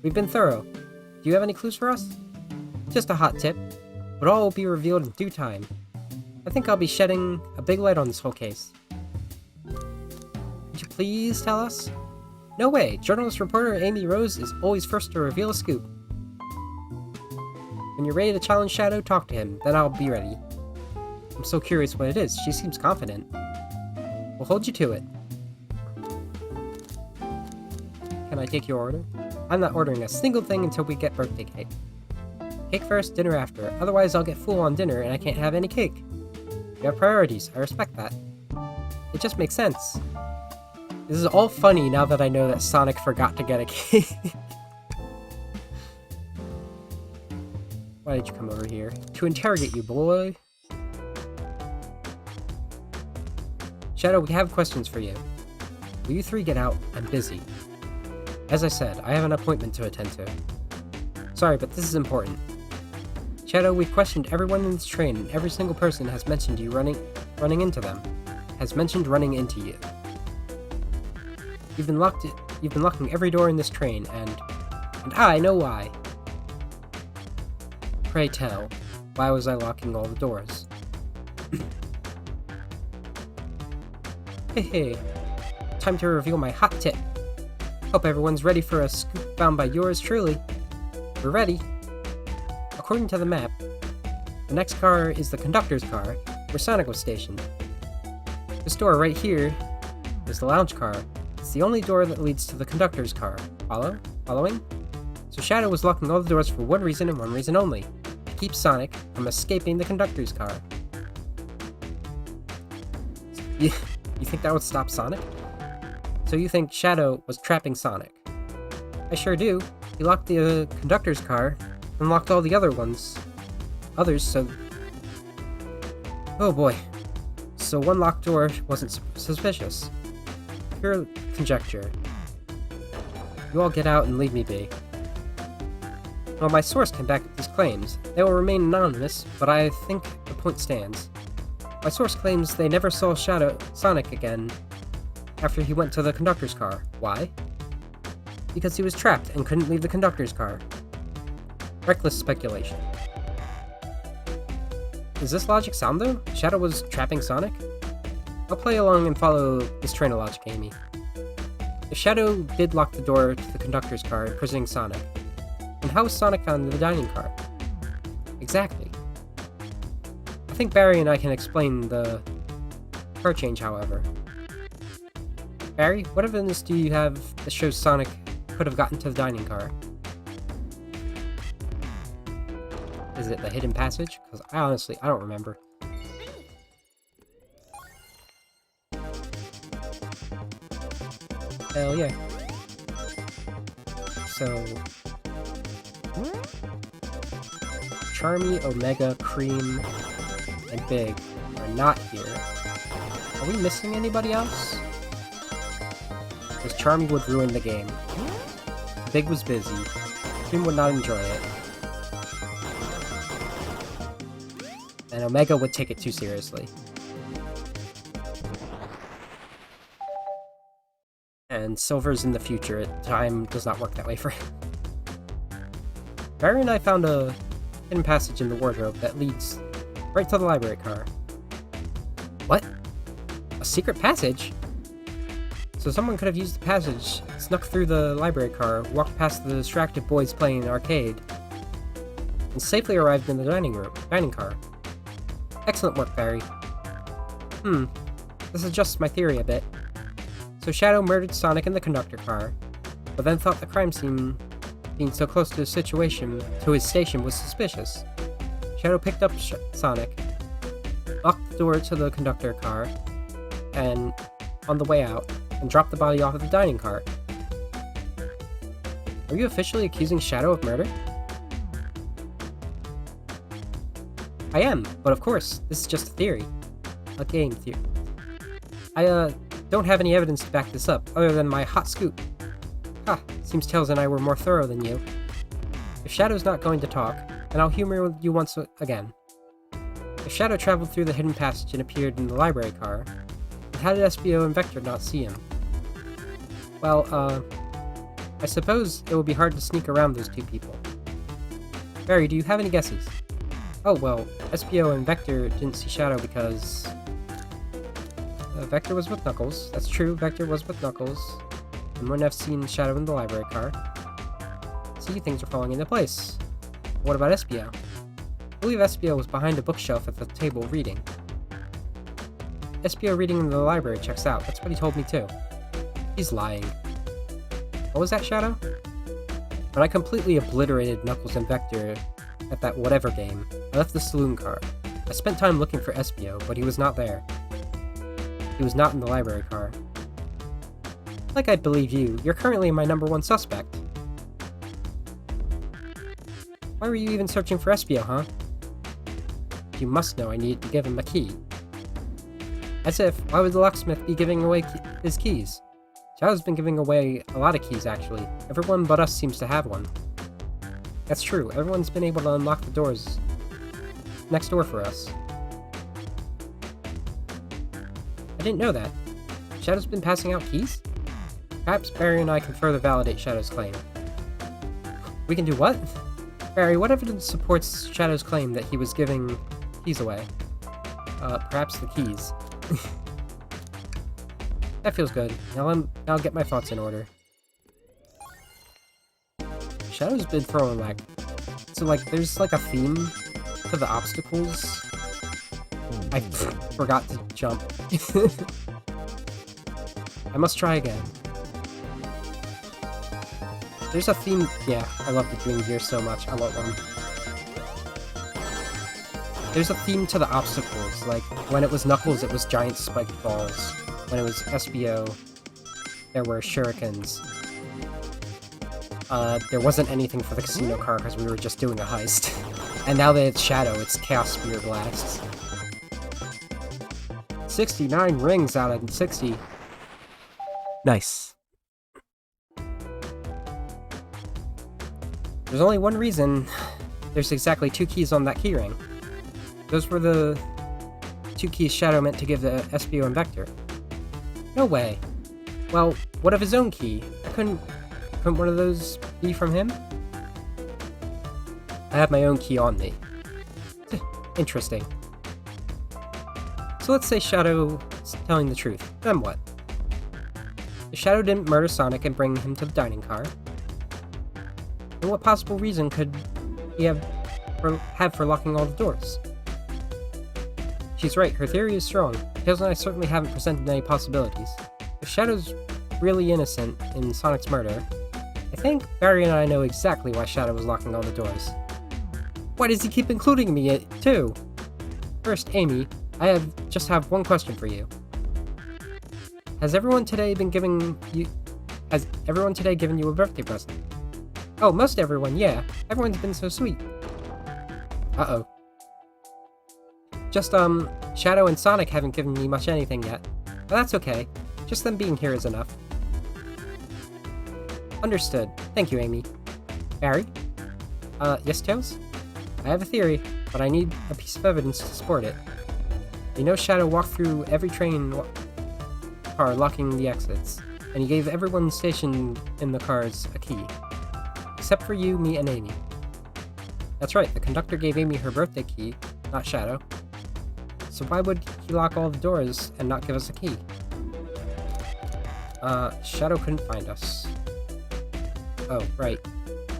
We've been thorough. Do you have any clues for us? Just a hot tip, but all will be revealed in due time. I think I'll be shedding a big light on this whole case. Could you please tell us? No way! Journalist reporter Amy Rose is always first to reveal a scoop. When you're ready to challenge Shadow, talk to him, then I'll be ready. I'm so curious what it is. She seems confident. We'll hold you to it. Can I take your order? I'm not ordering a single thing until we get birthday cake. Cake first, dinner after. Otherwise, I'll get full on dinner and I can't have any cake. You have priorities. I respect that. It just makes sense. This is all funny now that I know that Sonic forgot to get a cake. Why did you come over here? To interrogate you, boy. Shadow, we have questions for you. Will you three get out? I'm busy. As I said, I have an appointment to attend to. Sorry, but this is important. Shadow, we've questioned everyone in this train, and every single person has mentioned you running into them. Has mentioned running into you. You've been locking every door in this train, and I know why. Pray tell, why was I locking all the doors? Hey, time to reveal my hot tip. Hope everyone's ready for a scoop found by yours truly. We're ready. According to the map, the next car is the conductor's car, where Sonic was stationed. This door right here is the lounge car. It's the only door that leads to the conductor's car. Following? So Shadow was locking all the doors for one reason and one reason only. To keep Sonic from escaping the conductor's car. You think that would stop Sonic? So you think Shadow was trapping Sonic? I sure do. He locked the conductor's car and locked all the others, so... Oh boy. So one locked door wasn't suspicious. Pure conjecture. You all get out and leave me be. Well, my source can back up these claims. They will remain anonymous, but I think the point stands. My source claims they never saw Sonic again after he went to the conductor's car. Why? Because he was trapped and couldn't leave the conductor's car. Reckless speculation. Is this logic sound though? Shadow was trapping Sonic? I'll play along and follow this train of logic, Amy. If Shadow did lock the door to the conductor's car, imprisoning Sonic, then how was Sonic found in the dining car? Exactly. I think Barry and I can explain the car change, however. Barry, what evidence do you have that shows Sonic could have gotten to the dining car? Is it the hidden passage? Because I don't remember. Hell yeah. So... Charmy, Omega, Cream, and Big are not here. Are we missing anybody else? Because Charmy would ruin the game. Big was busy. Cream would not enjoy it. And Omega would take it too seriously. And Silver's in the future. Time does not work that way for him. Barry and I found a hidden passage in the wardrobe that leads right to the library car. What? A secret passage? So someone could have used the passage, snuck through the library car, walked past the distracted boys playing an arcade, and safely arrived in the dining car. Excellent work, Barry. This adjusts my theory a bit. So Shadow murdered Sonic in the conductor car, but then thought the crime scene being so close to his station was suspicious. Shadow picked up Sonic, locked the door to the conductor car, and on the way out, and dropped the body off of the dining car. Are you officially accusing Shadow of murder? I am, but of course, this is just a theory. A game theory. I, don't have any evidence to back this up, other than my hot scoop. Ha, seems Tails and I were more thorough than you. If Shadow's not going to talk, then I'll humor you once again. If Shadow traveled through the hidden passage and appeared in the library car, then how did Espio and Vector not see him? Well, I suppose it would be hard to sneak around those two people. Barry, do you have any guesses? Oh, well, Espio and Vector didn't see Shadow because... Vector was with Knuckles. That's true, Vector was with Knuckles. And wouldn't have seen Shadow in the library car. See, things are falling into place. What about Espio? I believe Espio was behind a bookshelf at the table reading. Espio reading in the library checks out. That's what he told me too. He's lying. What was that, Shadow? When I completely obliterated Knuckles and Vector at that whatever game, I left the saloon car. I spent time looking for Espio, but he was not there. He was not in the library car. Like I believe you, you're currently my #1 suspect. Why were you even searching for Espio, huh? You must know I needed to give him a key. As if, why would the locksmith be giving away his keys? Shadow's been giving away a lot of keys, actually. Everyone but us seems to have one. That's true, everyone's been able to unlock the doors next door for us. I didn't know that. Shadow's been passing out keys? Perhaps Barry and I can further validate Shadow's claim. We can do what? Barry, what evidence supports Shadow's claim that he was giving keys away? Perhaps the keys. That feels good. Now I'll get my thoughts in order. Shadow's been throwing like... So like, there's like a theme to the obstacles. I forgot to jump. I must try again. There's a theme... Yeah, I love the Dream Gear so much. I want one. There's a theme to the obstacles. Like, when it was Knuckles, it was giant spiked balls. When it was Espio, there were shurikens. There wasn't anything for the casino car because we were just doing a heist. And now that it's Shadow, it's Chaos Spear Blasts. 69 rings out of 60. Nice. There's only one reason there's exactly 2 keys on that keyring. Those were the 2 keys Shadow meant to give to Espio and Vector. No way. Well, what of his own key? Couldn't one of those be from him? I have my own key on me. Interesting. So let's say Shadow's telling the truth. Then what? If Shadow didn't murder Sonic and bring him to the dining car, then what possible reason could he have for locking all the doors? She's right, her theory is strong. Tails and I certainly haven't presented any possibilities. If Shadow's really innocent in Sonic's murder, I think Barry and I know exactly why Shadow was locking all the doors. Why does he keep including me, too? First, Amy, I just have one question for you. Has everyone today given you a birthday present? Oh, most everyone, yeah. Everyone's been so sweet. Uh-oh. Just, Shadow and Sonic haven't given me much anything yet. But that's okay. Just them being here is enough. Understood. Thank you, Amy. Barry? Yes, Tails? I have a theory, but I need a piece of evidence to support it. You know Shadow walked through every train car locking the exits, and he gave everyone stationed in the cars a key. Except for you, me, and Amy. That's right, the conductor gave Amy her birthday key, not Shadow. So why would he lock all the doors and not give us a key? Shadow couldn't find us. Oh, right.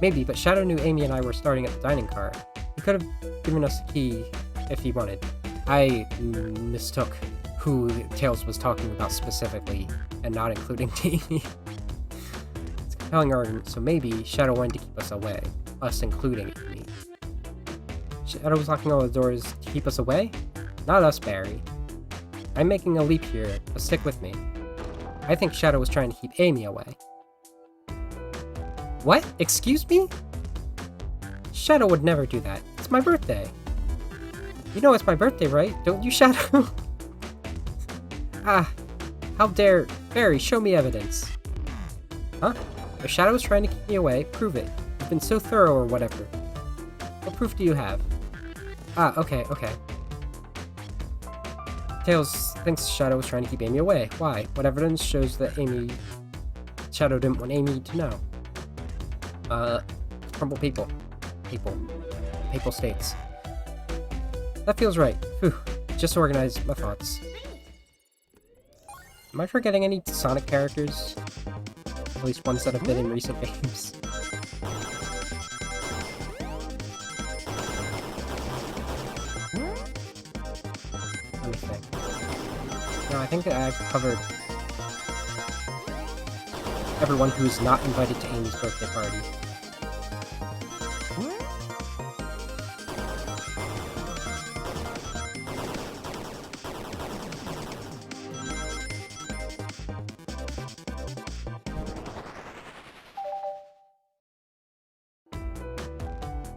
Maybe, but Shadow knew Amy and I were starting at the dining car. He could have given us a key if he wanted. I mistook who Tails was talking about specifically, and not including Amy. It's a compelling argument, so maybe Shadow wanted to keep us away. Us including Amy. Shadow was locking all the doors to keep us away? Not us, Barry. I'm making a leap here, but stick with me. I think Shadow was trying to keep Amy away. What? Excuse me? Shadow would never do that. It's my birthday. You know it's my birthday, right? Don't you, Shadow? Ah, how dare... Barry, show me evidence. Huh? If Shadow was trying to keep me away, prove it. You've been so thorough or whatever. What proof do you have? Ah, okay. Tails thinks Shadow was trying to keep Amy away. Why? What evidence shows that Shadow didn't want Amy to know? Crumble people. Papal states. That feels right. Whew. Just organized my thoughts. Am I forgetting any Sonic characters? At least ones that have been in recent games. Let me think. No, I think that I've covered everyone who's not invited to Amy's birthday party.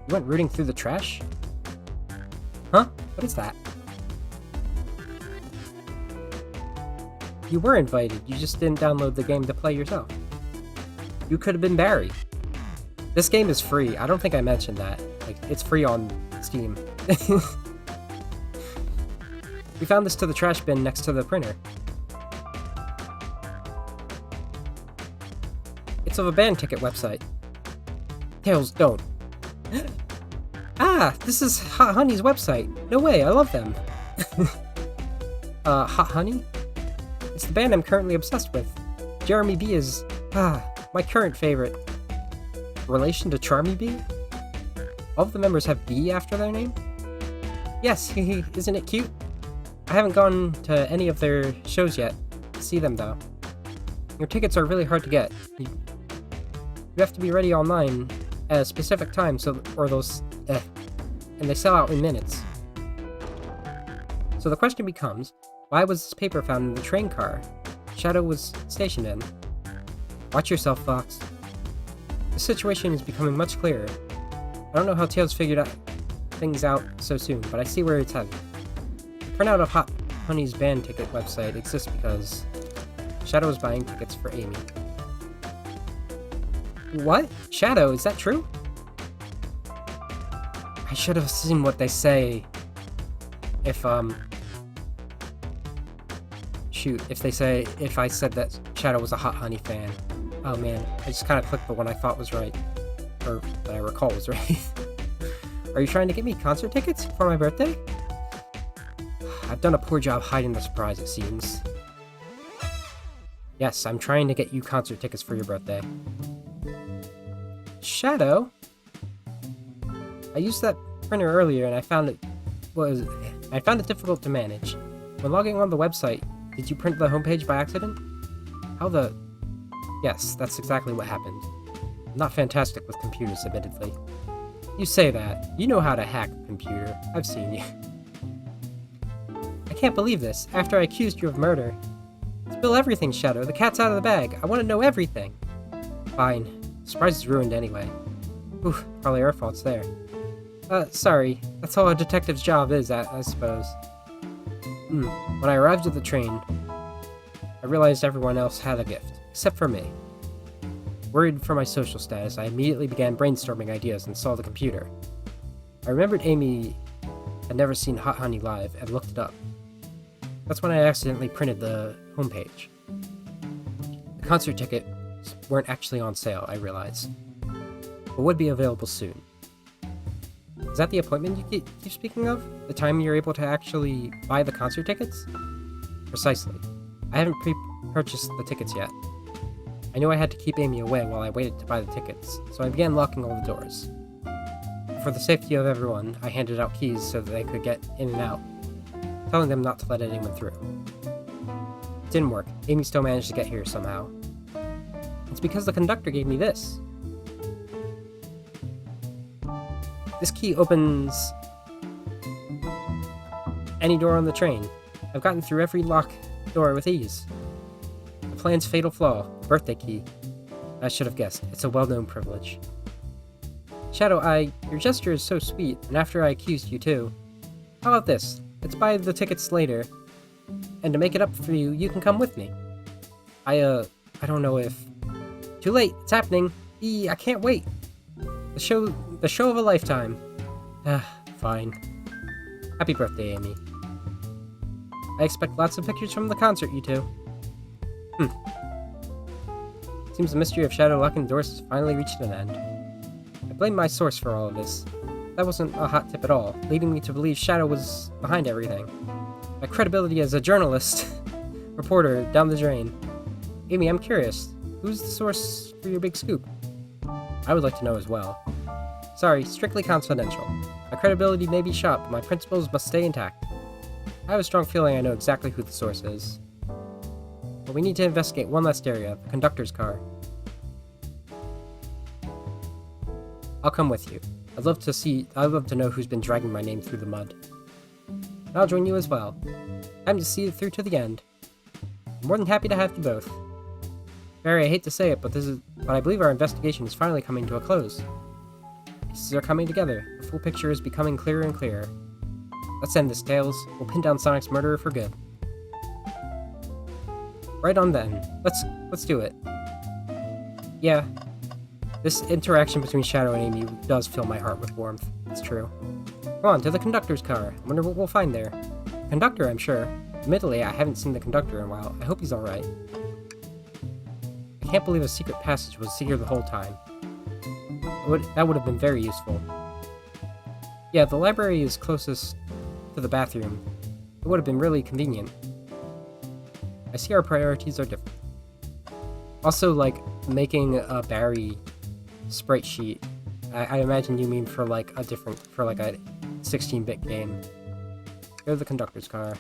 You went rooting through the trash? Huh? What is that? You were invited, you just didn't download the game to play yourself. You could have been Barry. This game is free. I don't think I mentioned that. Like, it's free on Steam. We found this to the trash bin next to the printer. It's of a band ticket website. Tails, don't. Ah, this is Hot Honey's website. No way, I love them. Hot Honey? It's the band I'm currently obsessed with. Jeremy B is, my current favorite. Relation to Charmy B? All of the members have B after their name? Yes, isn't it cute? I haven't gone to any of their shows yet. See them though. Your tickets are really hard to get. You have to be ready online at a specific time, and they sell out in minutes. So the question becomes, why was this paper found in the train car Shadow was stationed in? Watch yourself, Fox. The situation is becoming much clearer. I don't know how Tails figured things out so soon, but I see where it's headed. The printout of Hot Honey's band ticket website exists because Shadow is buying tickets for Amy. What? Shadow, is that true? I should have seen what they say. If I said that Shadow was a Hot Honey fan. Oh man, I just kind of clicked the one I thought was right. Or that I recall was right. Are you trying to get me concert tickets for my birthday? I've done a poor job hiding the surprise, it seems. Yes, I'm trying to get you concert tickets for your birthday. Shadow? I used that printer earlier and I found it difficult to manage. When logging on the website, did you print the homepage by accident? How the... Yes, that's exactly what happened. I'm not fantastic with computers, admittedly. You say that. You know how to hack a computer. I've seen you. I can't believe this. After I accused you of murder. Spill everything, Shadow. The cat's out of the bag. I want to know everything. Fine. The surprise is ruined anyway. Oof, probably our fault's there. Sorry. That's all a detective's job is, I suppose. When I arrived at the train, I realized everyone else had a gift, except for me. Worried for my social status, I immediately began brainstorming ideas and saw the computer. I remembered Amy had never seen Hot Honey live and looked it up. That's when I accidentally printed the homepage. The concert tickets weren't actually on sale, I realized, but would be available soon. Is that the appointment you keep speaking of? The time you're able to actually buy the concert tickets? Precisely. I haven't pre-purchased the tickets yet. I knew I had to keep Amy away while I waited to buy the tickets, so I began locking all the doors. For the safety of everyone, I handed out keys so that they could get in and out, telling them not to let anyone through. It didn't work. Amy still managed to get here somehow. It's because the conductor gave me this. This key opens any door on the train. I've gotten through every lock door with ease. The plan's fatal flaw, the birthday key. I should have guessed. It's a well-known privilege. Shadow, your gesture is so sweet, and after I accused you too. How about this? Let's buy the tickets later, and to make it up for you, you can come with me. I don't know if... Too late, it's happening. I can't wait. The show of a lifetime. Fine. Happy birthday, Amy. I expect lots of pictures from the concert, you two. Seems the mystery of Shadow locking the doors has finally reached an end. I blame my source for all of this. That wasn't a hot tip at all, leading me to believe Shadow was behind everything. My credibility as a journalist, reporter, down the drain. Amy, I'm curious. Who's the source for your big scoop? I would like to know as well. Sorry, strictly confidential. My credibility may be shot, but my principles must stay intact. I have a strong feeling I know exactly who the source is. But we need to investigate one last area, the conductor's car. I'll come with you. I'd love to know who's been dragging my name through the mud. And I'll join you as well. Time to see it through to the end. I'm more than happy to have you both. Barry, I hate to say it, but I believe our investigation is finally coming to a close. Pieces are coming together. The full picture is becoming clearer and clearer. Let's end this, Tails. We'll pin down Sonic's murderer for good. Right on then. Let's do it. Yeah. This interaction between Shadow and Amy does fill my heart with warmth. It's true. Come on, to the conductor's car. I wonder what we'll find there. Conductor, I'm sure. Admittedly, I haven't seen the conductor in a while. I hope he's alright. I can't believe a secret passage was here the whole time. That would have been very useful. Yeah, the library is closest to the bathroom. It would have been really convenient. I see our priorities are different. Also, like, making a Barry sprite sheet. I imagine you mean for like a 16-bit game. Go to the conductor's car.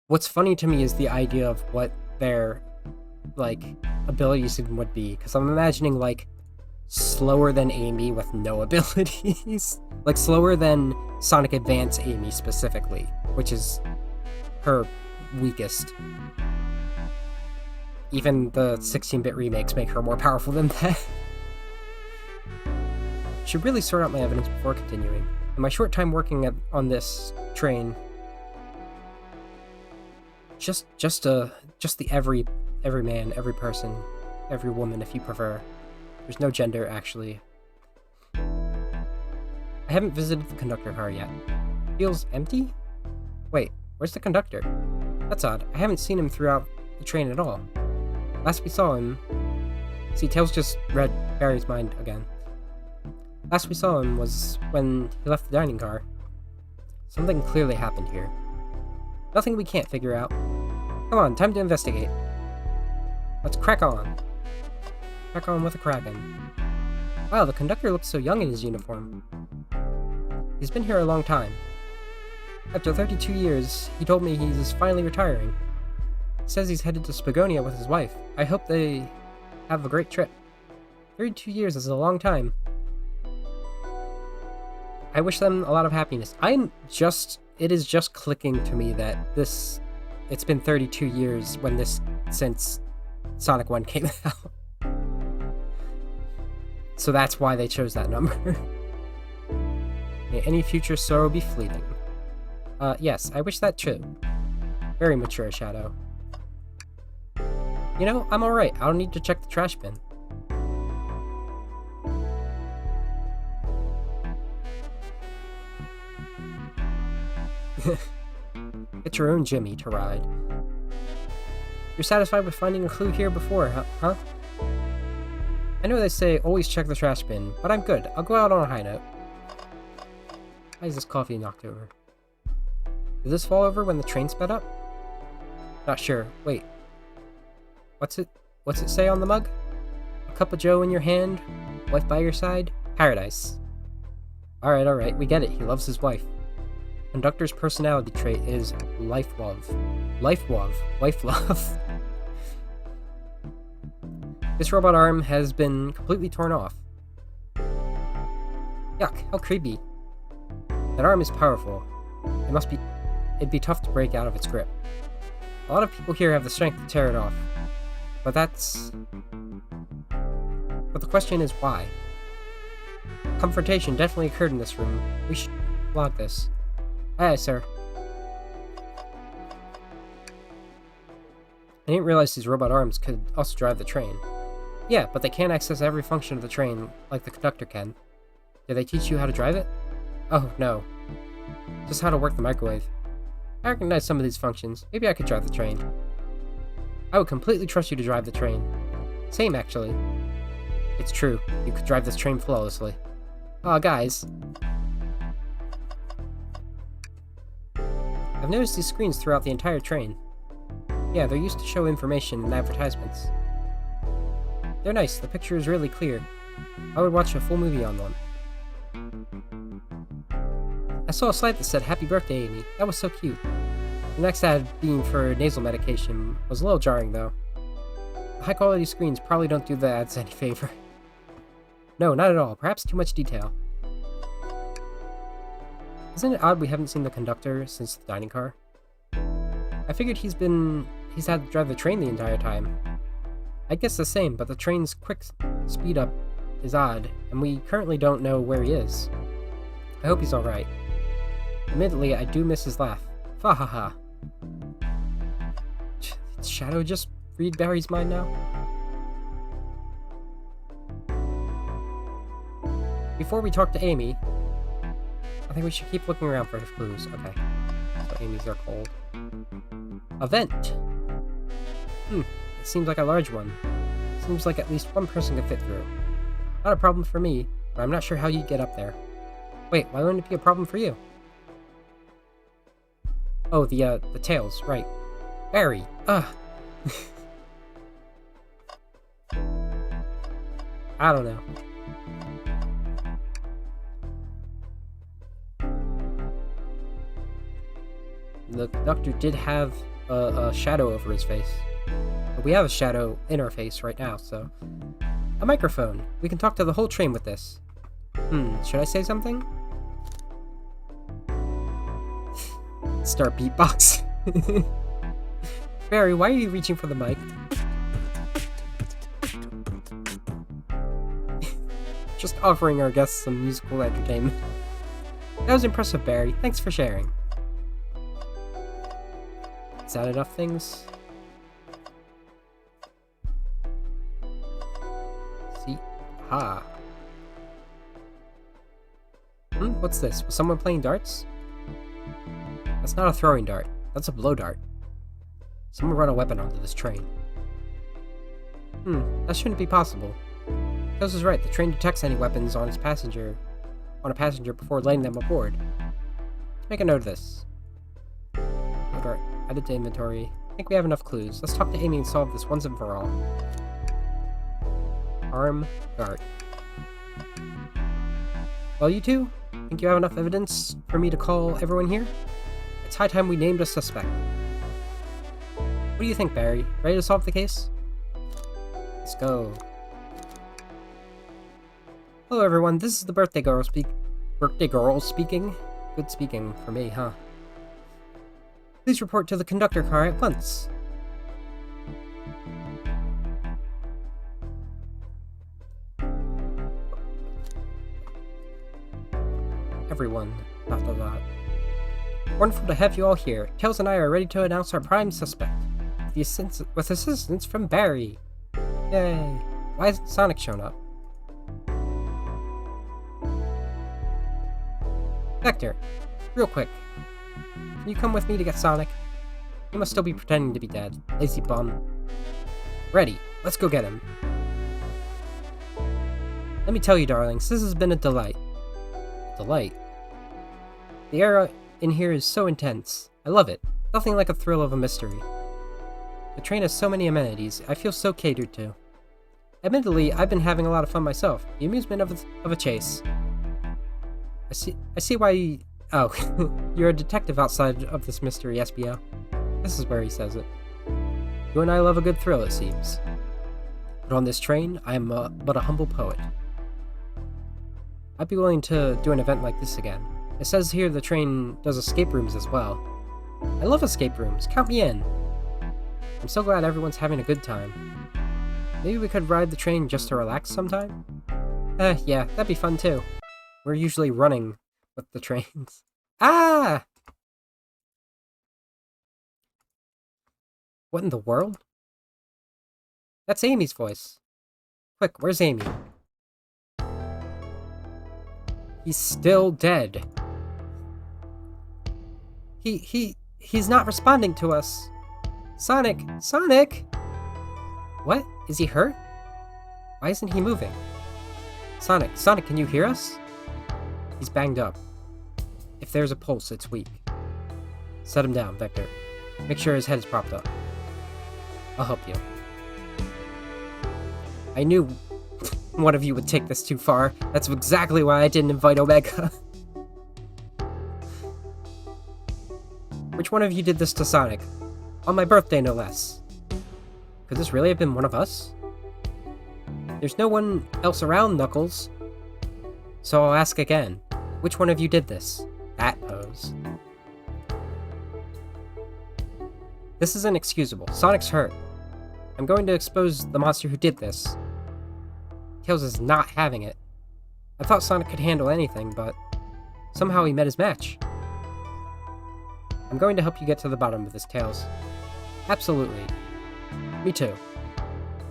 What's funny to me is the idea of what their, like, abilities even would be, because I'm imagining, like, slower than Amy with no abilities. Like, slower than Sonic Advance Amy specifically, which is her weakest. Even the 16-bit remakes make her more powerful than that. Should really sort out my evidence before continuing. In my short time working on this train, just the every man, every person, every woman, if you prefer. There's no gender, actually. I haven't visited the conductor car yet. Feels empty? Wait, where's the conductor? That's odd. I haven't seen him throughout the train at all. Last we saw him... See, Tails just read Barry's mind again. Last we saw him was when he left the dining car. Something clearly happened here. Nothing we can't figure out. Come on, time to investigate. Let's crack on. Crack on with a Kraken. Wow, the conductor looks so young in his uniform. He's been here a long time. After 32 years, he told me he's finally retiring. He says he's headed to Spagonia with his wife. I hope they have a great trip. 32 years is a long time. I wish them a lot of happiness. It is just clicking to me that it's been 32 years since Sonic 1 came out. So that's why they chose that number. May any future sorrow be fleeting. Yes, I wish that too. Very mature, Shadow. You know, I'm alright. I don't need to check the trash bin. Get your own Jimmy to ride. You're satisfied with finding a clue here before, huh? I know they say always check the trash bin, but I'm good. I'll go out on a high note. Why is this coffee knocked over? Did this fall over when the train sped up? Not sure. Wait. What's it say on the mug? A cup of joe in your hand, wife by your side, paradise. Alright, we get it. He loves his wife. Conductor's personality trait is life love. Wife love. This robot arm has been completely torn off. Yuck, how creepy. That arm is powerful. It'd be tough to break out of its grip. A lot of people here have the strength to tear it off. But the question is why? Confrontation definitely occurred in this room. We should log this. Aye, sir. I didn't realize these robot arms could also drive the train. Yeah, but they can't access every function of the train like the conductor can. Did they teach you how to drive it? Oh, no. Just how to work the microwave. I recognize some of these functions. Maybe I could drive the train. I would completely trust you to drive the train. Same, actually. It's true. You could drive this train flawlessly. Aw, guys. I've noticed these screens throughout the entire train. Yeah, they're used to show information and advertisements. They're nice. The picture is really clear. I would watch a full movie on one. I saw a slide that said, "Happy birthday, Amy." That was so cute. The next ad being for nasal medication was a little jarring, though. The high-quality screens probably don't do the ads any favor. No, not at all. Perhaps too much detail. Isn't it odd we haven't seen the conductor since the dining car? I figured he's had to drive the train the entire time. I guess the same, but the train's quick speed up is odd, and we currently don't know where he is. I hope he's alright. Admittedly, I do miss his laugh. Fa ha ha. Did Shadow just read Barry's mind now? Before we talk to Amy, I think we should keep looking around for clues. Okay. So Amy's are cold. A vent! It seems like a large one. Seems like at least one person could fit through. Not a problem for me, but I'm not sure how you'd get up there. Wait, why wouldn't it be a problem for you? Oh, the tails, right. Barry! Ugh! I don't know. The conductor did have a shadow over his face. But we have a shadow in our face right now, so... A microphone! We can talk to the whole train with this. Should I say something? Start beatbox. Barry, why are you reaching for the mic? Just offering our guests some musical entertainment. That was impressive, Barry. Thanks for sharing. Is that enough things? See? Ha. What's this? Was someone playing darts? That's not a throwing dart. That's a blow dart. Someone brought a weapon onto this train. That shouldn't be possible. Toast is right. The train detects any weapons on a passenger before letting them aboard. Let's make a note of this. Blow dart added to inventory. I think we have enough clues. Let's talk to Amy and solve this once and for all. Arm dart. Well, you two, think you have enough evidence for me to call everyone here? It's high time we named a suspect. What do you think, Barry? Ready to solve the case? Let's go. Hello everyone, this is the birthday girl speaking. Good speaking for me, huh? Please report to the conductor car at once. Everyone. ... Wonderful to have you all here. Tails and I are ready to announce our prime suspect. With assistance from Barry. Yay. Why hasn't Sonic shown up? Vector, real quick. Can you come with me to get Sonic? He must still be pretending to be dead. Lazy bum. Ready. Let's go get him. Let me tell you, darlings, this has been a delight. Delight? The air in here is so intense. I love it. Nothing like a thrill of a mystery. The train has so many amenities. I feel so catered to. Admittedly, I've been having a lot of fun myself. The amusement of a chase. I see why you... Oh, you're a detective outside of this mystery, Espio. This is where he says it. You and I love a good thrill, it seems. But on this train, I am but a humble poet. I'd be willing to do an event like this again. It says here the train does escape rooms as well. I love escape rooms. Count me in. I'm so glad everyone's having a good time. Maybe we could ride the train just to relax sometime? Yeah, that'd be fun too. We're usually running with the trains. Ah! What in the world? That's Amy's voice. Quick, where's Amy? He's still dead. He's not responding to us. Sonic! Sonic! What? Is he hurt? Why isn't he moving? Sonic, can you hear us? He's banged up. If there's a pulse, it's weak. Set him down, Vector. Make sure his head is propped up. I'll help you. I knew one of you would take this too far. That's exactly why I didn't invite Omega. Which one of you did this to Sonic? On my birthday, no less. Could this really have been one of us? There's no one else around, Knuckles. So I'll ask again. Which one of you did this? That pose. This is inexcusable. Sonic's hurt. I'm going to expose the monster who did this. Tails is not having it. I thought Sonic could handle anything, but somehow he met his match. I'm going to help you get to the bottom of this, Tails. Absolutely. Me too.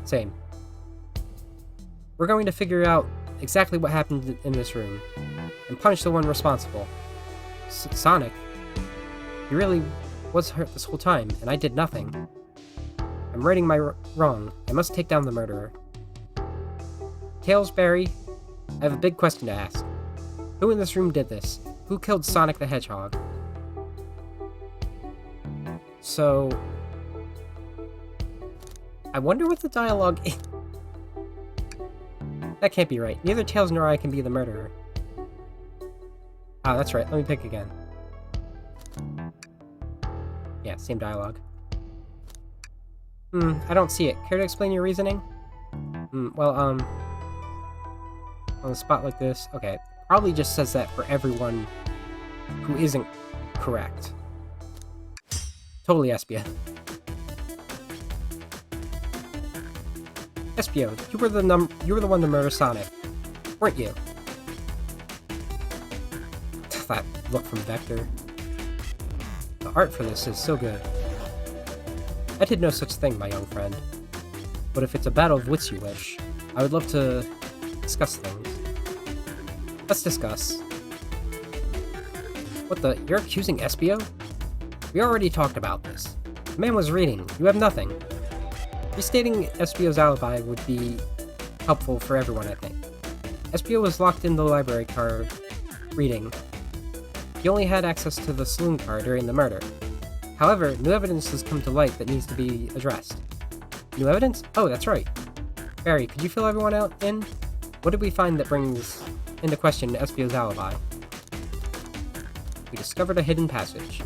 Same. We're going to figure out exactly what happened in this room, and punish the one responsible. Sonic? He really was hurt this whole time, and I did nothing. I'm righting my wrong. I must take down the murderer. Tails, Barry, I have a big question to ask. Who in this room did this? Who killed Sonic the Hedgehog? So... I wonder what the dialogue is. That can't be right. Neither Tails nor I can be the murderer. Ah, that's right. Let me pick again. Yeah, same dialogue. I don't see it. Care to explain your reasoning? Well, on a spot like this... Okay, probably just says that for everyone who isn't correct. Totally Espio. Espio, you were the one to murder Sonic, weren't you? That look from Vector. The art for this is so good. I did no such thing, my young friend. But if it's a battle of wits you wish, I would love to discuss things. Let's discuss. What the? You're accusing Espio? We already talked about this. The man was reading. You have nothing. Restating Espio's alibi would be helpful for everyone, I think. Espio was locked in the library car reading. He only had access to the saloon car during the murder. However, new evidence has come to light that needs to be addressed. New evidence? Oh, that's right. Barry, could you fill everyone out in? What did we find that brings into question Espio's alibi? We discovered a hidden passage.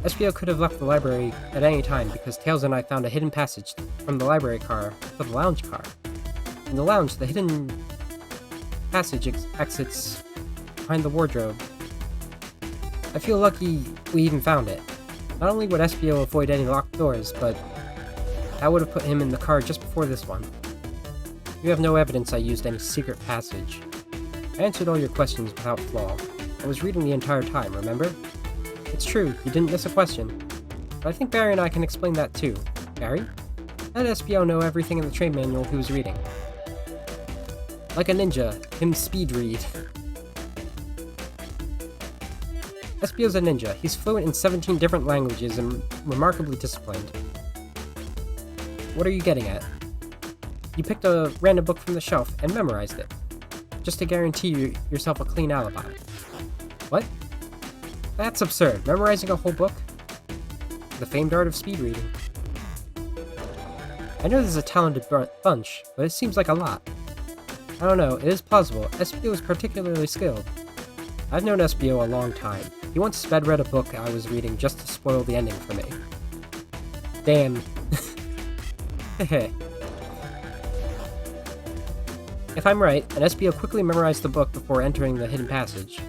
Espio could have left the library at any time because Tails and I found a hidden passage from the library car to the lounge car. In the lounge, the hidden passage exits behind the wardrobe. I feel lucky we even found it. Not only would Espio avoid any locked doors, but that would have put him in the car just before this one. You have no evidence I used any secret passage. I answered all your questions without flaw. I was reading the entire time, remember? It's true, you didn't miss a question. But I think Barry and I can explain that too. Barry? How did Espio know everything in the train manual he was reading? Like a ninja, him speed read. Espio's a ninja. He's fluent in 17 different languages and remarkably disciplined. What are you getting at? You picked a random book from the shelf and memorized it, just to guarantee yourself a clean alibi. What? That's absurd. Memorizing a whole book? The famed art of speed reading. I know this is a talented bunch, but it seems like a lot. I don't know, it is plausible. Espio is particularly skilled. I've known Espio a long time. He once sped-read a book I was reading just to spoil the ending for me. Damn. Hehe. If I'm right, and Espio quickly memorized the book before entering the hidden passage,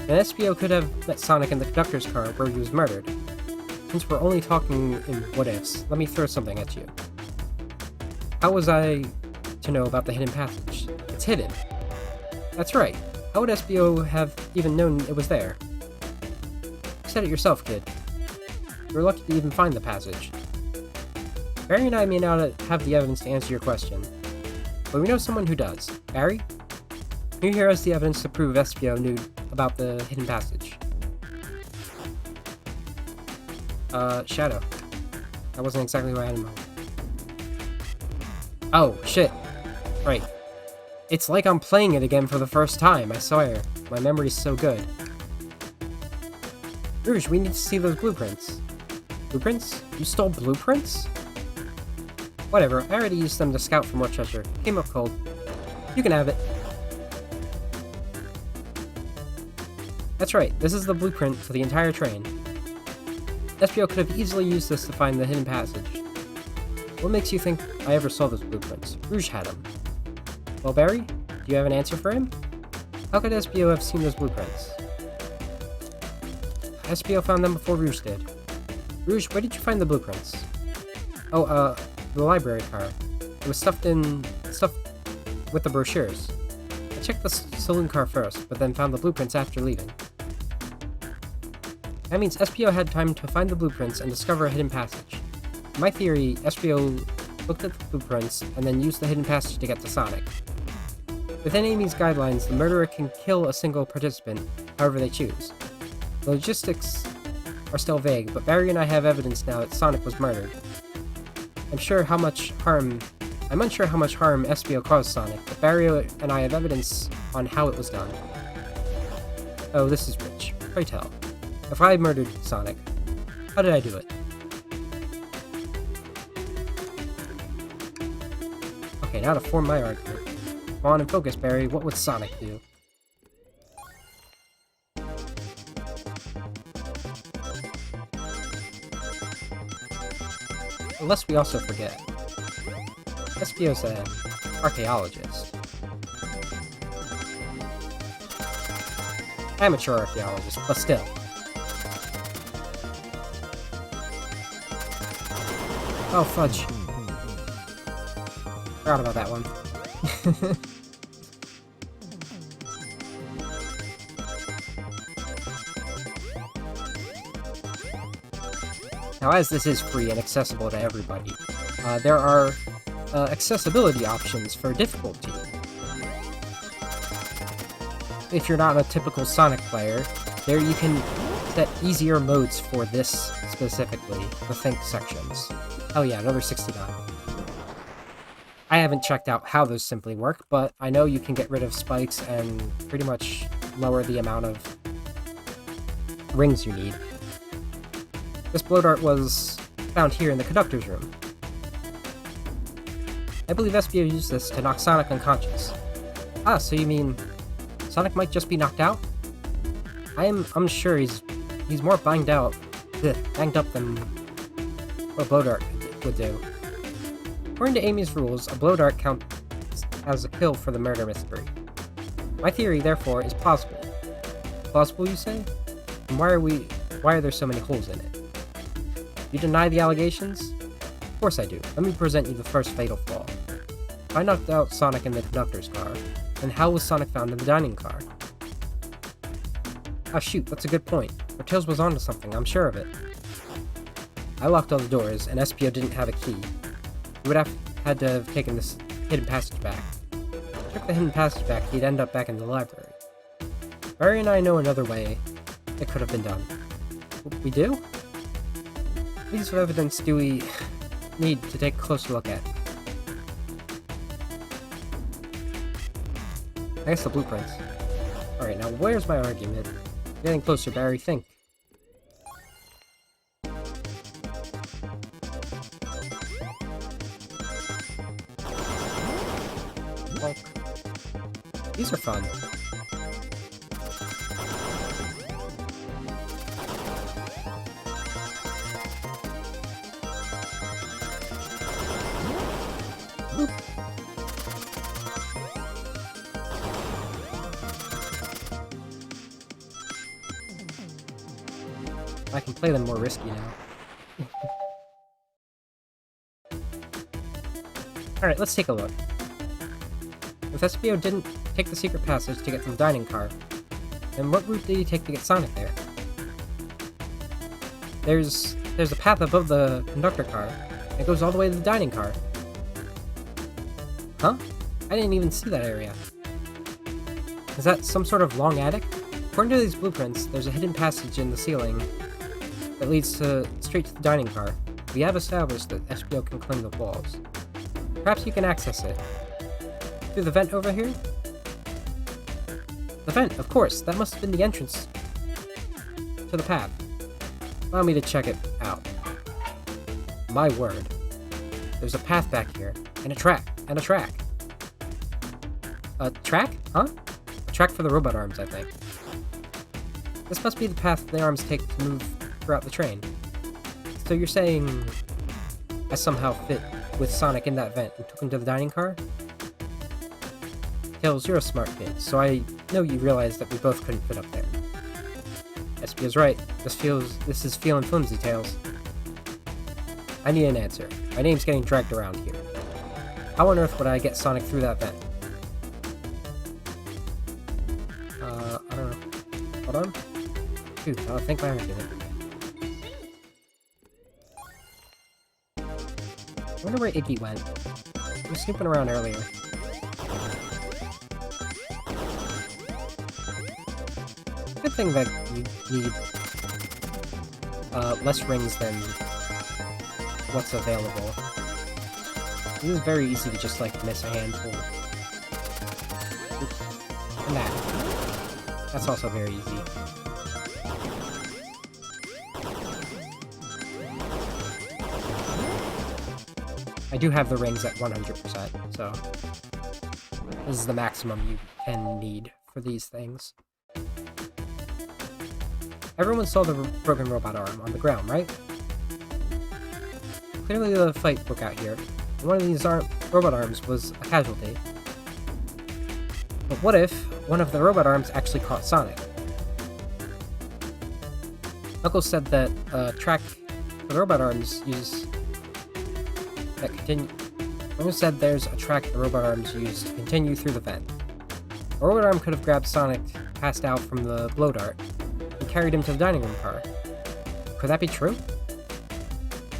then Espio could have met Sonic in the conductor's car where he was murdered. Since we're only talking in what-ifs, let me throw something at you. How was I to know about the hidden passage? It's hidden. That's right. How would Espio have even known it was there? You said it yourself, kid. You were lucky to even find the passage. Barry and I may not have the evidence to answer your question, but we know someone who does. Barry? You here has the evidence to prove Espio knew about the hidden passage. Shadow. That wasn't exactly what I had in mind. Oh, shit. Right. It's like I'm playing it again for the first time, I swear. My memory's so good. Rouge, we need to see those blueprints. Blueprints? You stole blueprints? Whatever, I already used them to scout for more treasure. Came up cold. You can have it. That's right, this is the blueprint for the entire train. Espio could have easily used this to find the hidden passage. What makes you think I ever saw those blueprints? Rouge had them. Well, Barry, do you have an answer for him? How could Espio have seen those blueprints? Espio found them before Rouge did. Rouge, where did you find the blueprints? Oh, the library car. It was stuffed with the brochures. I checked the saloon car first, but then found the blueprints after leaving. That means Espio had time to find the blueprints and discover a hidden passage. In my theory, Espio looked at the blueprints and then used the hidden passage to get to Sonic. Within Amy's guidelines, the murderer can kill a single participant however they choose. The logistics are still vague, but Barry and I have evidence now that Sonic was murdered. I'm unsure how much harm Espio caused Sonic, but Barry and I have evidence on how it was done. Oh, this is rich. Pray tell. If I murdered Sonic, how did I do it? Okay, now to form my argument. Come on and focus, Barry. What would Sonic do? Unless we also forget, Espio's an archaeologist. Amateur archaeologist, but still. Oh, fudge. Forgot about that one. Now, as this is free and accessible to everybody, there are accessibility options for difficulty. If you're not a typical Sonic player, there you can set easier modes for this specifically, the Think sections. Oh yeah, another 69. I haven't checked out how those simply work, but I know you can get rid of spikes and pretty much lower the amount of rings you need. This blow dart was found here in the conductor's room. I believe Espio used this to knock Sonic unconscious. Ah, so you mean Sonic might just be knocked out? I'm sure he's more banged out banged up than what a blow dart would do. According to Amy's rules, a blow dart counts as a kill for the murder mystery. My theory, therefore, is plausible. Plausible, you say? And why are there so many holes in it? You deny the allegations? Of course I do. Let me present you the first fatal flaw. If I knocked out Sonic in the conductor's car, then how was Sonic found in the dining car? Oh shoot, that's a good point. Or Tails was onto something, I'm sure of it. I locked all the doors, and SPO didn't have a key. He would have had to have taken this hidden passage back. If he took the hidden passage back, he'd end up back in the library. Barry and I know another way it could have been done. We do? What piece of evidence do we need to take a closer look at? I guess the blueprints. Alright, now where's my argument? Getting closer, Barry, think. Well, these are fun. I can play them more risky now. Alright, let's take a look. If SPO didn't take the secret passage to get to the dining car, then what route did he take to get Sonic there? There's a path above the conductor car. It goes all the way to the dining car. Huh? I didn't even see that area. Is that some sort of long attic? According to these blueprints, there's a hidden passage in the ceiling that leads straight to the dining car. We have established that SPO can climb the walls. Perhaps you can access it. Through the vent over here? The vent, of course! That must have been the entrance to the path. Allow me to check it out. My word. There's a path back here, and a track, and a track. A track? Huh? A track for the robot arms, I think. This must be the path the arms take to move throughout the train. So you're saying I somehow fit with Sonic in that vent and took him to the dining car? Tails, you're a smart kid, so I know you realize that we both couldn't fit up there. SPO's right. This is feeling flimsy, Tails. I need an answer. My name's getting dragged around here. How on earth would I get Sonic through that vent? I don't know. Hold on. Dude, I'll think my argument. I wonder where Iggy went. He was snooping around earlier. Good thing that you need less rings than what's available. It is very easy to just like miss a handful. And that's also very easy. I do have the rings at 100%, so this is the maximum you can need for these things. Everyone saw the broken robot arm on the ground, right? Clearly the fight broke out here, and one of these robot arms was a casualty. But what if one of the robot arms actually caught Sonic? Knuckles said that track the robot arms use that continue. Knuckles said there's a track the robot arms use to continue through the vent. A robot arm could have grabbed Sonic, passed out from the blow dart, and carried him to the dining room car. Could that be true?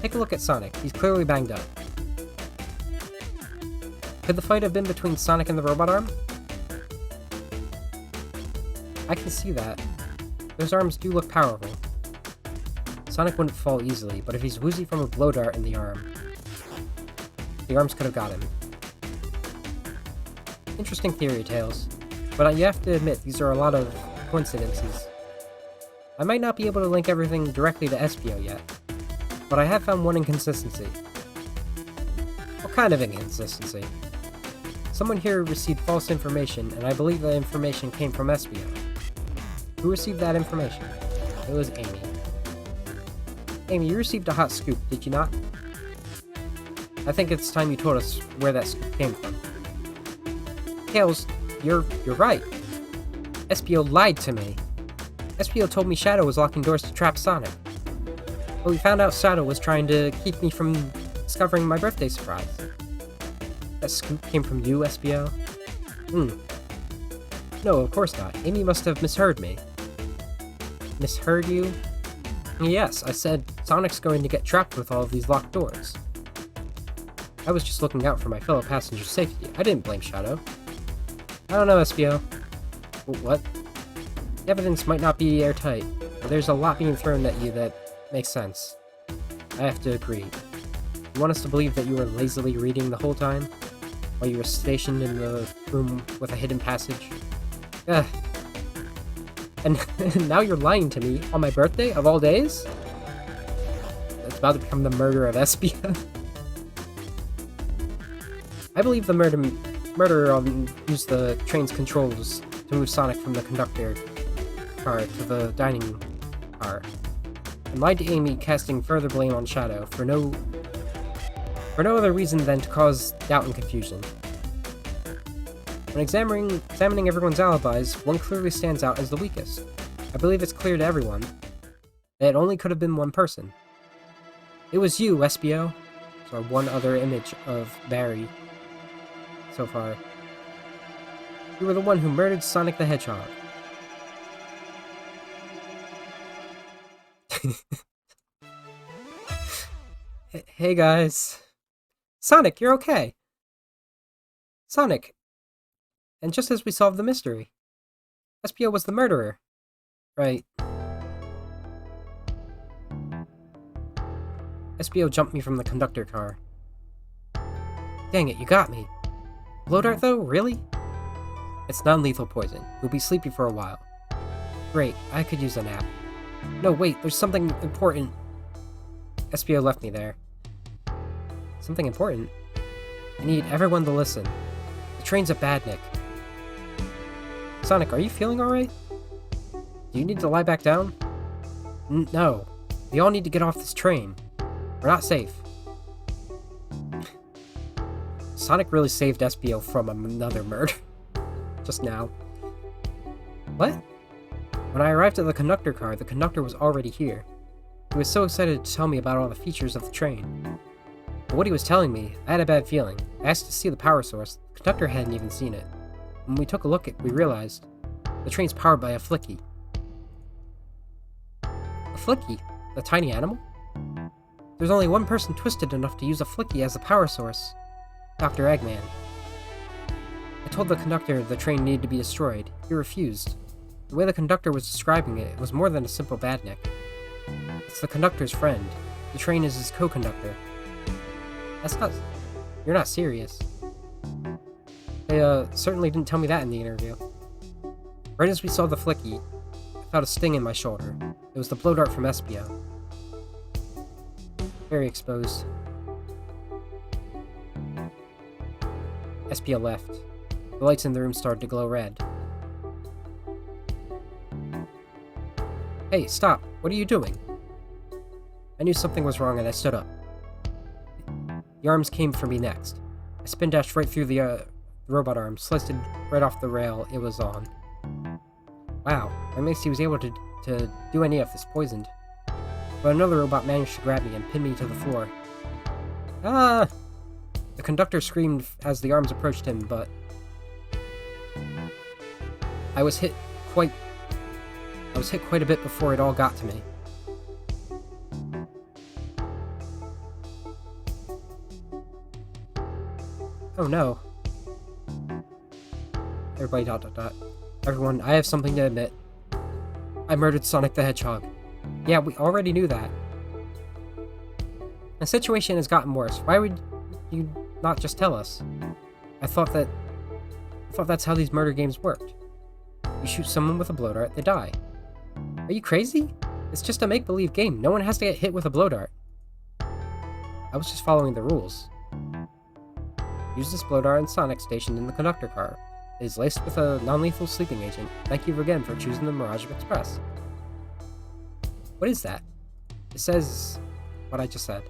Take a look at Sonic. He's clearly banged up. Could the fight have been between Sonic and the robot arm? I can see that. Those arms do look powerful. Sonic wouldn't fall easily, but if he's woozy from a blow dart in the arms could have got him. Interesting theory, Tails. But you have to admit, these are a lot of coincidences. I might not be able to link everything directly to SPO yet, but I have found one inconsistency. What kind of inconsistency? Someone here received false information, and I believe the information came from SPO. Who received that information? It was Amy. Amy, you received a hot scoop, did you not? I think it's time you told us where that scoop came from. Tails, you're right. Espio lied to me. Espio told me Shadow was locking doors to trap Sonic. But we found out Shadow was trying to keep me from discovering my birthday surprise. That scoop came from you, Espio? No, of course not. Amy must have misheard me. Misheard you? Yes, I said Sonic's going to get trapped with all of these locked doors. I was just looking out for my fellow passengers' safety. I didn't blame Shadow. I don't know, Espio. What? The evidence might not be airtight, but there's a lot being thrown at you that makes sense. I have to agree. You want us to believe that you were lazily reading the whole time? While you were stationed in the room with a hidden passage? Ugh. And now you're lying to me on my birthday of all days? That's about to become the murder of Espio. I believe the murderer used the train's controls to move Sonic from the conductor car to the dining car, and lied to Amy, casting further blame on Shadow for no other reason than to cause doubt and confusion. When examining everyone's alibis, one clearly stands out as the weakest. I believe it's clear to everyone that it only could have been one person. It was you, Espio. So one other image of Barry so far. You were the one who murdered Sonic the Hedgehog. Hey guys. Sonic, you're okay. Sonic. And just as we solved the mystery, Espio was the murderer. Right. Espio jumped me from the conductor car. Dang it, you got me. Blow dart though? Really? It's non-lethal poison. You'll be sleepy for a while. Great, I could use a nap. No, wait, there's something important. Espio left me there. Something important? I need everyone to listen. The train's a badnik. Sonic, are you feeling alright? Do you need to lie back down? No. We all need to get off this train. We're not safe. Sonic really saved Espio from another murder. Just now. What? When I arrived at the conductor car, the conductor was already here. He was so excited to tell me about all the features of the train. But what he was telling me, I had a bad feeling. I asked to see the power source. The conductor hadn't even seen it. When we took a look, we realized the train's powered by a Flicky. A Flicky? The tiny animal? There's only one person twisted enough to use a Flicky as a power source. Dr. Eggman. I told the conductor the train needed to be destroyed. He refused. The way the conductor was describing it was more than a simple badnik. It's the conductor's friend. The train is his co-conductor. That's not... You're not serious. They, certainly didn't tell me that in the interview. Right as we saw the Flicky, I felt a sting in my shoulder. It was the blow dart from Espio. Very exposed. Espio left. The lights in the room started to glow red. Hey, stop! What are you doing? I knew something was wrong and I stood up. The arms came for me next. I spin dashed right through the robot arm, sliced it right off the rail it was on. Wow, I'm amazed he was able to do any of this poisoned. But another robot managed to grab me and pin me to the floor. Ah! The conductor screamed as the arms approached him, but I was hit quite a bit before it all got to me. Oh no. Everybody ... Everyone, I have something to admit. I murdered Sonic the Hedgehog. Yeah, we already knew that. The situation has gotten worse. Why would you not just tell us? I thought that's how these murder games worked. You shoot someone with a blow dart, they die. Are you crazy? It's just a make-believe game. No one has to get hit with a blow dart. I was just following the rules. Use this blow dart on Sonic stationed in the conductor car. It is laced with a non-lethal sleeping agent. Thank you again for choosing the Mirage Express. What is that? It says what I just said.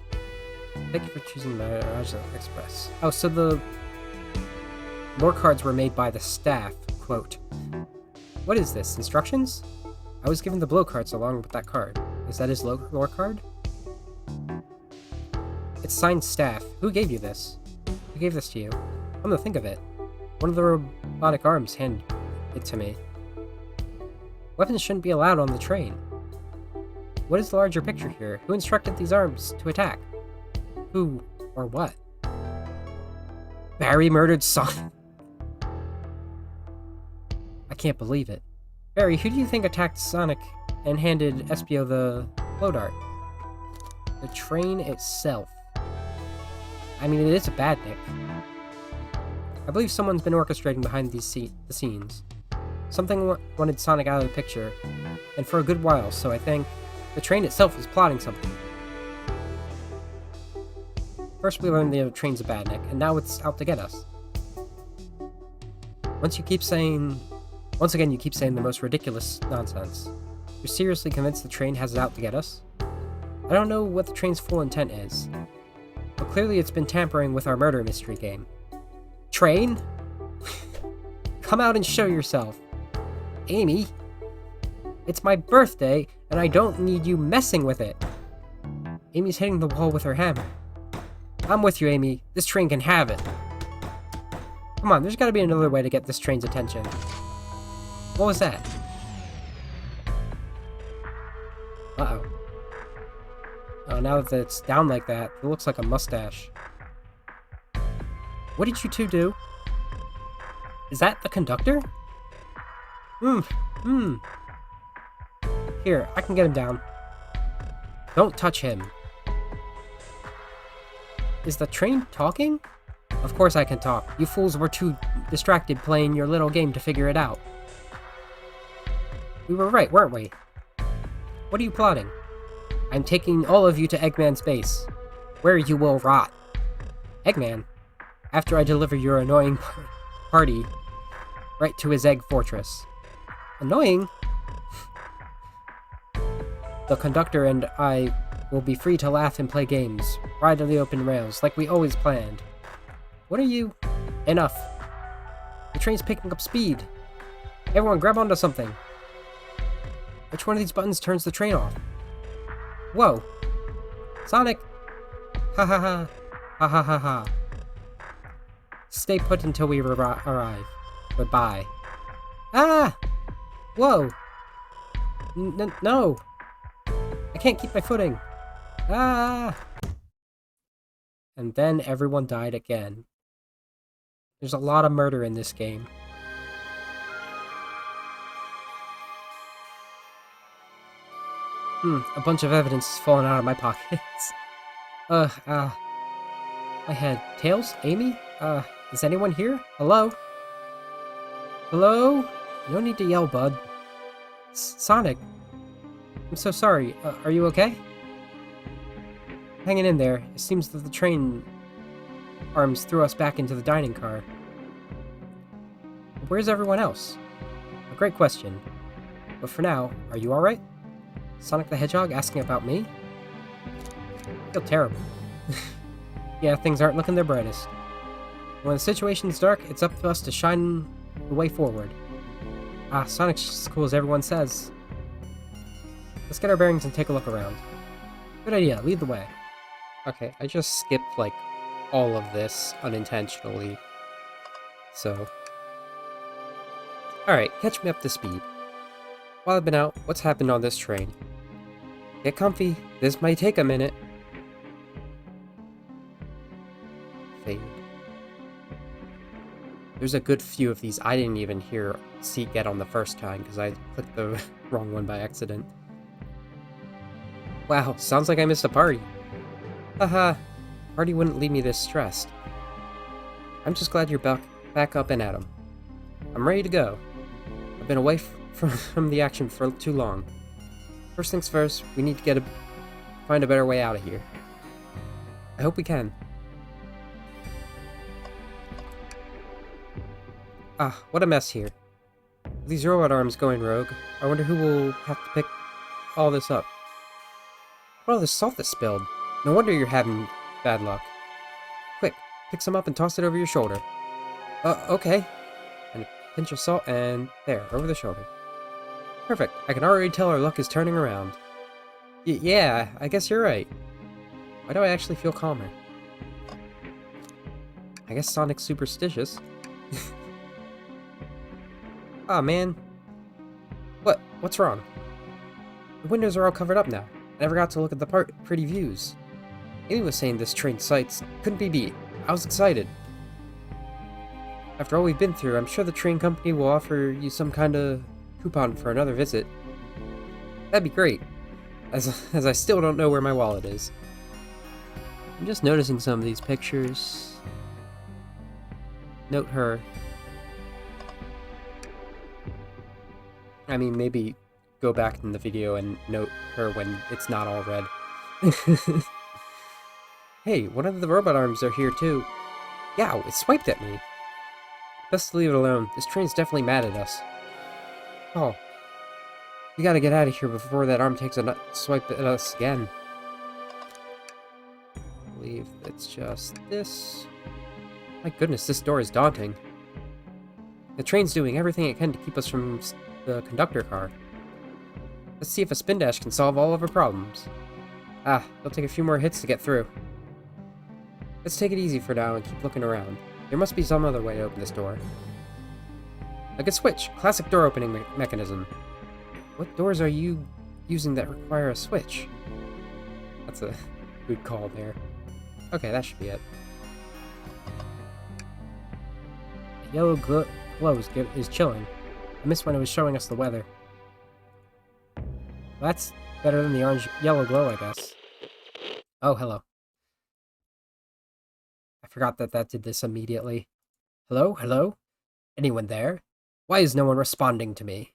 Thank you for choosing Mirage Express. Oh, so the lore cards were made by the staff. Quote. What is this? Instructions? I was given the blow cards along with that card. Is that his lore card? It's signed staff. Who gave you this? Who gave this to you? Come to think of it. One of the robotic arms handed it to me. Weapons shouldn't be allowed on the train. What is the larger picture here? Who instructed these arms to attack? Who or what? Barry murdered Sonic. I can't believe it. Barry, who do you think attacked Sonic and handed Espio the blow dart? The train itself. I mean, it is a badnik. I believe someone's been orchestrating behind the scenes. Something wanted Sonic out of the picture, and for a good while, so I think the train itself was plotting something. First we learned the train's a badnik, and now it's out to get us. Once again you keep saying the most ridiculous nonsense. You're seriously convinced the train has it out to get us? I don't know what the train's full intent is, but clearly it's been tampering with our murder mystery game. Train? Come out and show yourself. Amy? It's my birthday, and I don't need you messing with it. Amy's hitting the wall with her hammer. I'm with you, Amy. This train can have it. Come on, there's gotta be another way to get this train's attention. What was that? Uh-oh. Oh, now that it's down like that, it looks like a mustache. What did you two do? Is that the conductor? Here, I can get him down. Don't touch him. Is the train talking? Of course I can talk. You fools were too distracted playing your little game to figure it out. We were right, weren't we? What are you plotting? I'm taking all of you to Eggman's base, where you will rot. Eggman? After I deliver your annoying party right to his egg fortress. Annoying? The conductor and I will be free to laugh and play games, ride on the open rails, like we always planned. What are you? Enough. The train's picking up speed. Everyone grab onto something. Which one of these buttons turns the train off? Whoa. Sonic! Ha ha ha. Ha ha ha ha. Stay put until we arrive. Goodbye. Ah! Whoa! No! I can't keep my footing. Ah! And then everyone died again. There's a lot of murder in this game. A bunch of evidence is falling out of my pockets. My head. Tails? Amy? Is anyone here? Hello? Hello? No need to yell, bud. Sonic. I'm so sorry. Are you okay? Hanging in there. It seems that the train arms threw us back into the dining car. Where's everyone else? A great question. But for now, are you alright? Sonic the Hedgehog asking about me? I feel terrible. Yeah, things aren't looking their brightest. When the situation's dark, it's up to us to shine the way forward. Sonic's just as cool as everyone says. Let's get our bearings and take a look around. Good idea, lead the way. Okay, I just skipped, like, all of this unintentionally. So. Alright, catch me up to speed. While I've been out, what's happened on this train? Get comfy, this might take a minute. Fade. There's a good few of these I didn't even see get on the first time because I clicked the wrong one by accident. Wow, sounds like I missed a party. Haha, party wouldn't leave me this stressed. I'm just glad you're back up and at 'em. I'm ready to go. I've been away from the action for too long. First things first, we need to find a better way out of here. I hope we can. What a mess here. With these robot arms going rogue, I wonder who will have to pick all this up. What all this salt that's spilled? No wonder you're having bad luck. Quick, pick some up and toss it over your shoulder. Okay. And a pinch of salt, and there, over the shoulder. Perfect. I can already tell our luck is turning around. Yeah, I guess you're right. Why do I actually feel calmer? I guess Sonic's superstitious. Aw, man. What's wrong? The windows are all covered up now. I never got to look at the pretty views. Amy was saying this train sights couldn't be beat. I was excited. After all we've been through, I'm sure the train company will offer you some kind of coupon for another visit. That'd be great, as I still don't know where my wallet is. I'm just noticing some of these pictures. Note her. I mean, maybe go back in the video and note her when it's not all red. Hey, one of the robot arms are here too. Yow, it swiped at me. Best to leave it alone. This train's definitely mad at us. Oh. We gotta get out of here before that arm takes a swipe at us again. I believe it's just this. My goodness, this door is daunting. The train's doing everything it can to keep us from the conductor car. Let's see if a spin dash can solve all of our problems. Ah, it'll take a few more hits to get through. Let's take it easy for now and keep looking around. There must be some other way to open this door. Like a switch. Classic door opening mechanism. What doors are you using that require a switch? That's a good call there. Okay, that should be it. The yellow glow is chilling. I missed when it was showing us the weather. Well, that's better than the yellow glow, I guess. Oh, hello. I forgot that did this immediately. Hello? Hello? Anyone there? Why is no one responding to me?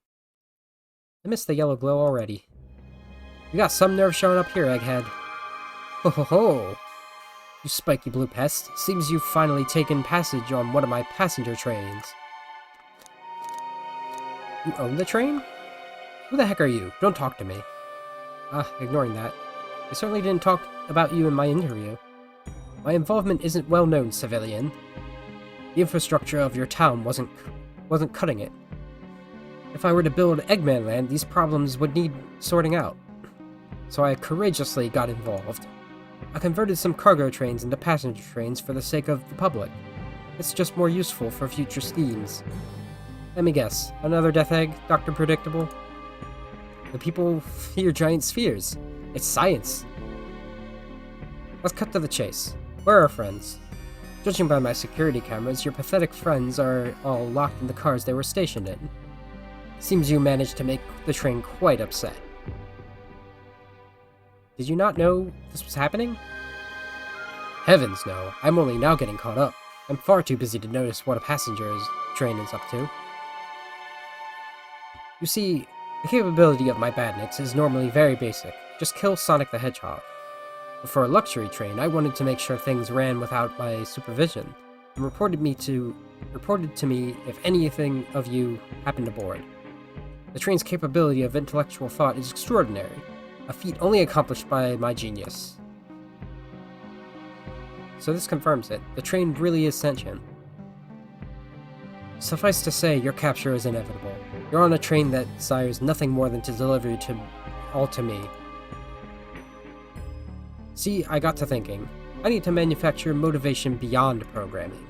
I missed the yellow glow already. You got some nerve showing up here, Egghead. Ho ho ho! You spiky blue pest. Seems you've finally taken passage on one of my passenger trains. You own the train? Who the heck are you? Don't talk to me. Ignoring that. I certainly didn't talk about you in my interview. My involvement isn't well known, civilian. The infrastructure of your town wasn't cutting it. If I were to build Eggman Land, these problems would need sorting out. So I courageously got involved. I converted some cargo trains into passenger trains for the sake of the public. It's just more useful for future schemes. Let me guess, another death egg, Dr. Predictable? The people fear giant spheres. It's science. Let's cut to the chase. Where are our friends? Judging by my security cameras, your pathetic friends are all locked in the cars they were stationed in. Seems you managed to make the train quite upset. Did you not know this was happening? Heavens no, I'm only now getting caught up. I'm far too busy to notice what a passenger train is up to. You see, the capability of my badniks is normally very basic. Just kill Sonic the Hedgehog. But for a luxury train, I wanted to make sure things ran without my supervision, and reported to me if anything of you happened aboard. The train's capability of intellectual thought is extraordinary, a feat only accomplished by my genius. So this confirms it. The train really is sentient. Suffice to say, your capture is inevitable. You're on a train that desires nothing more than to deliver you all to me. See, I got to thinking. I need to manufacture motivation beyond programming.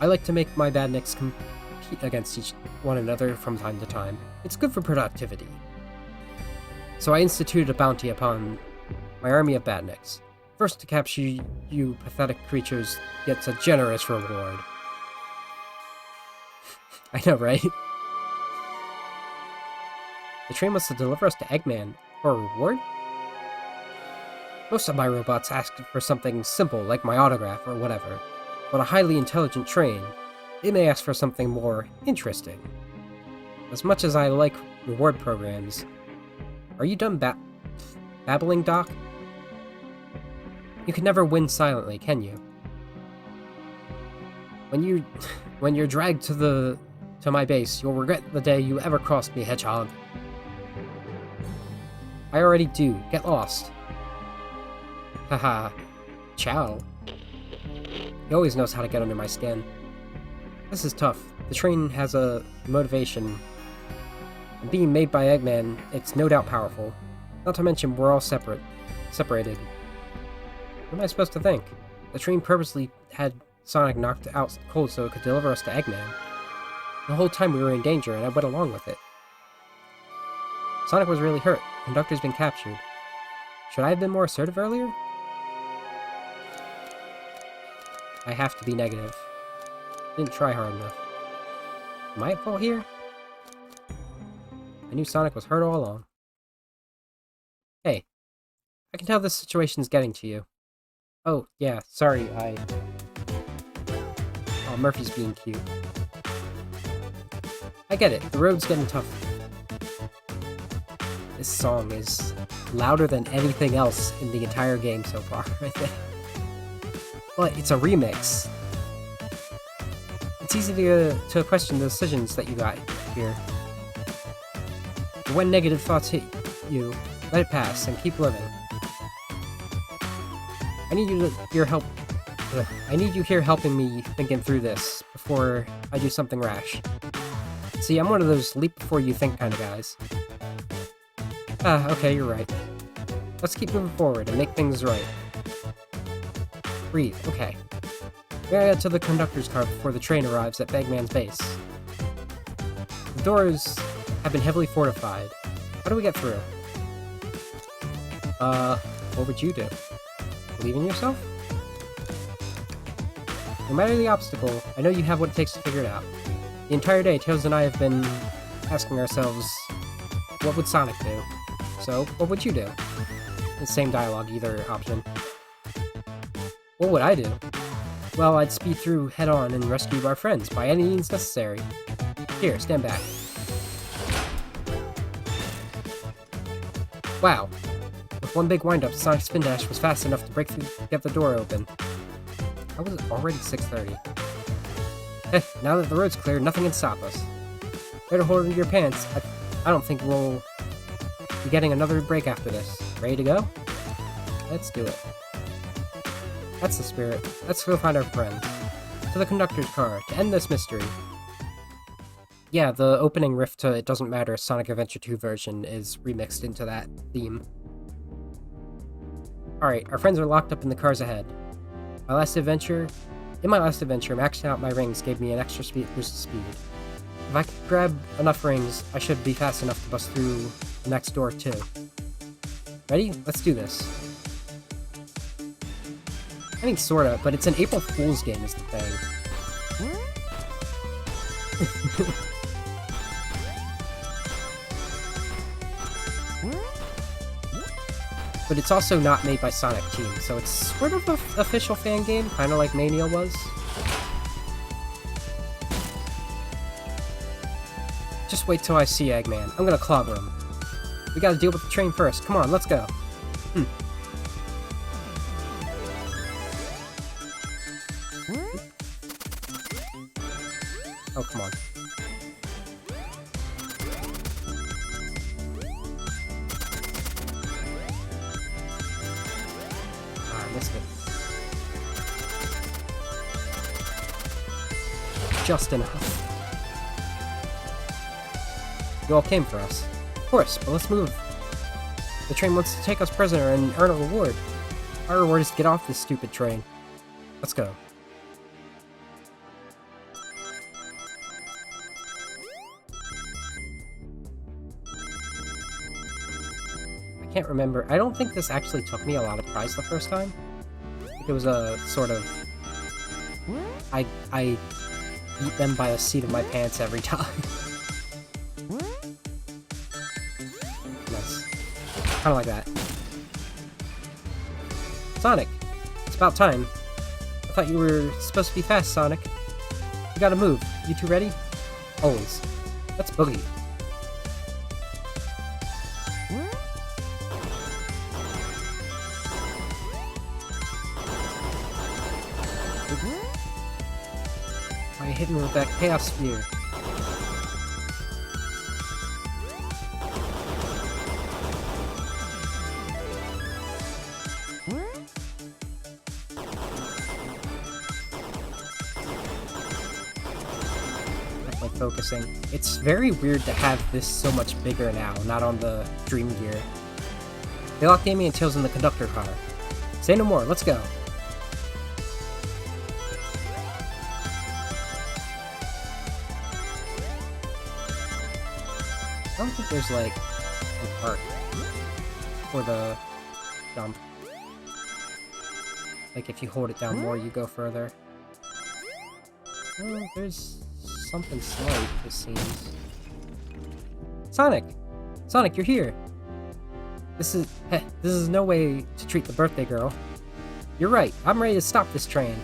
I like to make my badniks compete against one another from time to time. It's good for productivity. So I instituted a bounty upon my army of badniks. First to capture you pathetic creatures gets a generous reward. I know, right? The train wants to deliver us to Eggman for a reward? Most of my robots ask for something simple like my autograph or whatever, but a highly intelligent train, they may ask for something more interesting. As much as I like reward programs, are you done babbling, Doc? You can never win silently, can you? When you're dragged to my base, you'll regret the day you ever crossed me, Hedgehog. I already do. Get lost. Haha. Chow. He always knows how to get under my skin. This is tough. The train has a motivation. And being made by Eggman, it's no doubt powerful. Not to mention, we're all separated. What am I supposed to think? The train purposely had Sonic knocked out cold so it could deliver us to Eggman. The whole time we were in danger, and I went along with it. Sonic was really hurt. The conductor's been captured. Should I have been more assertive earlier? I have to be negative. Didn't try hard enough. Am I at fault here? I knew Sonic was hurt all along. Hey, I can tell this situation's getting to you. Oh, yeah, sorry, Oh, Murphy's being cute. I get it, the road's getting tough. This song is louder than anything else in the entire game so far, I think. But it's a remix. It's easy to question the decisions that you got here. But when negative thoughts hit you, let it pass and keep living. I need you here helping me thinking through this before I do something rash. See, I'm one of those leap before you think kind of guys. Okay, you're right. Let's keep moving forward and make things right. Breathe, okay. We gotta get to the conductor's car before the train arrives at Eggman's base. The doors have been heavily fortified. How do we get through? What would you do? Believe in yourself? No matter the obstacle, I know you have what it takes to figure it out. The entire day, Tails and I have been asking ourselves, what would Sonic do? So, what would you do? The same dialogue, either option. What would I do? Well, I'd speed through head-on and rescue our friends by any means necessary. Here, stand back. Wow. With one big wind-up, Sonic's spin dash was fast enough to break through to get the door open. How was it already 6:30? Now that the road's clear, nothing can stop us. Better hold onto your pants. I don't think we'll be getting another break after this. Ready to go? Let's do it. That's the spirit. Let's go find our friends. To the conductor's car, to end this mystery. Yeah, the opening riff to It Doesn't Matter Sonic Adventure 2 version is remixed into that theme. Alright, our friends are locked up in the cars ahead. In my last adventure, maxing out my rings gave me an extra boost of speed. If I could grab enough rings, I should be fast enough to bust through the next door too. Ready? Let's do this. I mean, sorta, but it's an April Fool's game is the thing. But it's also not made by Sonic Team, so it's sort of an official fan game, kind of like Mania was. Just wait till I see Eggman. I'm gonna clobber him. We gotta deal with the train first. Come on, let's go. Oh, come on. Ah, I missed it. Just enough. You all came for us. Of course, but let's move. The train wants to take us prisoner and earn a reward. Our reward is to get off this stupid train. Let's go. I can't remember. I don't think this actually took me a lot of prize the first time. I think it was a sort of... I beat them by the seat of my pants every time. Nice. Kinda like that. Sonic! It's about time. I thought you were supposed to be fast, Sonic. You gotta move. You two ready? Always. Let's boogie. I hit him with that Chaos Spear. focusing. It's very weird to have this so much bigger now, not on the Dream Gear. They locked Amy and Tails in the conductor car. Say no more, let's go. I don't think there's like an arc for the jump. Like if you hold it down more, you go further. Oh, there's something slight, it seems. Sonic! Sonic, you're here! This is no way to treat the birthday girl. You're right, I'm ready to stop this train.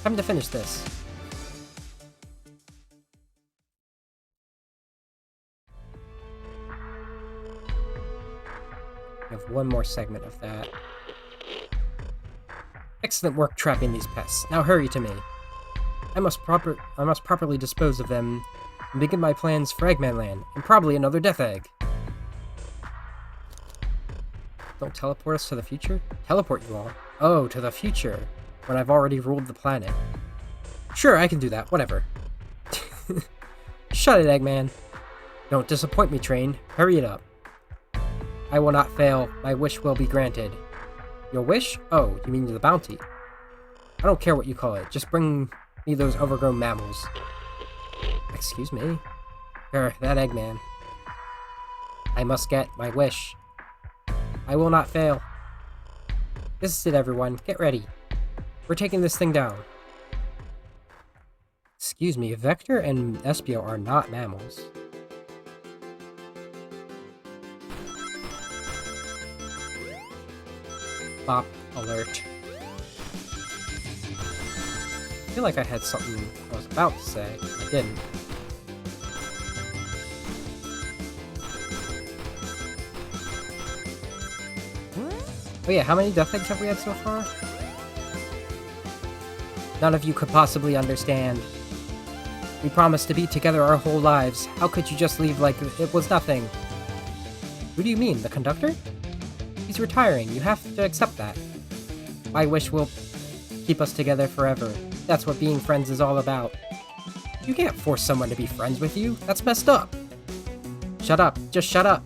Time to finish this. We have one more segment of that. Excellent work trapping these pests. Now hurry to me. I must properly dispose of them and begin my plans for Eggman Land, and probably another Death Egg. Don't teleport us to the future? Teleport you all? Oh, to the future, when I've already ruled the planet. Sure, I can do that, whatever. Shut it, Eggman. Don't disappoint me, train. Hurry it up. I will not fail. My wish will be granted. Your wish? Oh, you mean the bounty. I don't care what you call it. Just bring me those overgrown mammals. Excuse me? That Eggman. I must get my wish. I will not fail. This is it, everyone. Get ready. We're taking this thing down. Excuse me, Vector and Espio are not mammals. Bop alert. I feel like I had something I was about to say. I didn't. Oh yeah, how many Death Eggs have we had so far? None of you could possibly understand. We promised to be together our whole lives. How could you just leave like it was nothing? Who do you mean, the conductor? He's retiring. You have to accept that. My wish will keep us together forever. That's what being friends is all about. You can't force someone to be friends with you. That's messed up. Shut up. Just shut up.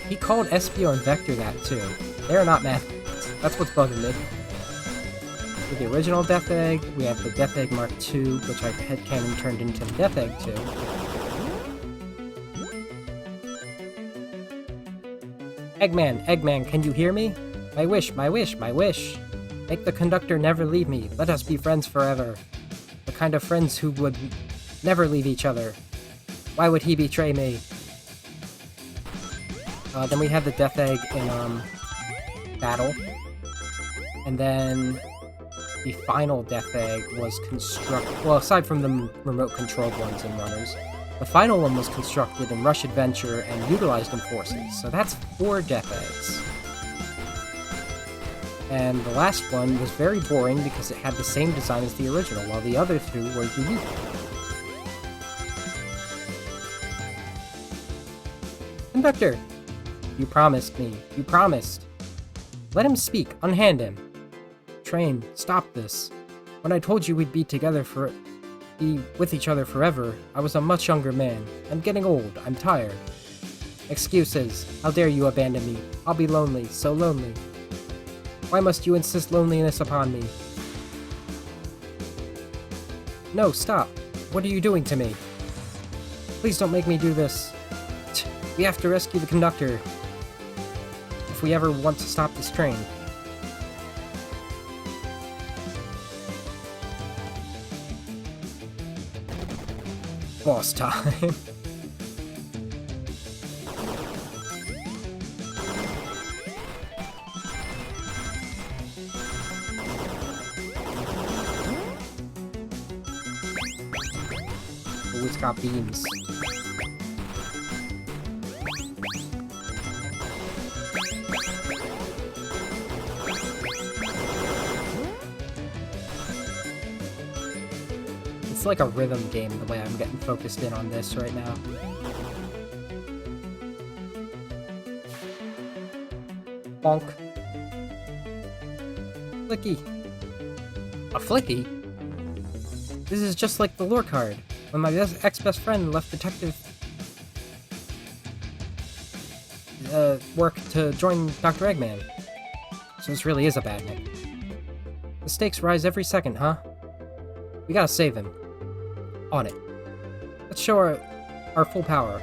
He called Espio and Vector that too. They're not mad. That's what's bugging me. With the original Death Egg, we have the Death Egg Mark II, which I headcanon turned into the Death Egg 2. Eggman, can you hear me? My wish, my wish, my wish. Make the conductor never leave me. Let us be friends forever. The kind of friends who would never leave each other. Why would he betray me? Then we had the Death Egg in, battle. And then the final Death Egg was constructed, well, aside from the remote-controlled ones in Runners, the final one was constructed in Rush Adventure and utilized in Forces, so that's 4 Death Eggs. And the last one was very boring because it had the same design as the original, while the other 2 were unique. Conductor! You promised me. You promised. Let him speak. Unhand him. Train, stop this. When I told you we'd be with each other forever, I was a much younger man. I'm getting old. I'm tired. Excuses. How dare you abandon me? I'll be lonely. So lonely. Why must you insist loneliness upon me? No, stop. What are you doing to me? Please don't make me do this. We have to rescue the conductor. If we ever want to stop this train. Boss time. Always got beams. It's like a rhythm game the way I'm getting focused in on this right now. Bonk. Flicky. A Flicky? This is just like the lore card, when my ex-best friend left detective work to join Dr. Eggman. So this really is a bad nick. The stakes rise every second, huh? We gotta save him. On it. Let's show our full power.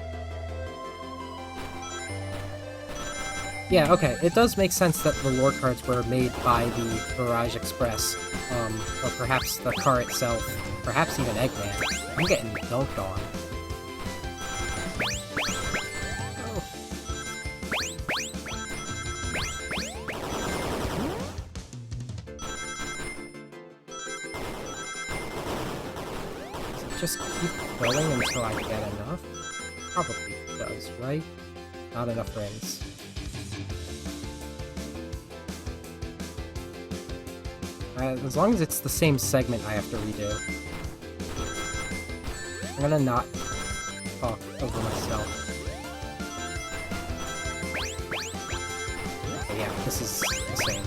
Yeah, okay, it does make sense that the lore cards were made by the Barrage Express, or perhaps the car itself, perhaps even Eggman. I'm getting dunked on. Oh. Just keep going until I get enough? Probably does, right? Not enough rings. As long as it's the same segment I have to redo. I'm gonna not talk over myself. Okay, yeah, this is the same.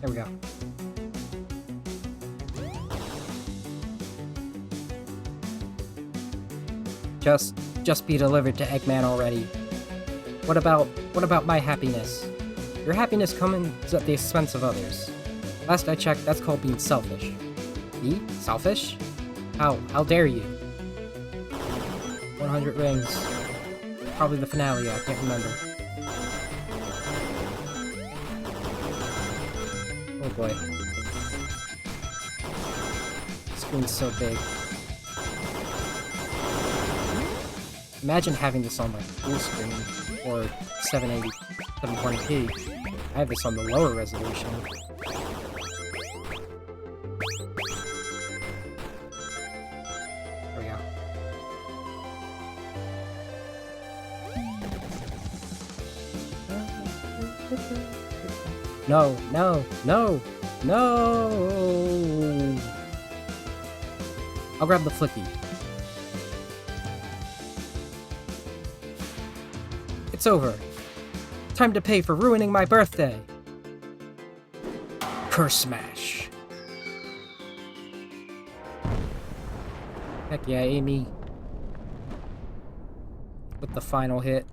There we go. Just be delivered to Eggman already. What about my happiness? Your happiness comes at the expense of others. Last I checked, that's called being selfish. Me? Selfish? How dare you? 100 rings. Probably the finale, I can't remember. Oh boy. The screen's so big. Imagine having this on my full screen, or 780, 720p. I have this on the lower resolution. There we go. No, no, no, no! I'll grab the Flicky. It's over. Time to pay for ruining my birthday. Curse Smash. Heck yeah, Amy. With the final hit.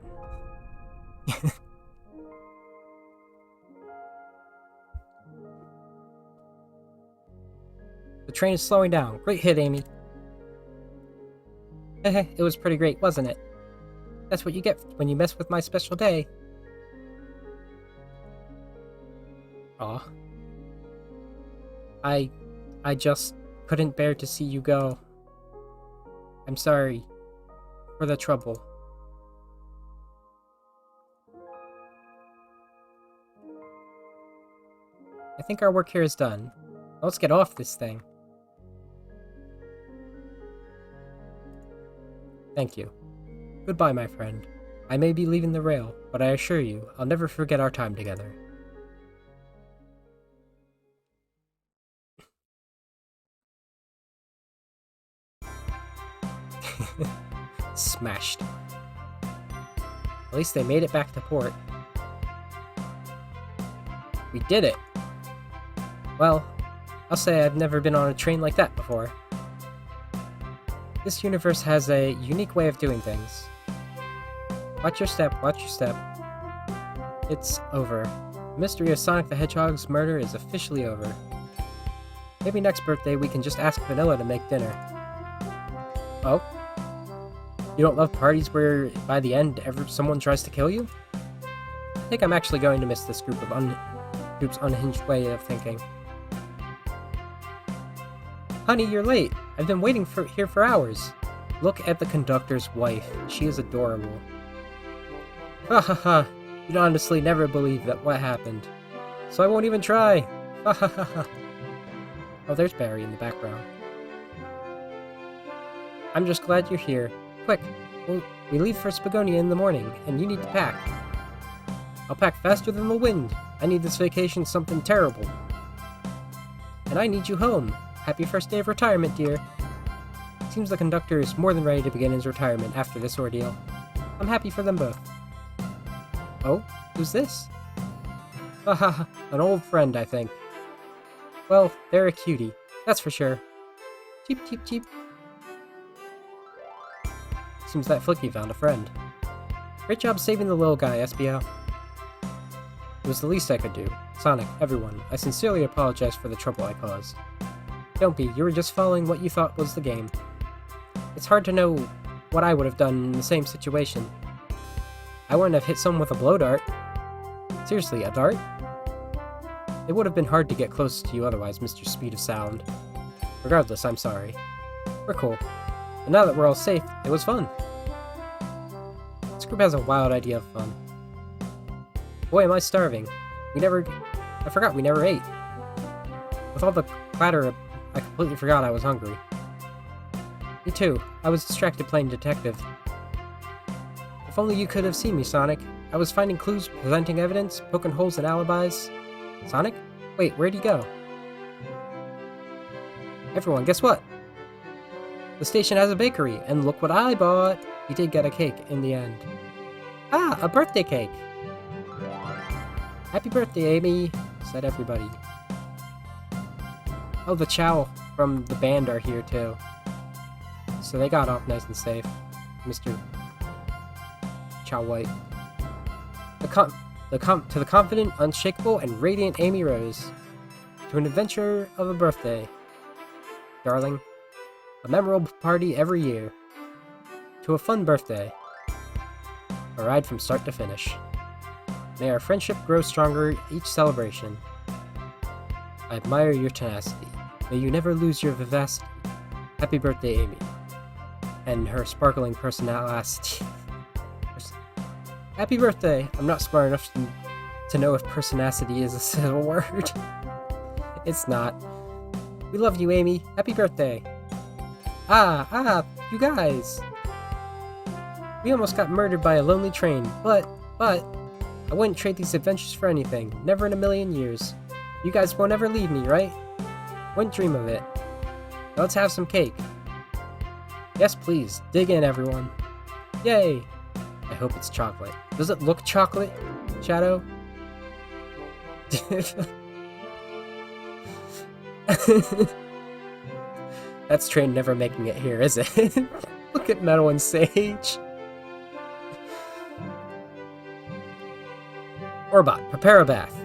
The train is slowing down. Great hit, Amy. Heh, it was pretty great, wasn't it? That's what you get when you mess with my special day. Aw. I just couldn't bear to see you go. I'm sorry for the trouble. I think our work here is done. Let's get off this thing. Thank you. Goodbye, my friend. I may be leaving the rail, but I assure you, I'll never forget our time together. Smashed. At least they made it back to port. We did it! Well, I'll say I've never been on a train like that before. This universe has a unique way of doing things. Watch your step, watch your step. It's over. The mystery of Sonic the Hedgehog's murder is officially over. Maybe next birthday we can just ask Vanilla to make dinner. Oh? You don't love parties where, by the end, someone tries to kill you? I think I'm actually going to miss this group's unhinged way of thinking. Honey, you're late. I've been waiting here for hours. Look at the conductor's wife. She is adorable. Ha ha ha. You'd honestly never believe that what happened. So I won't even try. Ha ha ha ha. Oh, there's Barry in the background. I'm just glad you're here. Quick, Well, we leave for Spagonia in the morning, and you need to pack. I'll pack faster than the wind. I need this vacation something terrible. And I need you home. Happy first day of retirement, dear. Seems the conductor is more than ready to begin his retirement after this ordeal. I'm happy for them both. Oh? Who's this? Haha, an old friend, I think. Well, they're a cutie, that's for sure. Cheep, cheep, cheep. Seems that Flicky found a friend. Great job saving the little guy, Espio. It was the least I could do. Sonic, everyone, I sincerely apologize for the trouble I caused. Don't be, you were just following what you thought was the game. It's hard to know what I would have done in the same situation. I wouldn't have hit someone with a blow dart. Seriously, a dart? It would have been hard to get close to you otherwise, Mr. Speed of Sound. Regardless, I'm sorry. We're cool. And now that we're all safe, it was fun. This group has a wild idea of fun. Boy, am I starving. I forgot we never ate. With all the clatter, I completely forgot I was hungry. Me too. I was distracted playing detective. If only you could have seen me, Sonic. I was finding clues, presenting evidence, poking holes in alibis. Sonic? Wait, where'd he go? Everyone, guess what? The station has a bakery, and look what I bought! He did get a cake in the end. Ah, a birthday cake! Happy birthday, Amy, said everybody. Oh, the Chow from the band are here too. So they got off nice and safe. Mr. Chow White. To the confident, unshakable, and radiant Amy Rose. To an adventure of a birthday. Darling, a memorable party every year. To a fun birthday. A ride from start to finish. May our friendship grow stronger each celebration. I admire your tenacity. May you never lose your vivacity. Happy birthday, Amy. And her sparkling personality. Happy birthday! I'm not smart enough to know if personacity is a civil word. It's not. We love you, Amy. Happy birthday! You guys! We almost got murdered by a lonely train, but, I wouldn't trade these adventures for anything. Never in a million years. You guys won't ever leave me, right? Wouldn't dream of it. Now let's have some cake. Yes, please. Dig in, everyone. Yay! I hope it's chocolate. Does it look chocolate, Shadow? That's train never making it here, is it? Look at Metal and Sage. Orbot, prepare a bath.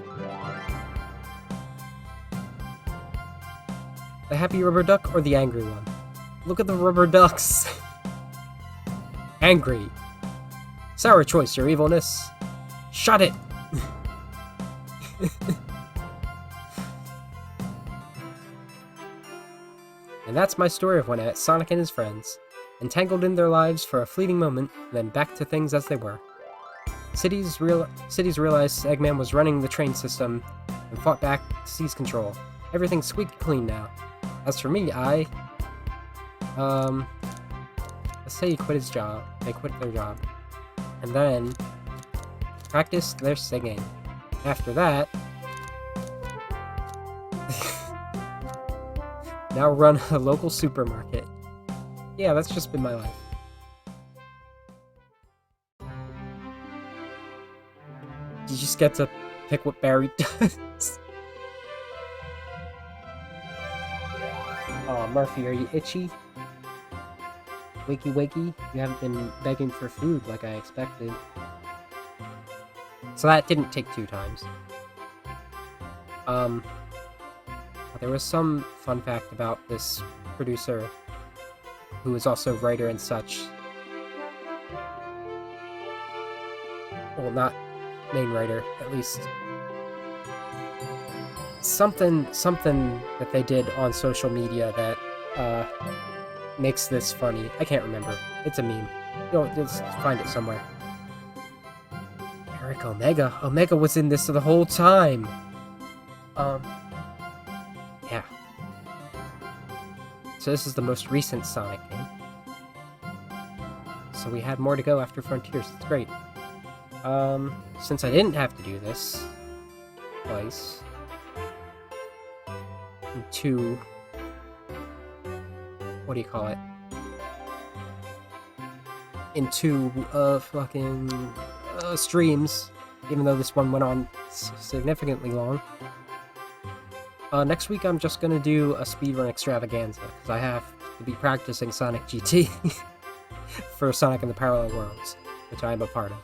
The happy rubber duck or the angry one? Look at the rubber ducks. Angry. Sour choice, your evilness. Shut it! And that's my story of when I met Sonic and his friends, entangled in their lives for a fleeting moment, then back to things as they were. Cities realized Eggman was running the train system and fought back to seize control. Everything's squeaky clean now. As for me, let's say he quit his job. They quit their job. And then practice their singing. After that, now run a local supermarket. Yeah, that's just been my life. You just get to pick what Barry does. Oh, Murphy, are you itchy? Wakey wakey, you haven't been begging for food like I expected. So that didn't take 2 times. There was some fun fact about this producer, who is also writer and such. Well, not main writer, at least. Something that they did on social media that, makes this funny. I can't remember. It's a meme. You'll just find it somewhere. Eric Omega. Omega was in this the whole time. Yeah. So this is the most recent Sonic game. so we had more to go after Frontiers. It's great. Since I didn't have to do this twice, two, what do you call it? In two fucking streams, even though this one went on significantly long. Next week I'm just gonna do a speedrun extravaganza, because I have to be practicing Sonic GT for Sonic and the Parallel Worlds, which I am a part of.